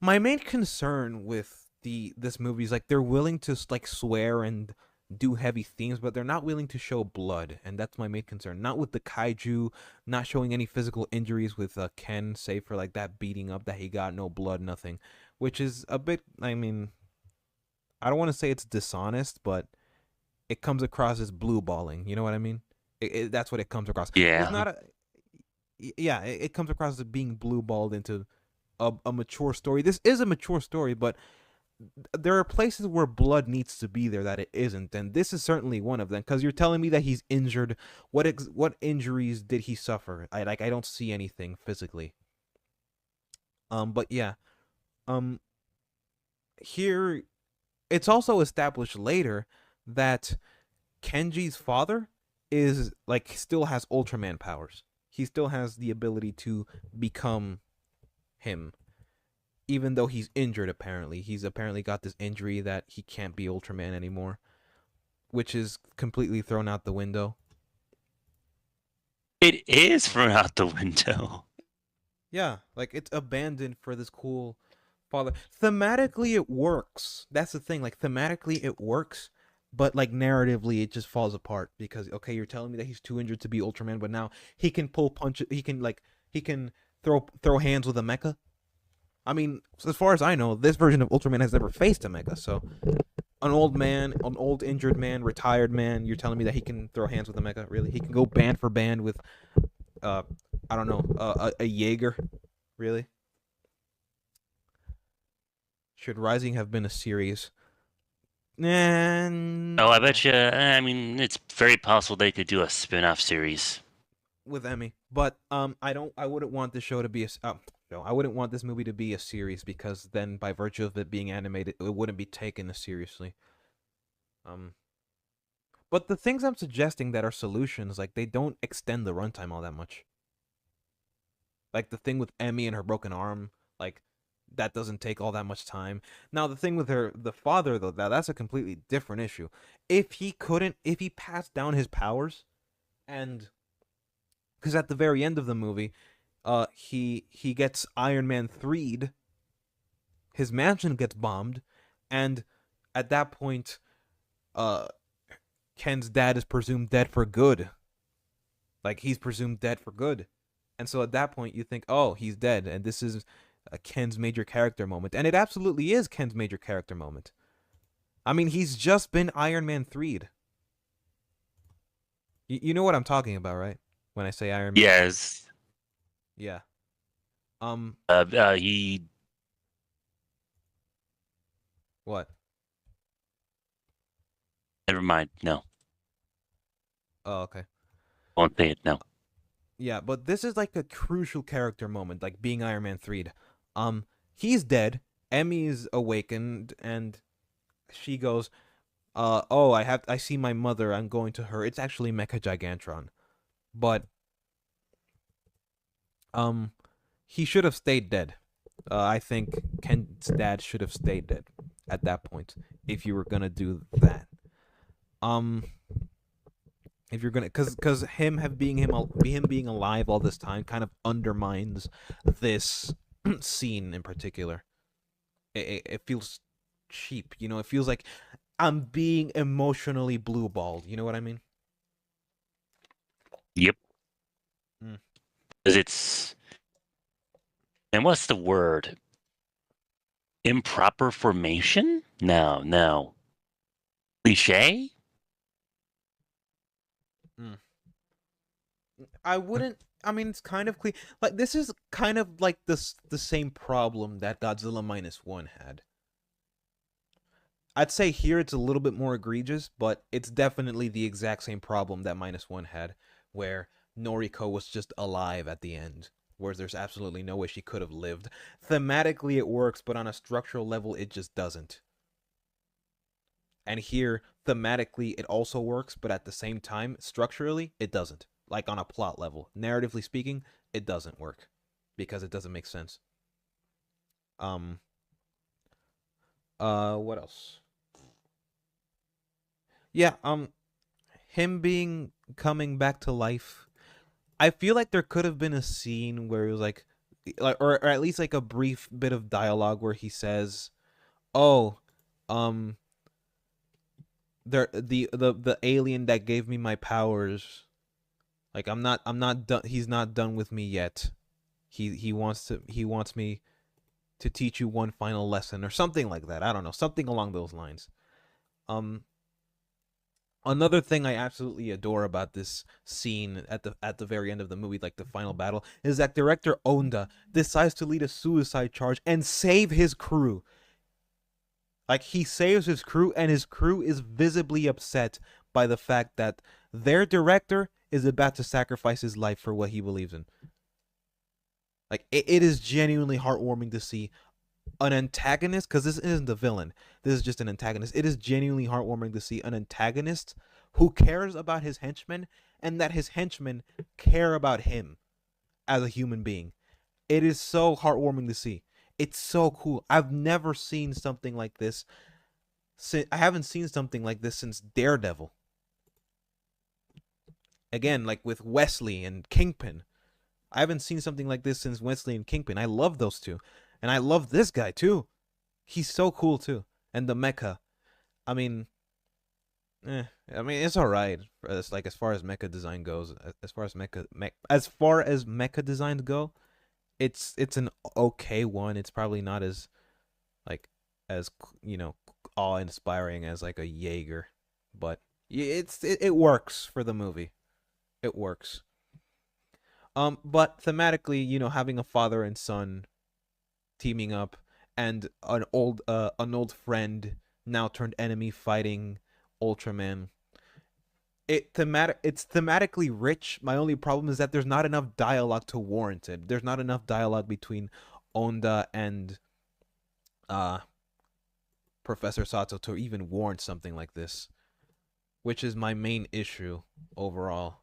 My main concern with this movie is like they're willing to like swear and do heavy themes, but they're not willing to show blood, and that's my main concern. Not with the kaiju, not showing any physical injuries with Ken, save for like that beating up that he got, no blood, nothing, which is a bit. I mean, I don't want to say it's dishonest, but it comes across as blue balling. You know what I mean? That's what it comes across. It's Yeah, not a. Yeah, it comes across as being blue balled into a mature story. This is a mature story, but there are places where blood needs to be there that it isn't, and this is certainly one of them. Because you're telling me that he's injured. What injuries did he suffer? I don't see anything physically. But yeah. Um, here it's also established later that Kenji's father is like still has Ultraman powers. He still has the ability to become him, even though he's injured. Apparently, he's apparently got this injury that he can't be Ultraman anymore, which is completely thrown out the window. it is thrown out the window. Yeah, like it's abandoned for this cool father. Thematically, it works. That's the thing. Like thematically, it works, but like narratively, it just falls apart because okay, you're telling me that he's too injured to be Ultraman, but now he can pull punches. He can throw hands with a mecha. I mean, as far as I know, this version of Ultraman has never faced a mecha. So an old man, an old injured man, retired man. You're telling me that he can throw hands with a mecha? Really? He can go band for band with uh, I don't know, a Jaeger? Really? Should Rising have been a series? Oh, I Nah, bet you. I mean, it's very possible they could do a spin-off series. with Emmy. But I don't. I wouldn't want this show to be a. No, I wouldn't want this movie to be a series because then, by virtue of it being animated, it wouldn't be taken as seriously. Um, but the things I'm suggesting that are solutions, like they don't extend the runtime all that much. Like the thing with Emmy and her broken arm, like that doesn't take all that much time. Now the thing with the father though, that's a completely different issue. If he passed down his powers, and because at the very end of the movie, he gets Iron Man 3'd, his mansion gets bombed, and at that point, uh, Ken's dad is presumed dead for good. Like he's presumed dead for good. And so at that point, you think, oh, he's dead, and this is Ken's major character moment, and it absolutely is Ken's major character moment. I mean, he's just been Iron Man 3'd. You know what I'm talking about, right? When I say Iron Man 3'd. Yes. Yeah. Um. He. What? Never mind. No, Oh, okay. won't say it. No. Yeah, but this is like a crucial character moment, like being Iron Man 3'd. He's dead. Emmy is awakened, and she goes, oh, I see my mother. I'm going to her. It's actually Mecha Gigantron, but um, he should have stayed dead. I think Ken's dad should have stayed dead at that point if you were gonna do that. Um, if you're gonna, cause him being alive all this time kind of undermines this scene in particular. It feels cheap, you know. It feels like I'm being emotionally blue balled. You know what I mean? Yep. Mm. Because it's, and what's the word? Improper formation? No. Cliche? I wouldn't. I mean, it's kind of clear. Like this is kind of like the same problem that Godzilla -1 had. I'd say here it's a little bit more egregious, but it's definitely the exact same problem that -1 had, where Noriko was just alive at the end, whereas there's absolutely no way she could have lived. Thematically, it works, but on a structural level, it just doesn't. And here, thematically, it also works, but at the same time, structurally, it doesn't. Like on a plot level, narratively speaking, it doesn't work because it doesn't make sense. Um. What else? Yeah. Him being coming back to life. I feel like there could have been a scene where it was like, or at least like a brief bit of dialogue where he says, "Oh, um, the alien that gave me my powers, like I'm not done. He's not done with me yet. He wants me to teach you one final lesson or something like that. I don't know, something along those lines." Um, Another thing I absolutely adore about this scene at the very end of the movie, like the final battle, is that director Onda decides to lead a suicide charge and save his crew. Like he saves his crew, and his crew is visibly upset by the fact that their director is about to sacrifice his life for what he believes in. Like it is genuinely heartwarming to see an antagonist, because this isn't the villain, this is just an antagonist. It is genuinely heartwarming to see an antagonist who cares about his henchmen and that his henchmen care about him as a human being. It is so heartwarming to see. It's so cool. I've never seen something like this. I haven't seen something like this since Daredevil. Again, like with Wesley and Kingpin. I haven't seen something like this since Wesley and Kingpin. I love those two. And I love this guy too. He's so cool too. And the mecha. I mean, I mean it's all right. It's like as far as mecha design goes, as far as mecha designs go, it's an okay one. It's probably not as like as you know awe-inspiring as like a Jaeger, but it works for the movie. It works. But thematically, having a father and son teaming up, and an old friend now turned enemy fighting Ultraman. It's thematically rich. My only problem is that there's not enough dialogue to warrant it. There's not enough dialogue between Onda and uh Professor Sato to even warrant something like this, which is my main issue overall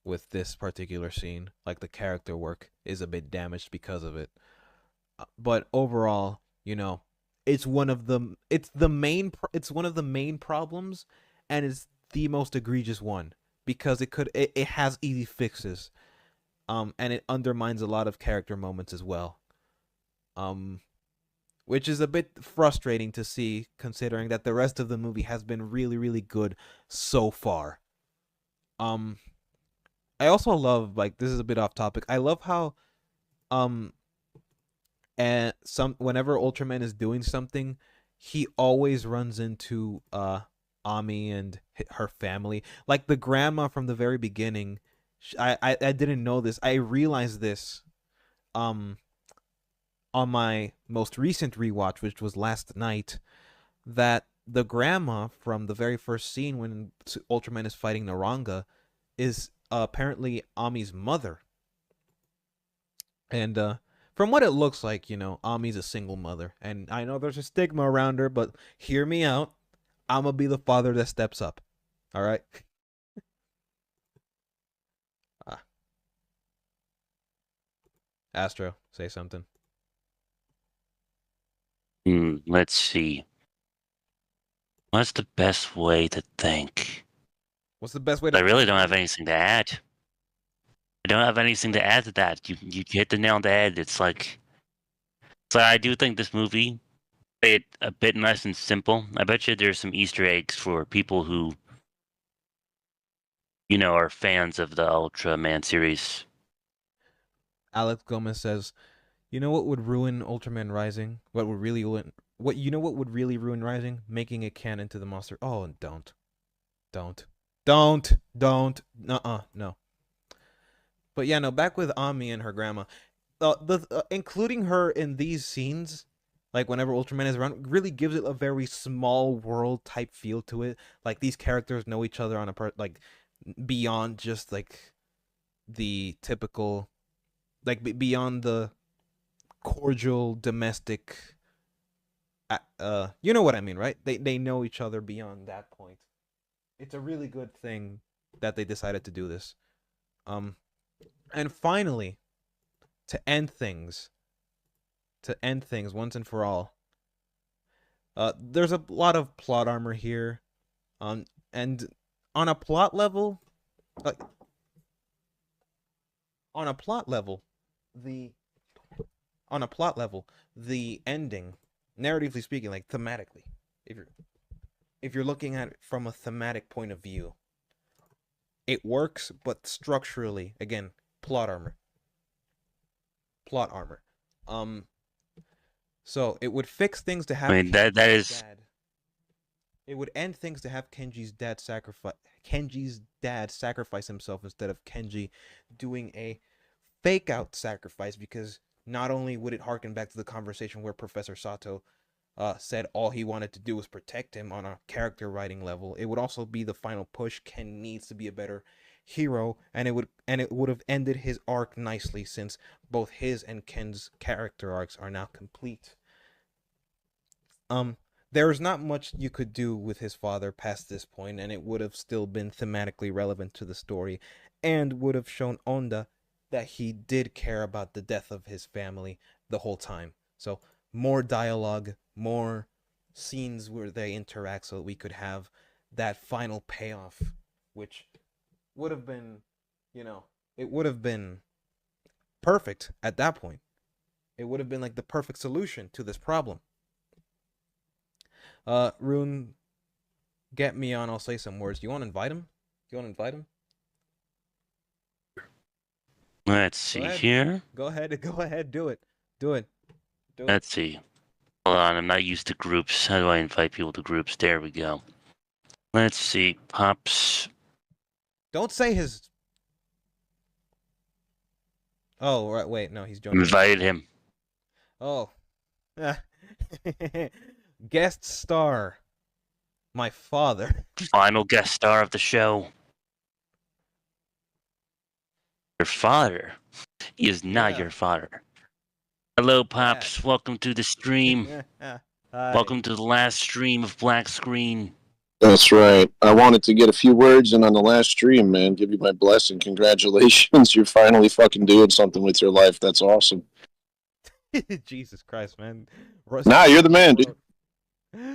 with this particular scene. Like the character work is a bit damaged because of it. But overall, it's one of the it's one of the main problems, and it's the most egregious one because it has easy fixes, and it undermines a lot of character moments as well, which is a bit frustrating to see considering that the rest of the movie has been really really good so far. um I also love, like, this is a bit off topic, I love how um and whenever Ultraman is doing something, he always runs into Ami and her family. Like the grandma from the very beginning. I didn't know this. I realized this um on my most recent rewatch, which was last night, that the grandma from the very first scene when Ultraman is fighting Naranga is apparently Ami's mother. And from what it looks like, Ami's a single mother, and I know there's a stigma around her, but hear me out. I'm gonna be the father that steps up. All right. Ah, Astro, say something. Let's see. What's the best way to think? What's the best way to I really think, don't have man? anything to add. I don't have anything to add to that. You hit the nail on the head. It's like, so I do think this movie it a bit nice and simple. I bet you there's some Easter eggs for people who, are fans of the Ultraman series. Alex Gomez says, "You know what would ruin Ultraman Rising? What would really ruin what you know what would really ruin Rising? Making it canon to the monster. Oh, and don't. No. But yeah, no. Back with Ami and her grandma, including her in these scenes, like whenever Ultraman is around, really gives it a very small world type feel to it. Like these characters know each other on a like beyond just like the typical, like beyond the cordial domestic. You know what I mean, right? They know each other beyond that point. It's a really good thing that they decided to do this. Um, and finally, to end things, once and for all. There's a lot of plot armor here, and on a plot level, like on a plot level, the on a plot level, the ending, narratively speaking, like thematically, if you're looking at it from a thematic point of view, it works, but structurally, again, plot armor. Plot armor. Um, so it would fix things to I have mean that Kenji's is dad. It would end things to have Kenji's dad sacrifice himself instead of Kenji doing a fake out sacrifice, because not only would it harken back to the conversation where Professor Sato said all he wanted to do was protect him on a character writing level, it would also be the final push. Ken needs to be a better hero, and it would have ended his arc nicely, since both his and Ken's character arcs are now complete. Um, there is not much you could do with his father past this point, and it would have still been thematically relevant to the story, and would have shown Onda that he did care about the death of his family the whole time. So more dialogue, more scenes where they interact, so that we could have that final payoff, which would have been, it would have been perfect at that point. It would have been like the perfect solution to this problem. Rune, get me on. I'll say some words. Do you want to invite him? Do you want to invite him? let's Go see ahead. here. Go ahead. Go ahead. Do it. Do it. Do it. Let's see. Hold on, I'm not used to groups. How do I invite people to groups? There we go. Let's see. Pops. Don't say his. Oh, right. Wait. No, he's joining. Invited him. Oh. Guest star. My father. Final guest star of the show. Your father. He is not Yeah. your father. Hello, Pops. Dad. Welcome to the stream. Hi. Welcome to the last stream of Black Screen. That's right. I wanted to get a few words in on the last stream, man. Give you my blessing. Congratulations. You're finally fucking doing something with your life. That's awesome. Jesus Christ, man. Nah, you're the man, dude.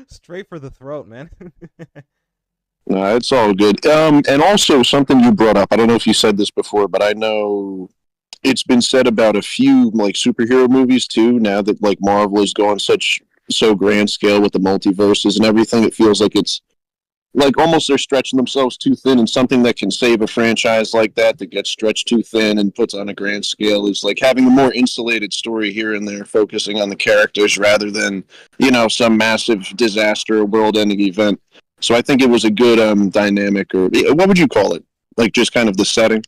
Straight for the throat, man. Nah, it's all good. And also something you brought up. I don't know if you said this before, but I know it's been said about a few like superhero movies too. Now that like Marvel is going so grand scale with the multiverses and everything, it feels like it's like almost they're stretching themselves too thin. And something that can save a franchise like that gets stretched too thin and puts on a grand scale is like having a more insulated story here and there, focusing on the characters rather than some massive disaster, world-ending event. So I think it was a good dynamic, or what would you call it? Like just kind of the setting.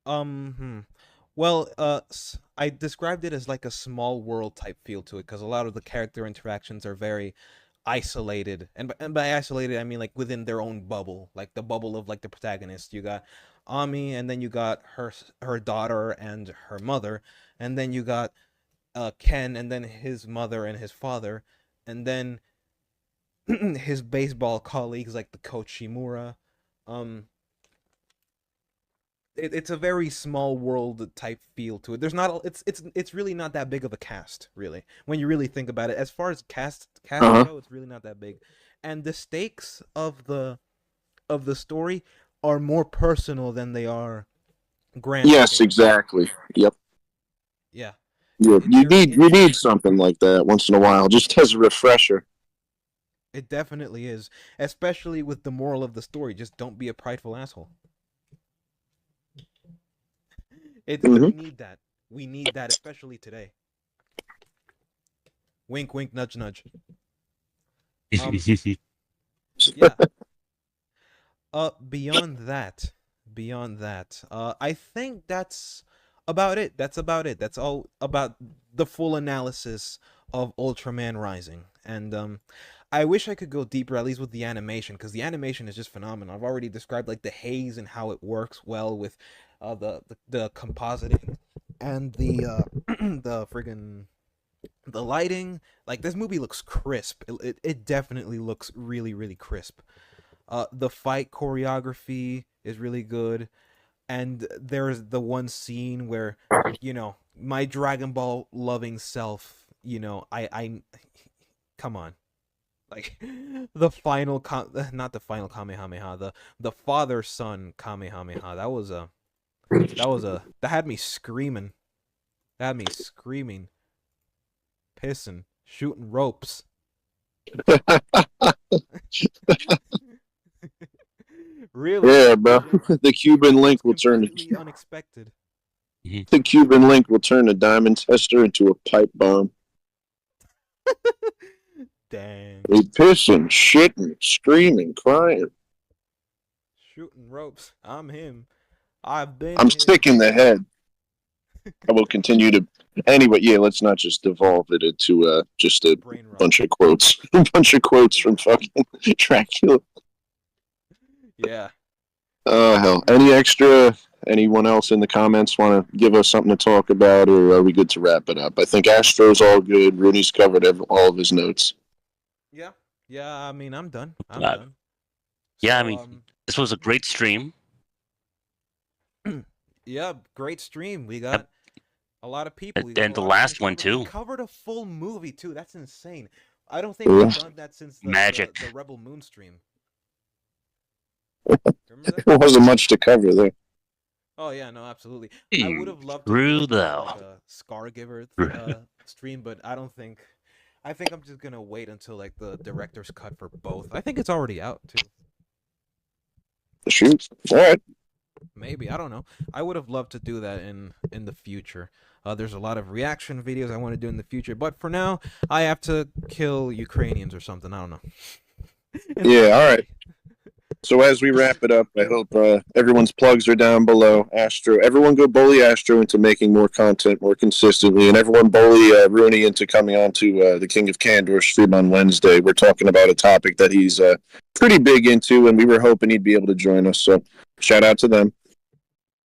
Well, I described it as like a small world type feel to it, because a lot of the character interactions are very isolated, and by isolated I mean like within their own bubble, like the bubble of like the protagonist. You got Ami, and then you got her daughter and her mother, and then you got Ken, and then his mother and his father, and then his baseball colleagues like the coach Shimura. Um, it's a very small world type feel to it. There's not it's really not that big of a cast, really, when you really think about it. As far as cast Uh-huh. go, it's really not that big, and the stakes of the story are more personal than they are grand Yes, scale. exactly. Yep. Yeah, Yeah, it's very you need interesting. something like that once in a while, just as a refresher. It definitely is, especially with the moral of the story. Just don't be a prideful asshole. It we Hmm. need that. We need that, especially today. Wink, wink, nudge, nudge. Um, yeah. Beyond that, I think that's about it. That's about it. That's all about the full analysis of Ultraman Rising. And I wish I could go deeper, at least with the animation, because the animation is just phenomenal. I've already described like the haze and how it works well with the compositing and the the friggin' the lighting. Like this movie looks crisp. It definitely looks really really crisp. The fight choreography is really good, and there's the one scene where, my Dragon Ball loving self, I come on, like the not the final Kamehameha, the father son Kamehameha. That had me screaming. That had me screaming, pissing, shooting ropes. Really, Yeah, bro. The Cuban it link was will turn completely unexpected. the Cuban link will turn a diamond tester into a pipe bomb. Dang. They pissing, shitting, screaming, crying. Shooting ropes. I'm him. I've been I'm him. sick in the head. I will continue to. Anyway, yeah, let's not just devolve it into just a Brain rot. bunch of quotes. A bunch of quotes from fucking Dracula. Yeah. Oh, hell. Any extra? Anyone else in the comments want to give us something to talk about, or are we good to wrap it up? I think Astro's all good. Rooney's covered all of his notes. Yeah. Yeah, I mean, I'm done. I'm Uh, done. yeah, I So, mean, this was a great stream. yeah, great stream. We Yep. got a lot of people. We got a And the lot of things last one covered. We too. covered a full movie too. That's insane. I don't think Yeah. we've done that since the Magic. Rebel Moon stream. Remember that? There wasn't much to cover there. Oh yeah, no, absolutely. I would Hmm. have loved to do True like though. a Scargiver stream, but I don't think. I think I'm just gonna wait until like the director's cut for both. I think it's already out too. Shoot. All right. Maybe, I don't know. I would have loved to do that in the future. There's a lot of reaction videos I want to do in the future, but for now, I have to kill Ukrainians or something. I don't know. It's Yeah, late all right. already. So as we wrap it up, I hope everyone's plugs are down below. Astro, everyone go bully Astro into making more content more consistently, and everyone bully Rooney into coming on to the King of Candor stream on Wednesday. We're talking about a topic that he's pretty big into, and we were hoping he'd be able to join us. So shout out to them.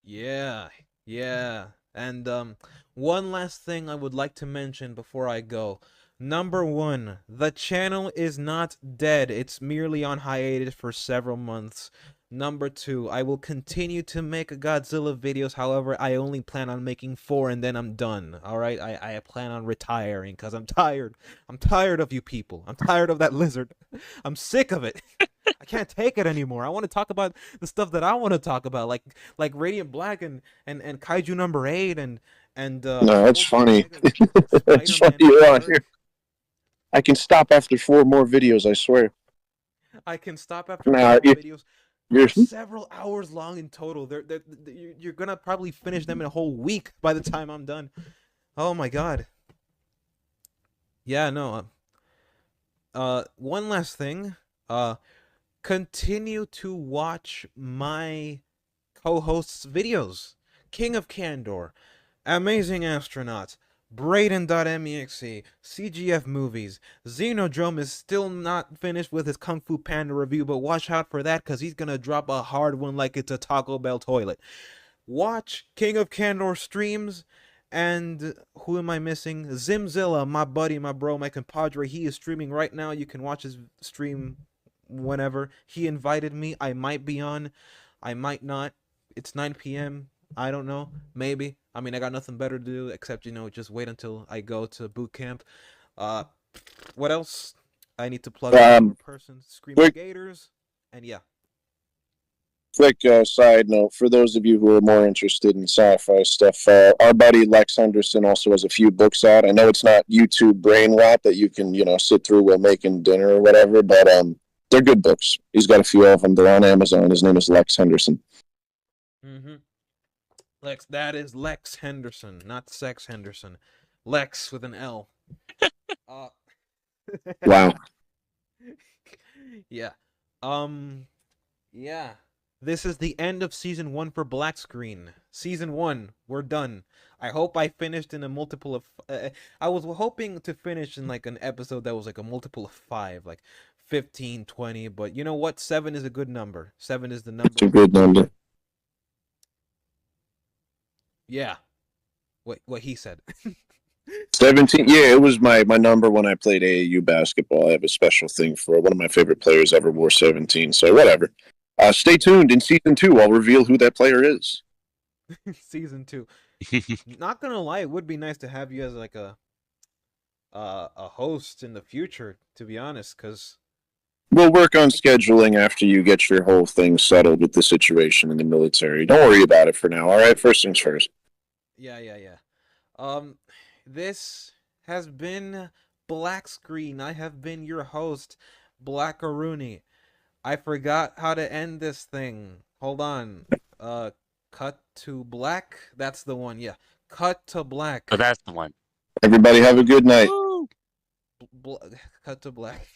Yeah, yeah. And one last thing I would like to mention before I go. Number one, the channel is not dead. It's merely on hiatus for several months. Number two, I will continue to make Godzilla videos. However, I only plan on making 4 and then I'm done. All right, I plan on retiring because I'm tired. I'm tired of you people. I'm tired of that lizard. I'm sick of it. I can't take it anymore. I want to talk about the stuff that I want to talk about, like Radiant Black and Kaiju number 8 and No, that's Ultra funny. Megas It's funny Spider-Man you're on Rebirth. here. I can stop after 4 more videos. I swear. I can stop after four Now more videos. you're They're several hours long in total. You're gonna probably finish them in a whole week by the time I'm done. Oh my god. Yeah, no. One last thing. Continue to watch my co-host's videos. King of Candor, Amazing Astronaut, Braden.mexe, CGF Movies. Xenodrome is still not finished with his Kung Fu Panda review, but watch out for that because he's going to drop a hard one like it's a Taco Bell toilet. Watch King of Candor streams. And who am I missing? Zimzilla, my buddy, my bro, my compadre. He is streaming right now. You can watch his stream whenever. He invited me. I might be on. I might not. It's 9 p.m. I don't know. Maybe. I mean, I got nothing better to do except, just wait until I go to boot camp. What else? I need to plug one more person. Screaming Gators. And yeah. Quick side note for those of you who are more interested in sci-fi stuff, our buddy Lex Henderson also has a few books out. I know it's not YouTube brain rot that you can sit through while making dinner or whatever, but they're good books. He's got a few of them. They're on Amazon. His name is Lex Henderson. That is Lex Henderson, not Sex Henderson. Lex with an L. Wow. Yeah. Yeah. This is the end of season 1 for Blackscreen. Season 1, we're done. I hope I finished in a multiple of... I was hoping to finish in like an episode that was like a multiple of 5, like 15, 20, but you know what? 7 is a good number. 7 is the number. It's a good number. Yeah. What he said. 17. Yeah, it was my number when I played AAU basketball. I have a special thing for one of my favorite players ever wore 17, so whatever. Stay tuned. In season 2, I'll reveal who that player is. Season 2. Not gonna lie, it would be nice to have you as like a host in the future, to be honest, because we'll work on scheduling after you get your whole thing settled with the situation in the military. Don't worry about it for now, all right? First things first. Yeah. This has been Blackscreen. I have been your host, Blackaroonie. I forgot how to end this thing. Hold on. Cut to black. That's the one. Yeah. Cut to black. Oh, that's the one. Everybody have a good night. Cut to black.